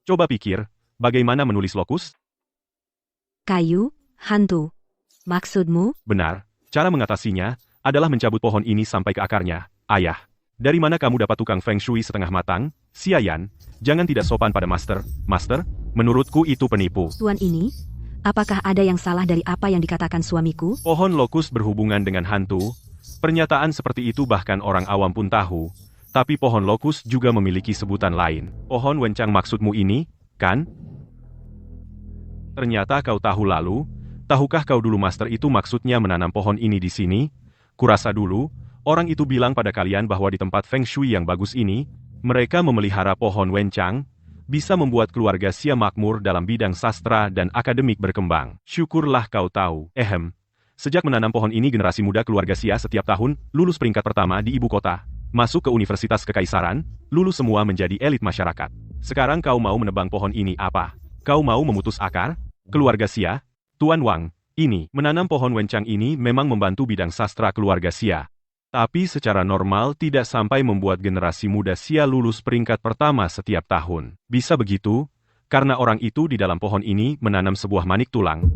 Speaker 2: Coba pikir, bagaimana menulis lokus?
Speaker 1: Kayu, hantu. Maksudmu?
Speaker 2: Benar, cara mengatasinya adalah mencabut pohon ini sampai ke akarnya. Ayah, dari mana kamu dapat tukang feng shui setengah matang? Xiayan, jangan tidak sopan pada master. Master, menurutku itu penipu.
Speaker 1: Tuan ini, apakah ada yang salah dari apa yang dikatakan suamiku?
Speaker 2: Pohon lokus berhubungan dengan hantu. Pernyataan seperti itu bahkan orang awam pun tahu. Tapi pohon lokus juga memiliki sebutan lain. Pohon wencang maksudmu ini, kan? Ternyata kau tahu lalu. Tahukah kau dulu master itu maksudnya menanam pohon ini di sini? Kurasa dulu, orang itu bilang pada kalian bahwa di tempat feng shui yang bagus ini, mereka memelihara pohon wencang, bisa membuat keluarga Xia makmur dalam bidang sastra dan akademik berkembang. Syukurlah kau tahu. Sejak menanam pohon ini generasi muda keluarga Xia setiap tahun lulus peringkat pertama di ibu kota, masuk ke universitas kekaisaran, lulus semua menjadi elit masyarakat. Sekarang kau mau menebang pohon ini apa? Kau mau memutus akar? Keluarga Xia? Tuan Wang, ini, menanam pohon wencang ini memang membantu bidang sastra keluarga Xia. Tapi secara normal tidak sampai membuat generasi muda Xia lulus peringkat pertama setiap tahun. Bisa begitu, karena orang itu di dalam pohon ini menanam sebuah manik tulang.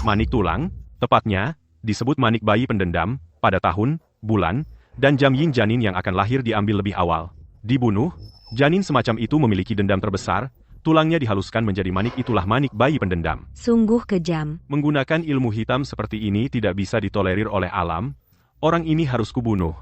Speaker 2: Manik tulang, tepatnya, disebut manik bayi pendendam, pada tahun, bulan, dan jam Ying janin yang akan lahir diambil lebih awal. Dibunuh, janin semacam itu memiliki dendam terbesar, tulangnya dihaluskan menjadi manik, itulah manik bayi pendendam.
Speaker 1: Sungguh kejam.
Speaker 2: Menggunakan ilmu hitam seperti ini tidak bisa ditolerir oleh alam. Orang ini harus kubunuh.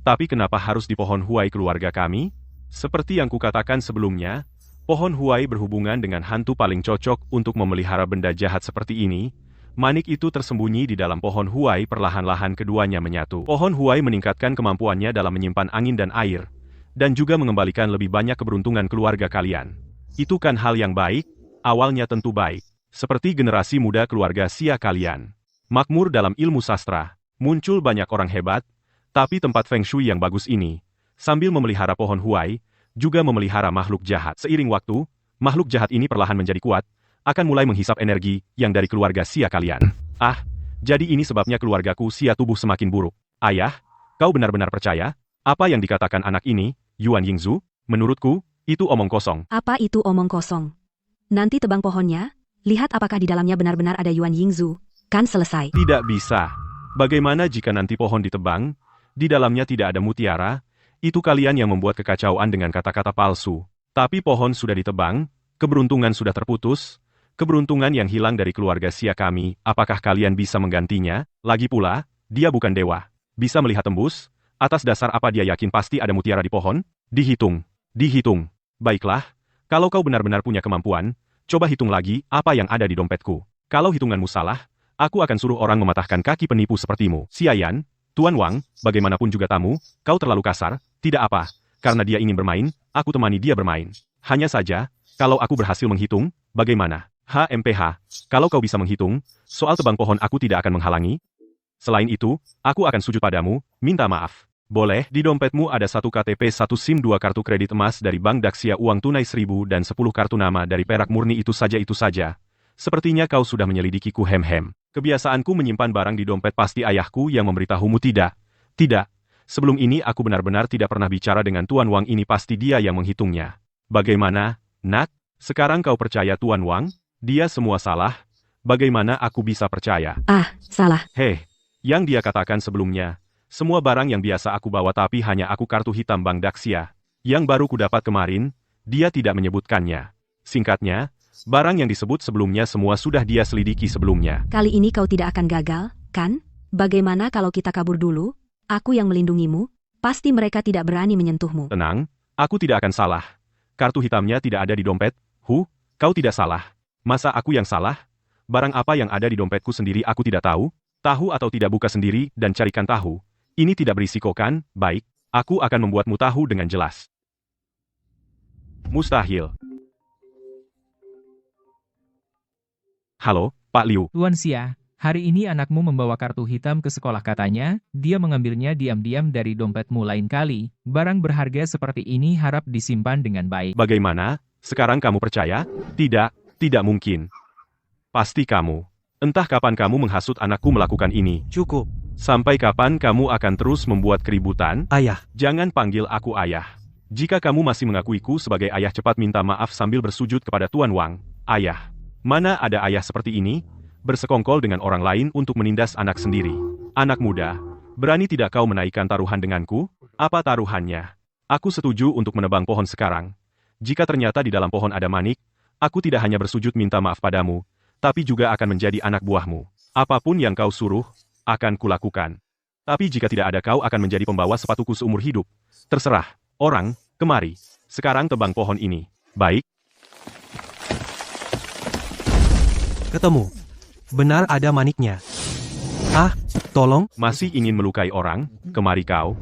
Speaker 2: Tapi kenapa harus di pohon huai keluarga kami? Seperti yang kukatakan sebelumnya, pohon huai berhubungan dengan hantu paling cocok untuk memelihara benda jahat seperti ini. Manik itu tersembunyi di dalam pohon huai, perlahan-lahan keduanya menyatu. Pohon huai meningkatkan kemampuannya dalam menyimpan angin dan air, dan juga mengembalikan lebih banyak keberuntungan keluarga kalian. Itu kan hal yang baik, awalnya tentu baik. Seperti generasi muda keluarga Xia kalian. Makmur dalam ilmu sastra, muncul banyak orang hebat, tapi tempat feng shui yang bagus ini, sambil memelihara pohon huai, juga memelihara makhluk jahat. Seiring waktu, makhluk jahat ini perlahan menjadi kuat, akan mulai menghisap energi yang dari keluarga Xia kalian. Jadi ini sebabnya keluargaku Xia tubuh semakin buruk. Ayah, kau benar-benar percaya apa yang dikatakan anak ini, Yuan Yingzu? Menurutku, itu omong kosong.
Speaker 1: Apa itu omong kosong? Nanti tebang pohonnya, lihat apakah di dalamnya benar-benar ada Yuan Yingzu. Kan selesai.
Speaker 2: Tidak bisa. Bagaimana jika nanti pohon ditebang, di dalamnya tidak ada mutiara? Itu kalian yang membuat kekacauan dengan kata-kata palsu. Tapi pohon sudah ditebang, keberuntungan sudah terputus, keberuntungan yang hilang dari keluarga Xia kami, apakah kalian bisa menggantinya? Lagi pula, dia bukan dewa. Bisa melihat tembus? Atas dasar apa dia yakin pasti ada mutiara di pohon? Dihitung. Baiklah, kalau kau benar-benar punya kemampuan, coba hitung lagi apa yang ada di dompetku. Kalau hitunganmu salah, aku akan suruh orang mematahkan kaki penipu sepertimu. Xiayan, Tuan Wang, bagaimanapun juga tamu, kau terlalu kasar, tidak apa, karena dia ingin bermain, aku temani dia bermain. Hanya saja, kalau aku berhasil menghitung, bagaimana? HMPH, kalau kau bisa menghitung, soal tebang pohon aku tidak akan menghalangi. Selain itu, aku akan sujud padamu, minta maaf. Boleh, di dompetmu ada 1 KTP, 1 SIM, 2 kartu kredit emas dari Bank Daxia, uang tunai 1000 dan 10 kartu nama dari perak murni, itu saja. Sepertinya kau sudah menyelidikiku. Kebiasaanku menyimpan barang di dompet, pasti ayahku yang memberitahumu, tidak? Tidak. Sebelum ini aku benar-benar tidak pernah bicara dengan Tuan Wang ini, pasti dia yang menghitungnya. Bagaimana, nak? Sekarang kau percaya Tuan Wang? Dia semua salah. Bagaimana aku bisa percaya?
Speaker 1: Salah.
Speaker 2: Yang dia katakan sebelumnya. Semua barang yang biasa aku bawa, tapi hanya aku kartu hitam Bank Daxia. Yang baru ku dapat kemarin, dia tidak menyebutkannya. Singkatnya, barang yang disebut sebelumnya semua sudah dia selidiki sebelumnya.
Speaker 1: Kali ini kau tidak akan gagal, kan? Bagaimana kalau kita kabur dulu? Aku yang melindungimu, pasti mereka tidak berani menyentuhmu.
Speaker 2: Tenang, aku tidak akan salah. Kartu hitamnya tidak ada di dompet. Kau tidak salah. Masa aku yang salah? Barang apa yang ada di dompetku sendiri aku tidak tahu? Tahu atau tidak, buka sendiri dan carikan tahu. Ini tidak berisiko kan? Baik, aku akan membuatmu tahu dengan jelas. Mustahil.
Speaker 3: Halo, Pak Liu. Tuan Xia, Hari ini anakmu membawa kartu hitam ke sekolah katanya, dia mengambilnya diam-diam dari dompetmu lain kali. Barang berharga seperti ini harap disimpan dengan baik.
Speaker 2: Bagaimana? Sekarang kamu percaya? Tidak, tidak mungkin. Pasti kamu. Entah kapan kamu menghasut anakku melakukan ini.
Speaker 6: Cukup.
Speaker 2: Sampai kapan kamu akan terus membuat keributan?
Speaker 6: Ayah.
Speaker 2: Jangan panggil aku ayah. Jika kamu masih mengakuiku sebagai ayah, cepat minta maaf sambil bersujud kepada Tuan Wang. Ayah. Mana ada ayah seperti ini? Bersekongkol dengan orang lain untuk menindas anak sendiri. Anak muda, berani tidak kau menaikkan taruhan denganku? Apa taruhannya? Aku setuju untuk menebang pohon sekarang. Jika ternyata di dalam pohon ada manik, aku tidak hanya bersujud minta maaf padamu, tapi juga akan menjadi anak buahmu. Apapun yang kau suruh, akan kulakukan. Tapi jika tidak ada, kau akan menjadi pembawa sepatuku seumur hidup. Terserah. Orang, kemari. Sekarang tebang pohon ini. Baik.
Speaker 6: Ketemu. Benar ada maniknya. Ah, tolong.
Speaker 2: Masih ingin melukai orang? Kemari kau.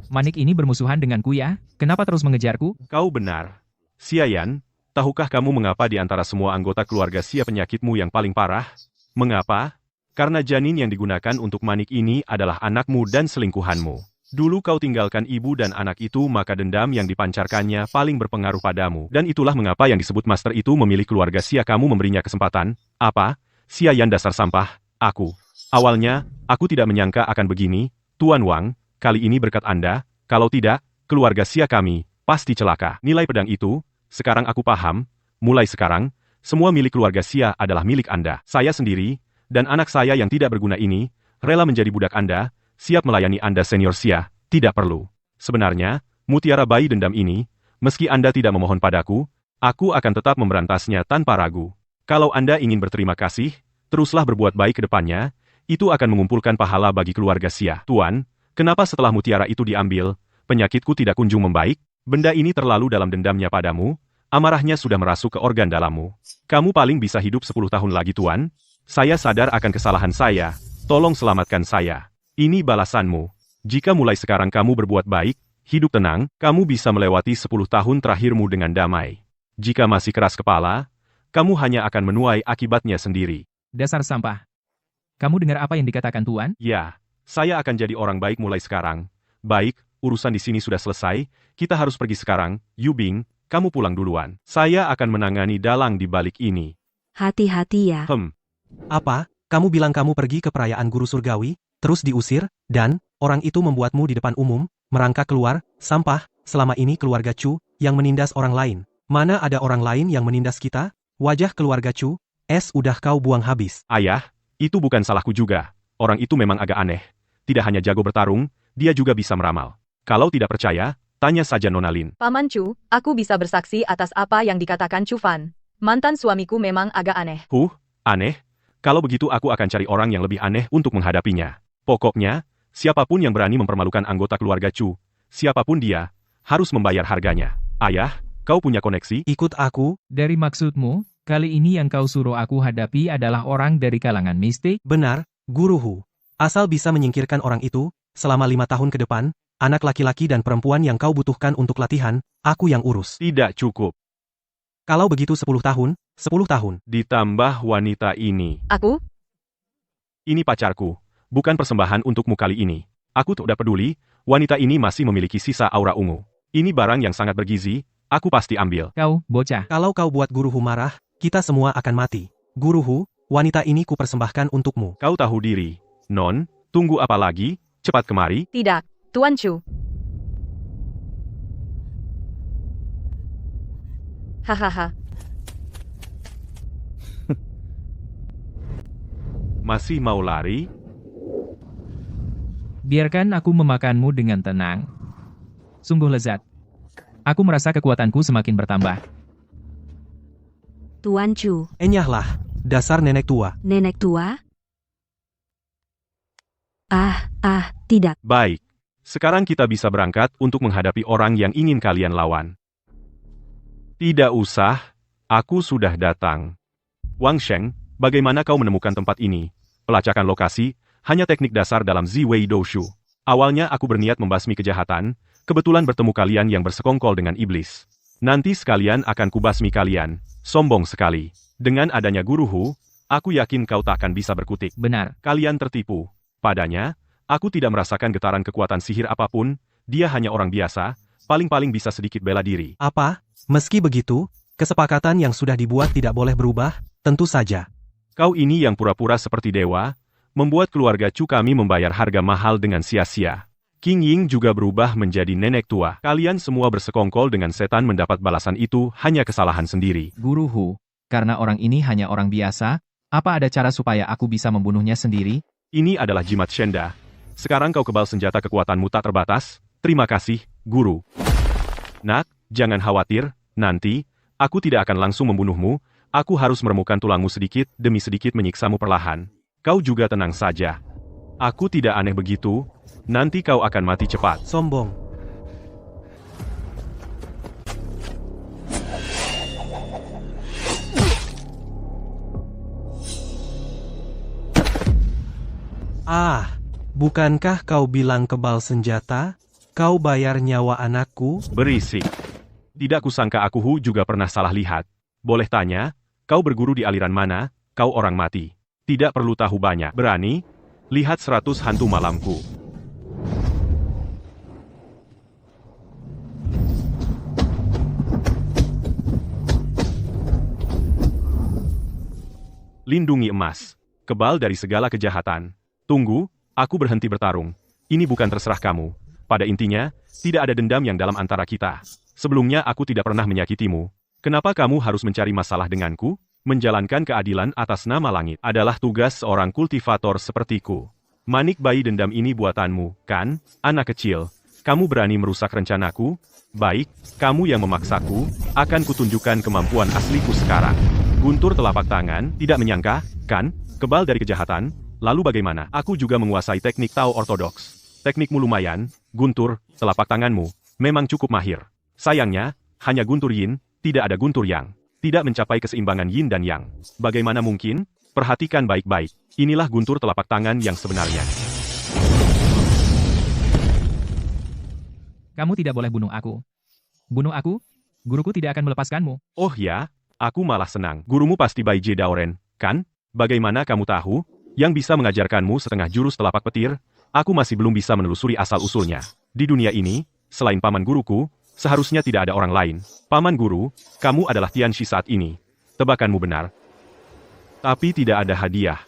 Speaker 3: Manik ini bermusuhan denganku ya? Kenapa terus mengejarku?
Speaker 2: Kau benar. Xiayan, tahukah kamu mengapa di antara semua anggota keluarga Xia penyakitmu yang paling parah? Mengapa? Karena janin yang digunakan untuk manik ini adalah anakmu dan selingkuhanmu. Dulu kau tinggalkan ibu dan anak itu, maka dendam yang dipancarkannya paling berpengaruh padamu. Dan itulah mengapa yang disebut master itu memilih keluarga Xia. Kamu memberinya kesempatan. Apa? Xiayan dasar sampah. Aku. Awalnya, aku tidak menyangka akan begini. Tuan Wang, kali ini berkat Anda. Kalau tidak, keluarga Xia kami pasti celaka. Nilai pedang itu, sekarang aku paham. Mulai sekarang, semua milik keluarga Xia adalah milik Anda. Saya sendiri, dan anak saya yang tidak berguna ini, rela menjadi budak Anda. Siap melayani Anda senior Xia, tidak perlu. Sebenarnya, mutiara bayi dendam ini, meski Anda tidak memohon padaku, aku akan tetap memberantasnya tanpa ragu. Kalau Anda ingin berterima kasih, teruslah berbuat baik ke depannya, itu akan mengumpulkan pahala bagi keluarga Xia. Tuan, kenapa setelah mutiara itu diambil, penyakitku tidak kunjung membaik? Benda ini terlalu dalam dendamnya padamu, amarahnya sudah merasuk ke organ dalammu. Kamu paling bisa hidup 10 tahun lagi Tuan. Saya sadar akan kesalahan saya, tolong selamatkan saya. Ini balasanmu. Jika mulai sekarang kamu berbuat baik, hidup tenang, kamu bisa melewati 10 tahun terakhirmu dengan damai. Jika masih keras kepala, kamu hanya akan menuai akibatnya sendiri.
Speaker 3: Dasar sampah. Kamu dengar apa yang dikatakan Tuan?
Speaker 2: Ya, saya akan jadi orang baik mulai sekarang. Baik, urusan di sini sudah selesai, kita harus pergi sekarang. Yubing, kamu pulang duluan. Saya akan menangani dalang di balik ini.
Speaker 1: Hati-hati ya.
Speaker 6: Apa? Kamu bilang kamu pergi ke perayaan guru surgawi, terus diusir, dan orang itu membuatmu di depan umum, merangkak keluar, sampah, selama ini keluarga Chu, yang menindas orang lain. Mana ada orang lain yang menindas kita? Wajah keluarga Chu, udah kau buang habis.
Speaker 2: Ayah, itu bukan salahku juga. Orang itu memang agak aneh. Tidak hanya jago bertarung, dia juga bisa meramal. Kalau tidak percaya, tanya saja Nona Lin.
Speaker 5: Paman Chu, aku bisa bersaksi atas apa yang dikatakan Chu Fan. Mantan suamiku memang agak aneh.
Speaker 2: Aneh? Kalau begitu aku akan cari orang yang lebih aneh untuk menghadapinya. Pokoknya, siapapun yang berani mempermalukan anggota keluarga Chu, siapapun dia, harus membayar harganya. Ayah, kau punya koneksi?
Speaker 6: Ikut aku?
Speaker 3: Dari maksudmu, kali ini yang kau suruh aku hadapi adalah orang dari kalangan mistik?
Speaker 6: Benar, Guru Hu. Asal bisa menyingkirkan orang itu, selama 5 tahun ke depan, anak laki-laki dan perempuan yang kau butuhkan untuk latihan, aku yang urus.
Speaker 2: Tidak cukup.
Speaker 6: Kalau begitu 10 tahun, 10 tahun.
Speaker 2: Ditambah wanita ini.
Speaker 5: Aku?
Speaker 2: Ini pacarku. Bukan persembahan untukmu kali ini. Aku tidak peduli, wanita ini masih memiliki sisa aura ungu. Ini barang yang sangat bergizi, aku pasti ambil.
Speaker 3: Kau, bocah.
Speaker 6: Kalau kau buat Guru Hu marah, kita semua akan mati. Guru Hu, wanita ini kupersembahkan untukmu.
Speaker 2: Kau tahu diri. Non, tunggu apa lagi? Cepat kemari.
Speaker 5: Tidak, Tuan Chu. Hahaha.
Speaker 2: Masih mau lari?
Speaker 3: Biarkan aku memakanmu dengan tenang. Sungguh lezat. Aku merasa kekuatanku semakin bertambah.
Speaker 1: Tuan Chu.
Speaker 6: Enyahlah, dasar nenek tua.
Speaker 1: Nenek tua? Tidak.
Speaker 2: Baik. Sekarang kita bisa berangkat untuk menghadapi orang yang ingin kalian lawan. Tidak usah, aku sudah datang. Wang Sheng, bagaimana kau menemukan tempat ini? Pelacakan lokasi, hanya teknik dasar dalam Ziwei Doushu. Awalnya aku berniat membasmi kejahatan, kebetulan bertemu kalian yang bersekongkol dengan iblis. Nanti sekalian akan kubasmi kalian, sombong sekali. Dengan adanya Guru Hu, Aku yakin kau tak akan bisa berkutik.
Speaker 3: Benar.
Speaker 2: Kalian tertipu. Padanya, aku tidak merasakan getaran kekuatan sihir apapun, dia hanya orang biasa, paling-paling bisa sedikit bela diri.
Speaker 6: Apa? Meski begitu, kesepakatan yang sudah dibuat tidak boleh berubah, tentu saja.
Speaker 2: Kau ini yang pura-pura seperti dewa, membuat keluarga Chu kami membayar harga mahal dengan sia-sia. King Ying juga berubah menjadi nenek tua. Kalian semua bersekongkol dengan setan mendapat balasan itu hanya kesalahan sendiri.
Speaker 3: Guru Hu, karena orang ini hanya orang biasa, apa ada cara supaya aku bisa membunuhnya sendiri?
Speaker 2: Ini adalah jimat Shenda. Sekarang kau kebal senjata kekuatanmu tak terbatas. Terima kasih, Guru. Nak, jangan khawatir, nanti, aku tidak akan langsung membunuhmu, aku harus meremukan tulangmu sedikit demi sedikit menyiksamu perlahan. Kau juga tenang saja. Aku tidak aneh begitu, nanti kau akan mati cepat.
Speaker 6: Sombong. Ah, bukankah kau bilang kebal senjata? Kau bayar nyawa anakku?
Speaker 2: Berisik. Tidak kusangka aku Hu juga pernah salah lihat. Boleh tanya, kau berguru di aliran mana? Kau orang mati. Tidak perlu tahu banyak. Berani? Lihat 100 hantu malamku. Lindungi emas. Kebal dari segala kejahatan. Tunggu, aku berhenti bertarung. Ini bukan terserah kamu. Pada intinya, tidak ada dendam yang dalam antara kita. Sebelumnya aku tidak pernah menyakitimu. Kenapa kamu harus mencari masalah denganku? Menjalankan keadilan atas nama langit adalah tugas seorang kultivator sepertiku. Manik bayi dendam ini buatanmu, kan, anak kecil? Kamu berani merusak rencanaku? Baik, kamu yang memaksaku, akan kutunjukkan kemampuan asliku sekarang. Guntur telapak tangan, tidak menyangka, kan, kebal dari kejahatan, lalu bagaimana? Aku juga menguasai teknik Tao ortodoks. Teknikmu lumayan, Guntur, telapak tanganmu, memang cukup mahir. Sayangnya, hanya Guntur Yin, tidak ada Guntur Yang. Tidak mencapai keseimbangan Yin dan Yang. Bagaimana mungkin? Perhatikan baik-baik. Inilah guntur telapak tangan yang sebenarnya.
Speaker 3: Kamu tidak boleh bunuh aku. Bunuh aku? Guruku tidak akan melepaskanmu.
Speaker 2: Oh ya, aku malah senang. Gurumu pasti Bai Je Daoren, kan? Bagaimana kamu tahu? Yang bisa mengajarkanmu setengah jurus telapak petir, aku masih belum bisa menelusuri asal-usulnya. Di dunia ini, selain paman guruku, seharusnya tidak ada orang lain. Paman guru, kamu adalah Tianxi saat ini. Tebakanmu benar. Tapi tidak ada hadiah.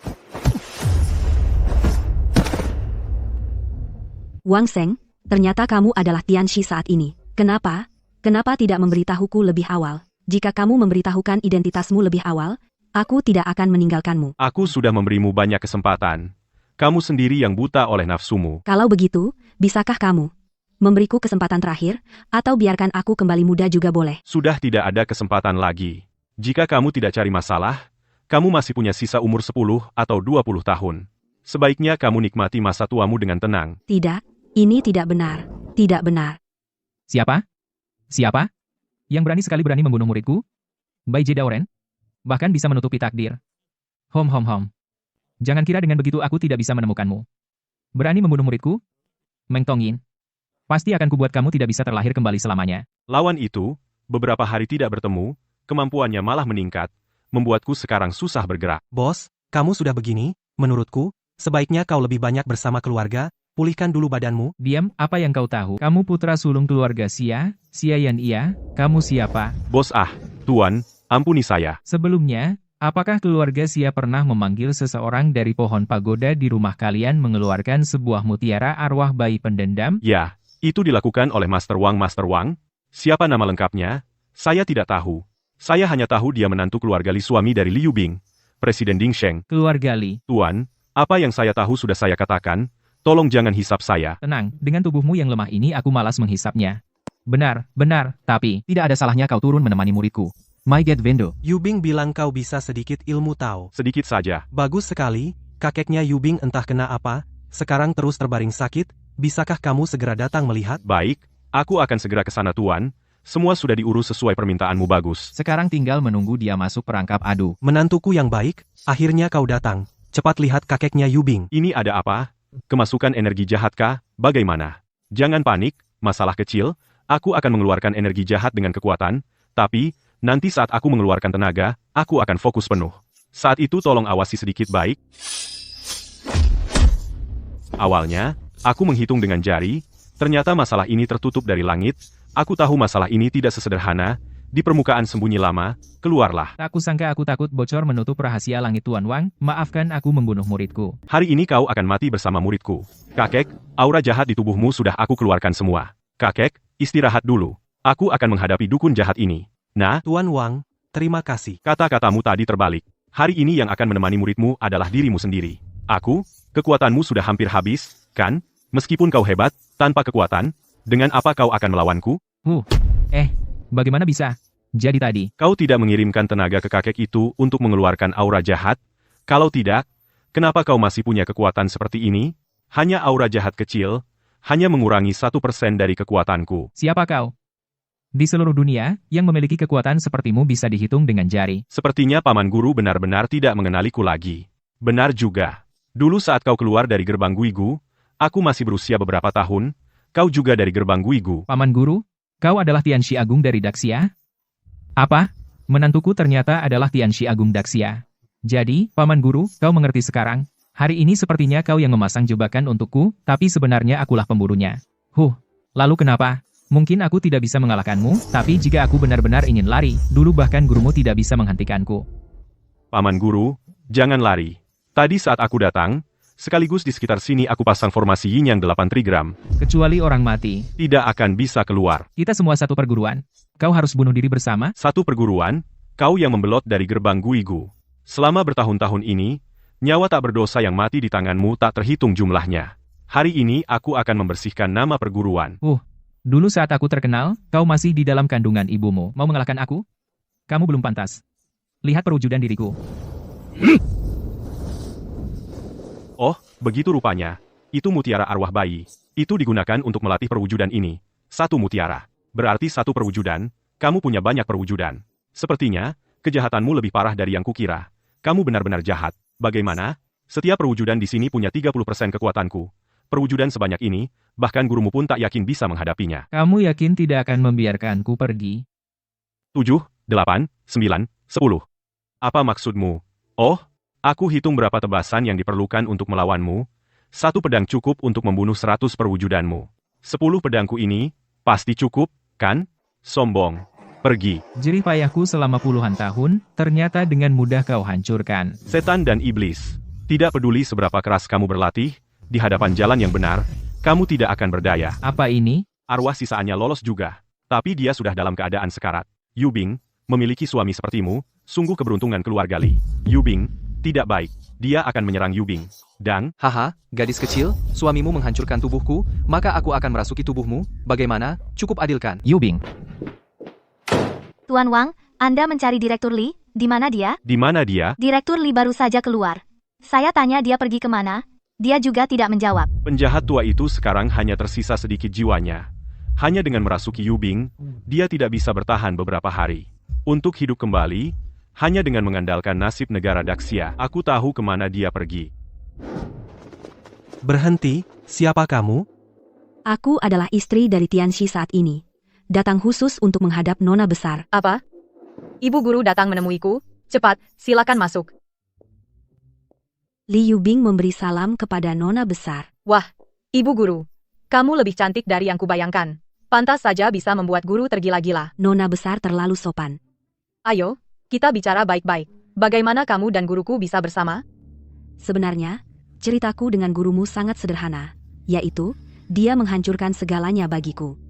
Speaker 1: Wang Sheng, ternyata kamu adalah Tianxi saat ini. Kenapa? Kenapa tidak memberitahuku lebih awal? Jika kamu memberitahukan identitasmu lebih awal, aku tidak akan meninggalkanmu.
Speaker 2: Aku sudah memberimu banyak kesempatan. Kamu sendiri yang buta oleh nafsumu.
Speaker 1: Kalau begitu, bisakah kamu memberiku kesempatan terakhir, atau biarkan aku kembali muda juga boleh?
Speaker 2: Sudah tidak ada kesempatan lagi. Jika kamu tidak cari masalah, kamu masih punya sisa umur 10 atau 20 tahun. Sebaiknya kamu nikmati masa tuamu dengan tenang.
Speaker 1: Tidak, ini tidak benar. Tidak benar.
Speaker 3: Siapa? Siapa? Yang berani membunuh muridku? Bai Je Daoren? Bahkan bisa menutupi takdir. Hom. Jangan kira dengan begitu aku tidak bisa menemukanmu. Berani membunuh muridku? Meng Tongyin. Pasti akan kubuat kamu tidak bisa terlahir kembali selamanya.
Speaker 2: Lawan itu, beberapa hari tidak bertemu, kemampuannya malah meningkat, membuatku sekarang susah bergerak.
Speaker 6: Bos, kamu sudah begini, menurutku, sebaiknya kau lebih banyak bersama keluarga, pulihkan dulu badanmu.
Speaker 3: Diam, apa yang kau tahu? Kamu putra sulung keluarga Xia Yan Iya, kamu siapa?
Speaker 2: Bos Tuan, ampuni saya.
Speaker 3: Sebelumnya, apakah keluarga Xia pernah memanggil seseorang dari pohon pagoda di rumah kalian mengeluarkan sebuah mutiara arwah bayi pendendam?
Speaker 2: Ya, itu dilakukan oleh Master Wang. Siapa nama lengkapnya? Saya tidak tahu. Saya hanya tahu dia menantu keluarga Li, suami dari Liu Bing, Presiden Ding Sheng.
Speaker 3: Keluarga Li.
Speaker 2: Tuan, apa yang saya tahu sudah saya katakan, tolong jangan hisap saya.
Speaker 3: Tenang, dengan tubuhmu yang lemah ini aku malas menghisapnya. Benar, tapi tidak ada salahnya kau turun menemani muridku. My God Vendo.
Speaker 6: Yu Bing bilang kau bisa sedikit ilmu Tao.
Speaker 2: Sedikit saja.
Speaker 6: Bagus sekali, kakeknya Yu Bing entah kena apa, sekarang terus terbaring sakit, bisakah kamu segera datang melihat?
Speaker 2: Baik, aku akan segera ke sana Tuan. Semua sudah diurus sesuai permintaanmu bagus.
Speaker 3: Sekarang tinggal menunggu dia masuk perangkap adu.
Speaker 6: Menantuku yang baik, akhirnya kau datang. Cepat lihat kakeknya Yu Bing.
Speaker 2: Ini ada apa? Kemasukan energi jahatkah? Bagaimana? Jangan panik, masalah kecil. Aku akan mengeluarkan energi jahat dengan kekuatan, tapi nanti saat aku mengeluarkan tenaga, aku akan fokus penuh. Saat itu tolong awasi sedikit baik. Awalnya, aku menghitung dengan jari, ternyata masalah ini tertutup dari langit, aku tahu masalah ini tidak sesederhana, di permukaan sembunyi lama, keluarlah.
Speaker 3: Tak kusangka aku takut bocor menutup rahasia langit Tuan Wang, maafkan aku membunuh muridku.
Speaker 2: Hari ini kau akan mati bersama muridku. Kakek, aura jahat di tubuhmu sudah aku keluarkan semua. Kakek, istirahat dulu. Aku akan menghadapi dukun jahat ini. Nah,
Speaker 6: Tuan Wang, terima kasih.
Speaker 2: kata-katamu tadi terbalik. Hari ini yang akan menemani muridmu adalah dirimu sendiri. Aku, kekuatanmu sudah hampir habis, kan? Meskipun kau hebat, tanpa kekuatan, dengan apa kau akan melawanku?
Speaker 3: Bagaimana bisa? Jadi tadi,
Speaker 2: Kau tidak mengirimkan tenaga ke kakek itu untuk mengeluarkan aura jahat? Kalau tidak, kenapa kau masih punya kekuatan seperti ini? Hanya aura jahat kecil, hanya mengurangi 1% dari kekuatanku.
Speaker 3: siapa kau? Di seluruh dunia, yang memiliki kekuatan sepertimu bisa dihitung dengan jari.
Speaker 2: Sepertinya Paman Guru benar-benar tidak mengenaliku lagi. Benar juga. Dulu saat kau keluar dari gerbang Guigu, aku masih berusia beberapa tahun, kau juga dari gerbang Guigu.
Speaker 3: Paman Guru, kau adalah Tianxi Agung dari Daxia? Apa? Menantuku ternyata adalah Tianxi Agung Daxia. Jadi, Paman Guru, kau mengerti sekarang? Hari ini sepertinya kau yang memasang jebakan untukku, tapi sebenarnya akulah pemburunya. Lalu kenapa? Mungkin aku tidak bisa mengalahkanmu, tapi jika aku benar-benar ingin lari, dulu bahkan gurumu tidak bisa menghentikanku.
Speaker 2: Paman Guru, jangan lari. Tadi saat aku datang, sekaligus di sekitar sini aku pasang formasi Yin Yang 8 trigram.
Speaker 3: Kecuali orang mati.
Speaker 2: Tidak akan bisa keluar.
Speaker 3: Kita semua satu perguruan. Kau harus bunuh diri bersama?
Speaker 2: Satu perguruan, kau yang membelot dari gerbang Guigu. Selama bertahun-tahun ini, nyawa tak berdosa yang mati di tanganmu tak terhitung jumlahnya. Hari ini aku akan membersihkan nama perguruan.
Speaker 3: Dulu saat aku terkenal, kau masih di dalam kandungan ibumu. Mau mengalahkan aku? Kamu belum pantas. Lihat perwujudan diriku.
Speaker 2: Oh, begitu rupanya. Itu mutiara arwah bayi. Itu digunakan untuk melatih perwujudan ini. Satu mutiara. Berarti satu perwujudan, kamu punya banyak perwujudan. Sepertinya, kejahatanmu lebih parah dari yang kukira. Kamu benar-benar jahat. Bagaimana? Setiap perwujudan di sini punya 30% kekuatanku. Perwujudan sebanyak ini, bahkan gurumu pun tak yakin bisa menghadapinya.
Speaker 3: Kamu yakin tidak akan membiarkanku pergi?
Speaker 2: 7, 8, 9, 10. Apa maksudmu? Oh, aku hitung berapa tebasan yang diperlukan untuk melawanmu. 1 pedang cukup untuk membunuh 100 perwujudanmu. 10 pedangku ini, pasti cukup, kan? Sombong. Pergi.
Speaker 3: Jerih payahku selama puluhan tahun, ternyata dengan mudah kau hancurkan.
Speaker 2: Setan dan iblis. Tidak peduli seberapa keras kamu berlatih, di hadapan jalan yang benar, kamu tidak akan berdaya.
Speaker 3: Apa ini?
Speaker 2: Arwah sisaannya lolos juga. Tapi dia sudah dalam keadaan sekarat. Yubing, memiliki suami sepertimu, sungguh keberuntungan keluarga Li. Yubing, tidak baik. Dia akan menyerang Yubing. Dan,
Speaker 9: Haha, gadis kecil, suamimu menghancurkan tubuhku, maka aku akan merasuki tubuhmu. Bagaimana? Cukup adilkan.
Speaker 3: Yubing.
Speaker 4: Tuan Wang, Anda mencari Direktur Li, di mana dia?
Speaker 2: di mana dia?
Speaker 4: Direktur Li baru saja keluar. Saya tanya dia pergi kemana, dia juga tidak menjawab.
Speaker 2: Penjahat tua itu sekarang hanya tersisa sedikit jiwanya. Hanya dengan merasuki Yubing, dia tidak bisa bertahan beberapa hari. Untuk hidup kembali, hanya dengan mengandalkan nasib negara Daxia, aku tahu kemana dia pergi.
Speaker 6: Berhenti, siapa kamu?
Speaker 1: Aku adalah istri dari Tianxi saat ini. Datang khusus untuk menghadap Nona Besar.
Speaker 5: Apa? Ibu guru datang menemuiku. Cepat, silakan masuk.
Speaker 1: Li Yubing memberi salam kepada Nona Besar.
Speaker 5: Wah, ibu guru. Kamu lebih cantik dari yang kubayangkan. Pantas saja bisa membuat guru tergila-gila.
Speaker 1: Nona Besar terlalu sopan.
Speaker 5: Ayo, kita bicara baik-baik. Bagaimana kamu dan guruku bisa bersama?
Speaker 1: Sebenarnya, ceritaku dengan gurumu sangat sederhana, yaitu, dia menghancurkan segalanya bagiku.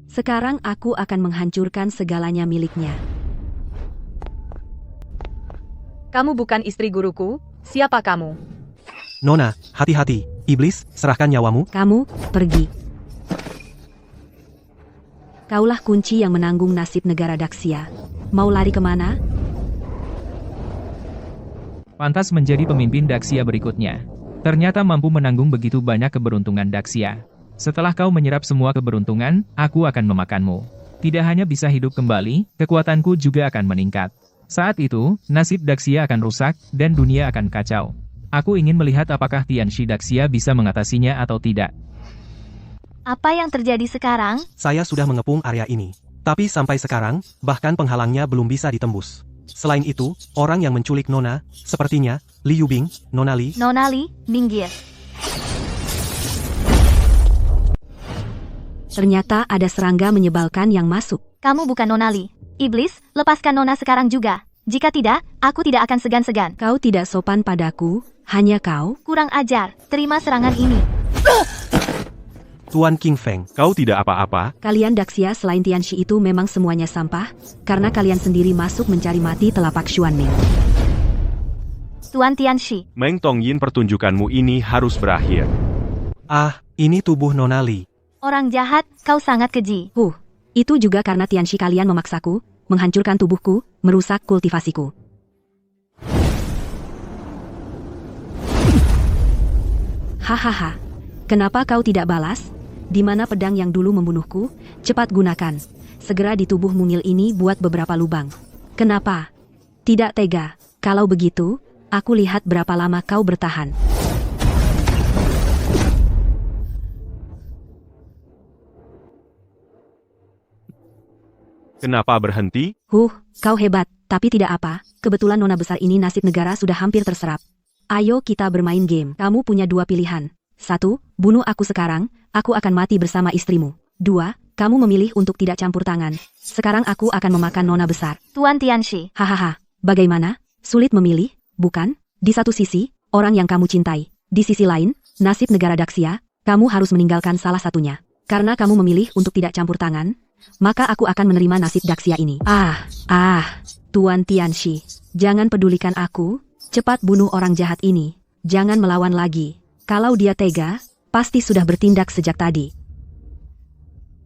Speaker 1: Sekarang aku akan menghancurkan segalanya miliknya.
Speaker 5: Kamu bukan istri guruku, siapa kamu?
Speaker 6: Nona, hati-hati. Iblis, serahkan nyawamu.
Speaker 1: Kamu, pergi. Kaulah kunci yang menanggung nasib negara Daxia. Mau lari kemana?
Speaker 3: Pantas menjadi pemimpin Daxia berikutnya. Ternyata mampu menanggung begitu banyak keberuntungan Daxia. Setelah kau menyerap semua keberuntungan, aku akan memakanmu. Tidak hanya bisa hidup kembali, kekuatanku juga akan meningkat. Saat itu, nasib Daxia akan rusak, dan dunia akan kacau. Aku ingin melihat apakah Tianxi Daxia bisa mengatasinya atau tidak.
Speaker 4: Apa yang terjadi sekarang?
Speaker 6: Saya sudah mengepung area ini. Tapi sampai sekarang, bahkan penghalangnya belum bisa ditembus. Selain itu, orang yang menculik Nona, sepertinya, Li Yubing, Nona Li,
Speaker 4: Nona Li, minggir.
Speaker 1: Ternyata ada serangga menyebalkan yang masuk.
Speaker 4: Kamu bukan Nona Li. Iblis, lepaskan Nona sekarang juga. Jika tidak, aku tidak akan segan-segan.
Speaker 1: Kau tidak sopan padaku, hanya kau.
Speaker 4: Kurang ajar, terima serangan ini.
Speaker 6: Tuan King Feng.
Speaker 2: Kau tidak apa-apa,
Speaker 1: Kalian Daxia selain Tianxi itu memang semuanya sampah, karena kalian sendiri masuk mencari mati telapak Xuanming.
Speaker 4: Tuan Tianxi,
Speaker 2: Meng Tongyin, pertunjukanmu ini harus berakhir.
Speaker 6: Ah, ini tubuh Nona Li.
Speaker 4: orang jahat, kau sangat keji.
Speaker 1: Itu juga karena Tianxi kalian memaksaku, menghancurkan tubuhku, merusak kultivasiku. Hahaha. Kenapa kau tidak balas? Di mana pedang yang dulu membunuhku? Cepat gunakan. Segera di tubuh mungil ini buat beberapa lubang. Kenapa? Tidak tega. Kalau begitu, aku lihat berapa lama kau bertahan.
Speaker 2: Kenapa berhenti?
Speaker 1: Kau hebat, tapi tidak apa. Kebetulan nona besar ini nasib negara sudah hampir terserap. Ayo kita bermain game. Kamu punya dua pilihan. 1, bunuh aku sekarang, aku akan mati bersama istrimu. 2, kamu memilih untuk tidak campur tangan. Sekarang aku akan memakan nona besar.
Speaker 4: Tuan Tianxi,
Speaker 1: Hahaha, bagaimana? Sulit memilih, bukan? Di satu sisi, orang yang kamu cintai. Di sisi lain, nasib negara Daxia, kamu harus meninggalkan salah satunya. Karena kamu memilih untuk tidak campur tangan, maka aku akan menerima nasib Daxia ini. Tuan Tianxi, jangan pedulikan aku, cepat bunuh orang jahat ini. Jangan melawan lagi. Kalau dia tega, pasti sudah bertindak sejak tadi.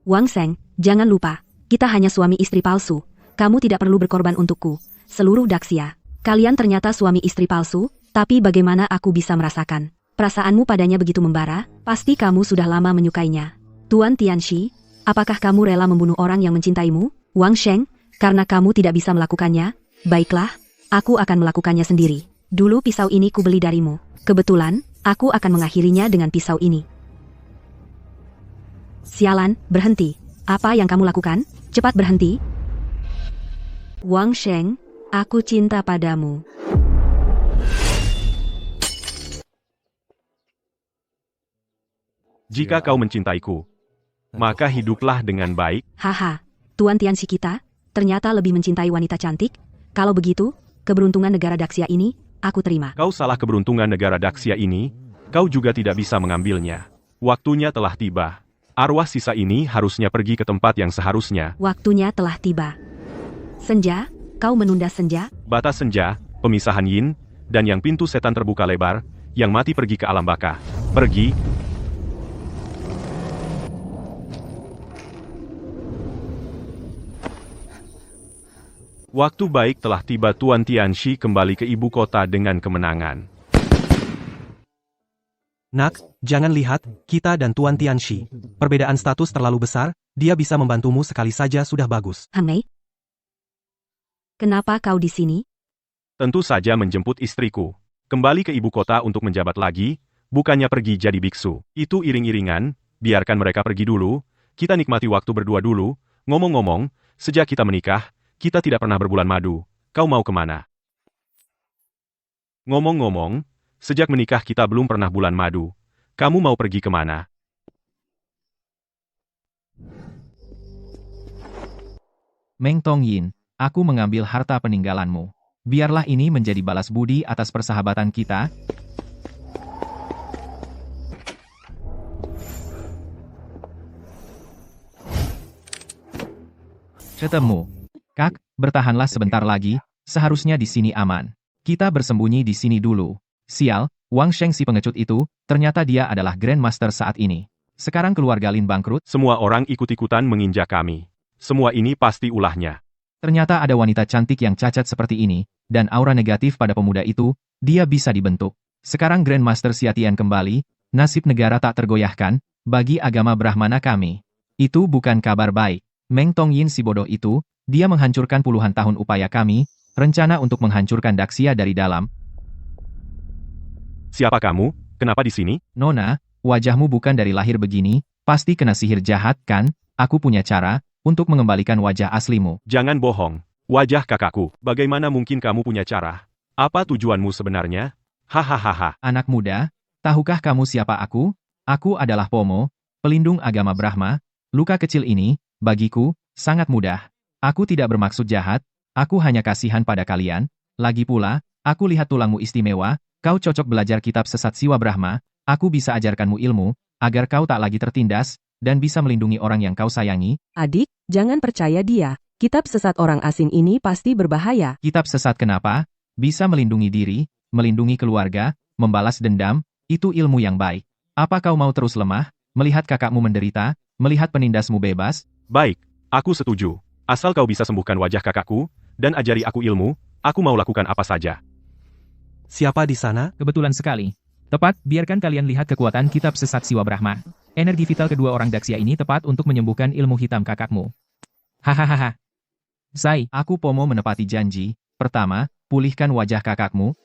Speaker 1: Wang Sheng, jangan lupa, kita hanya suami istri palsu. Kamu tidak perlu berkorban untukku. Seluruh Daxia, kalian ternyata suami istri palsu, tapi bagaimana aku bisa merasakan? Perasaanmu padanya begitu membara, pasti kamu sudah lama menyukainya. Tuan Tianxi, apakah kamu rela membunuh orang yang mencintaimu? Wang Sheng, karena kamu tidak bisa melakukannya, baiklah, aku akan melakukannya sendiri. Dulu pisau ini kubeli darimu. Kebetulan, aku akan mengakhirinya dengan pisau ini. Sialan, berhenti. Apa yang kamu lakukan? Cepat berhenti. Wang Sheng, aku cinta padamu.
Speaker 2: Jika kau mencintaiku, maka hiduplah dengan baik.
Speaker 1: Haha, Tuan Tianxi kita, ternyata lebih mencintai wanita cantik. Kalau begitu, keberuntungan negara Daxia ini, aku terima.
Speaker 2: Kau salah keberuntungan negara Daxia ini, kau juga tidak bisa mengambilnya. Waktunya telah tiba. Arwah sisa ini harusnya pergi ke tempat yang seharusnya.
Speaker 1: Waktunya telah tiba. Senja, kau menunda senja?
Speaker 2: Batas senja, pemisahan yin, dan yang pintu setan terbuka lebar, yang mati pergi ke alam baka. Pergi. Waktu baik telah tiba. Tuan Tianxi kembali ke ibu kota dengan kemenangan.
Speaker 6: Nak, jangan lihat, kita dan Tuan Tianxi. Perbedaan status terlalu besar, dia bisa membantumu sekali saja sudah bagus.
Speaker 1: Mei? Kenapa kau di sini?
Speaker 2: Tentu saja menjemput istriku. Kembali ke ibu kota untuk menjabat lagi, bukannya pergi jadi biksu. Itu iring-iringan, biarkan mereka pergi dulu, kita nikmati waktu berdua dulu. Ngomong-ngomong, sejak kita menikah, kita tidak pernah berbulan madu. Kau mau kemana? Ngomong-ngomong, sejak menikah kita belum pernah bulan madu. Kamu mau pergi kemana?
Speaker 3: Meng Tongyin, aku mengambil harta peninggalanmu. Biarlah ini menjadi balas budi atas persahabatan kita. Ketemu. Kak, bertahanlah sebentar lagi, seharusnya di sini aman. Kita bersembunyi di sini dulu. Sial, Wang Sheng si pengecut itu, ternyata dia adalah Grandmaster saat ini. Sekarang keluarga Lin bangkrut.
Speaker 2: Semua orang ikut-ikutan menginjak kami. Semua ini pasti ulahnya.
Speaker 3: Ternyata ada wanita cantik yang cacat seperti ini, dan aura negatif pada pemuda itu, dia bisa dibentuk. Sekarang Grandmaster Xiatian kembali, nasib negara tak tergoyahkan, bagi agama Brahmana kami. Itu bukan kabar baik. Meng Tongyin si bodoh itu, dia menghancurkan puluhan tahun upaya kami, rencana untuk menghancurkan Daxia dari dalam.
Speaker 2: Siapa kamu? Kenapa di sini?
Speaker 3: Nona, wajahmu bukan dari lahir begini, pasti kena sihir jahat kan? Aku punya cara untuk mengembalikan wajah aslimu.
Speaker 2: Jangan bohong. Wajah kakakku, bagaimana mungkin kamu punya cara? Apa tujuanmu sebenarnya? Hahaha.
Speaker 3: Anak muda, tahukah kamu siapa aku? Aku adalah Pomo, pelindung agama Brahma. Luka kecil ini, bagiku, sangat mudah. Aku tidak bermaksud jahat, aku hanya kasihan pada kalian. Lagi pula, aku lihat tulangmu istimewa, kau cocok belajar kitab sesat Siwa Brahma, aku bisa ajarkanmu ilmu, agar kau tak lagi tertindas, dan bisa melindungi orang yang kau sayangi.
Speaker 7: Adik, jangan percaya dia. Kitab sesat orang asing ini pasti berbahaya.
Speaker 3: Kitab sesat kenapa? Bisa melindungi diri, melindungi keluarga, membalas dendam, itu ilmu yang baik. Apa kau mau terus lemah, melihat kakakmu menderita, melihat penindasmu bebas?
Speaker 2: Baik, aku setuju. Asal kau bisa sembuhkan wajah kakakku, dan ajari aku ilmu, aku mau lakukan apa saja.
Speaker 6: Siapa di sana?
Speaker 3: Kebetulan sekali. Tepat, biarkan kalian lihat kekuatan kitab sesat Siwa Brahma. Energi vital kedua orang Daksya ini tepat untuk menyembuhkan ilmu hitam kakakmu. Hahaha. Sai, aku Pomo menepati janji. Pertama, pulihkan wajah kakakmu.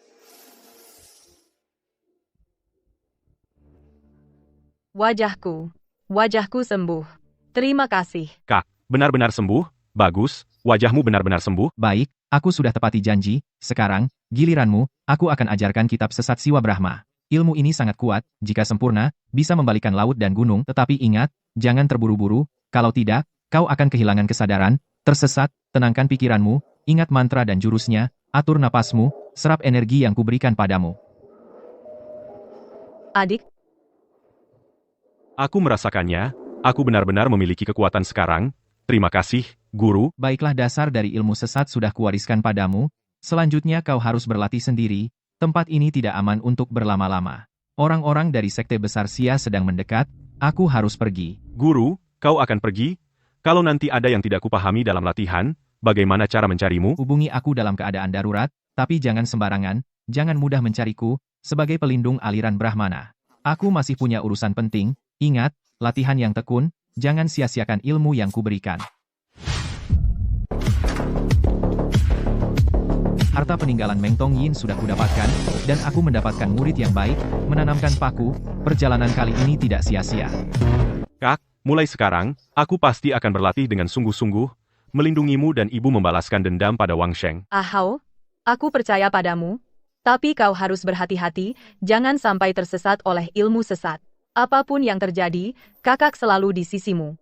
Speaker 5: Wajahku sembuh. Terima kasih.
Speaker 2: Kak, benar-benar sembuh? Bagus, wajahmu benar-benar sembuh.
Speaker 3: Baik, aku sudah tepati janji. Sekarang, giliranmu, aku akan ajarkan kitab sesat Siwa Brahma. Ilmu ini sangat kuat, jika sempurna, bisa membalikan laut dan gunung. Tetapi ingat, jangan terburu-buru, kalau tidak, kau akan kehilangan kesadaran, tersesat, tenangkan pikiranmu, ingat mantra dan jurusnya, atur napasmu, serap energi yang kuberikan padamu.
Speaker 5: Adik,
Speaker 2: Aku merasakannya, aku benar-benar memiliki kekuatan sekarang. Terima kasih, guru.
Speaker 3: Baiklah, dasar dari ilmu sesat sudah kuwariskan padamu, selanjutnya kau harus berlatih sendiri, tempat ini tidak aman untuk berlama-lama. Orang-orang dari sekte besar Sia sedang mendekat, aku harus pergi.
Speaker 2: Guru, kau akan pergi? Kalau nanti ada yang tidak kupahami dalam latihan, bagaimana cara mencarimu?
Speaker 3: Hubungi aku dalam keadaan darurat, tapi jangan sembarangan, jangan mudah mencariku, sebagai pelindung aliran Brahmana. Aku masih punya urusan penting, ingat, latihan yang tekun, jangan sia-siakan ilmu yang kuberikan. Harta peninggalan Meng Tong Yin sudah kudapatkan, dan aku mendapatkan murid yang baik, menanamkan paku, perjalanan kali ini tidak sia-sia.
Speaker 2: Kak, mulai sekarang, aku pasti akan berlatih dengan sungguh-sungguh, melindungimu dan ibu membalaskan dendam pada Wang Sheng.
Speaker 5: Ahau, aku percaya padamu, tapi kau harus berhati-hati, jangan sampai tersesat oleh ilmu sesat. Apapun yang terjadi, kakak selalu di sisimu.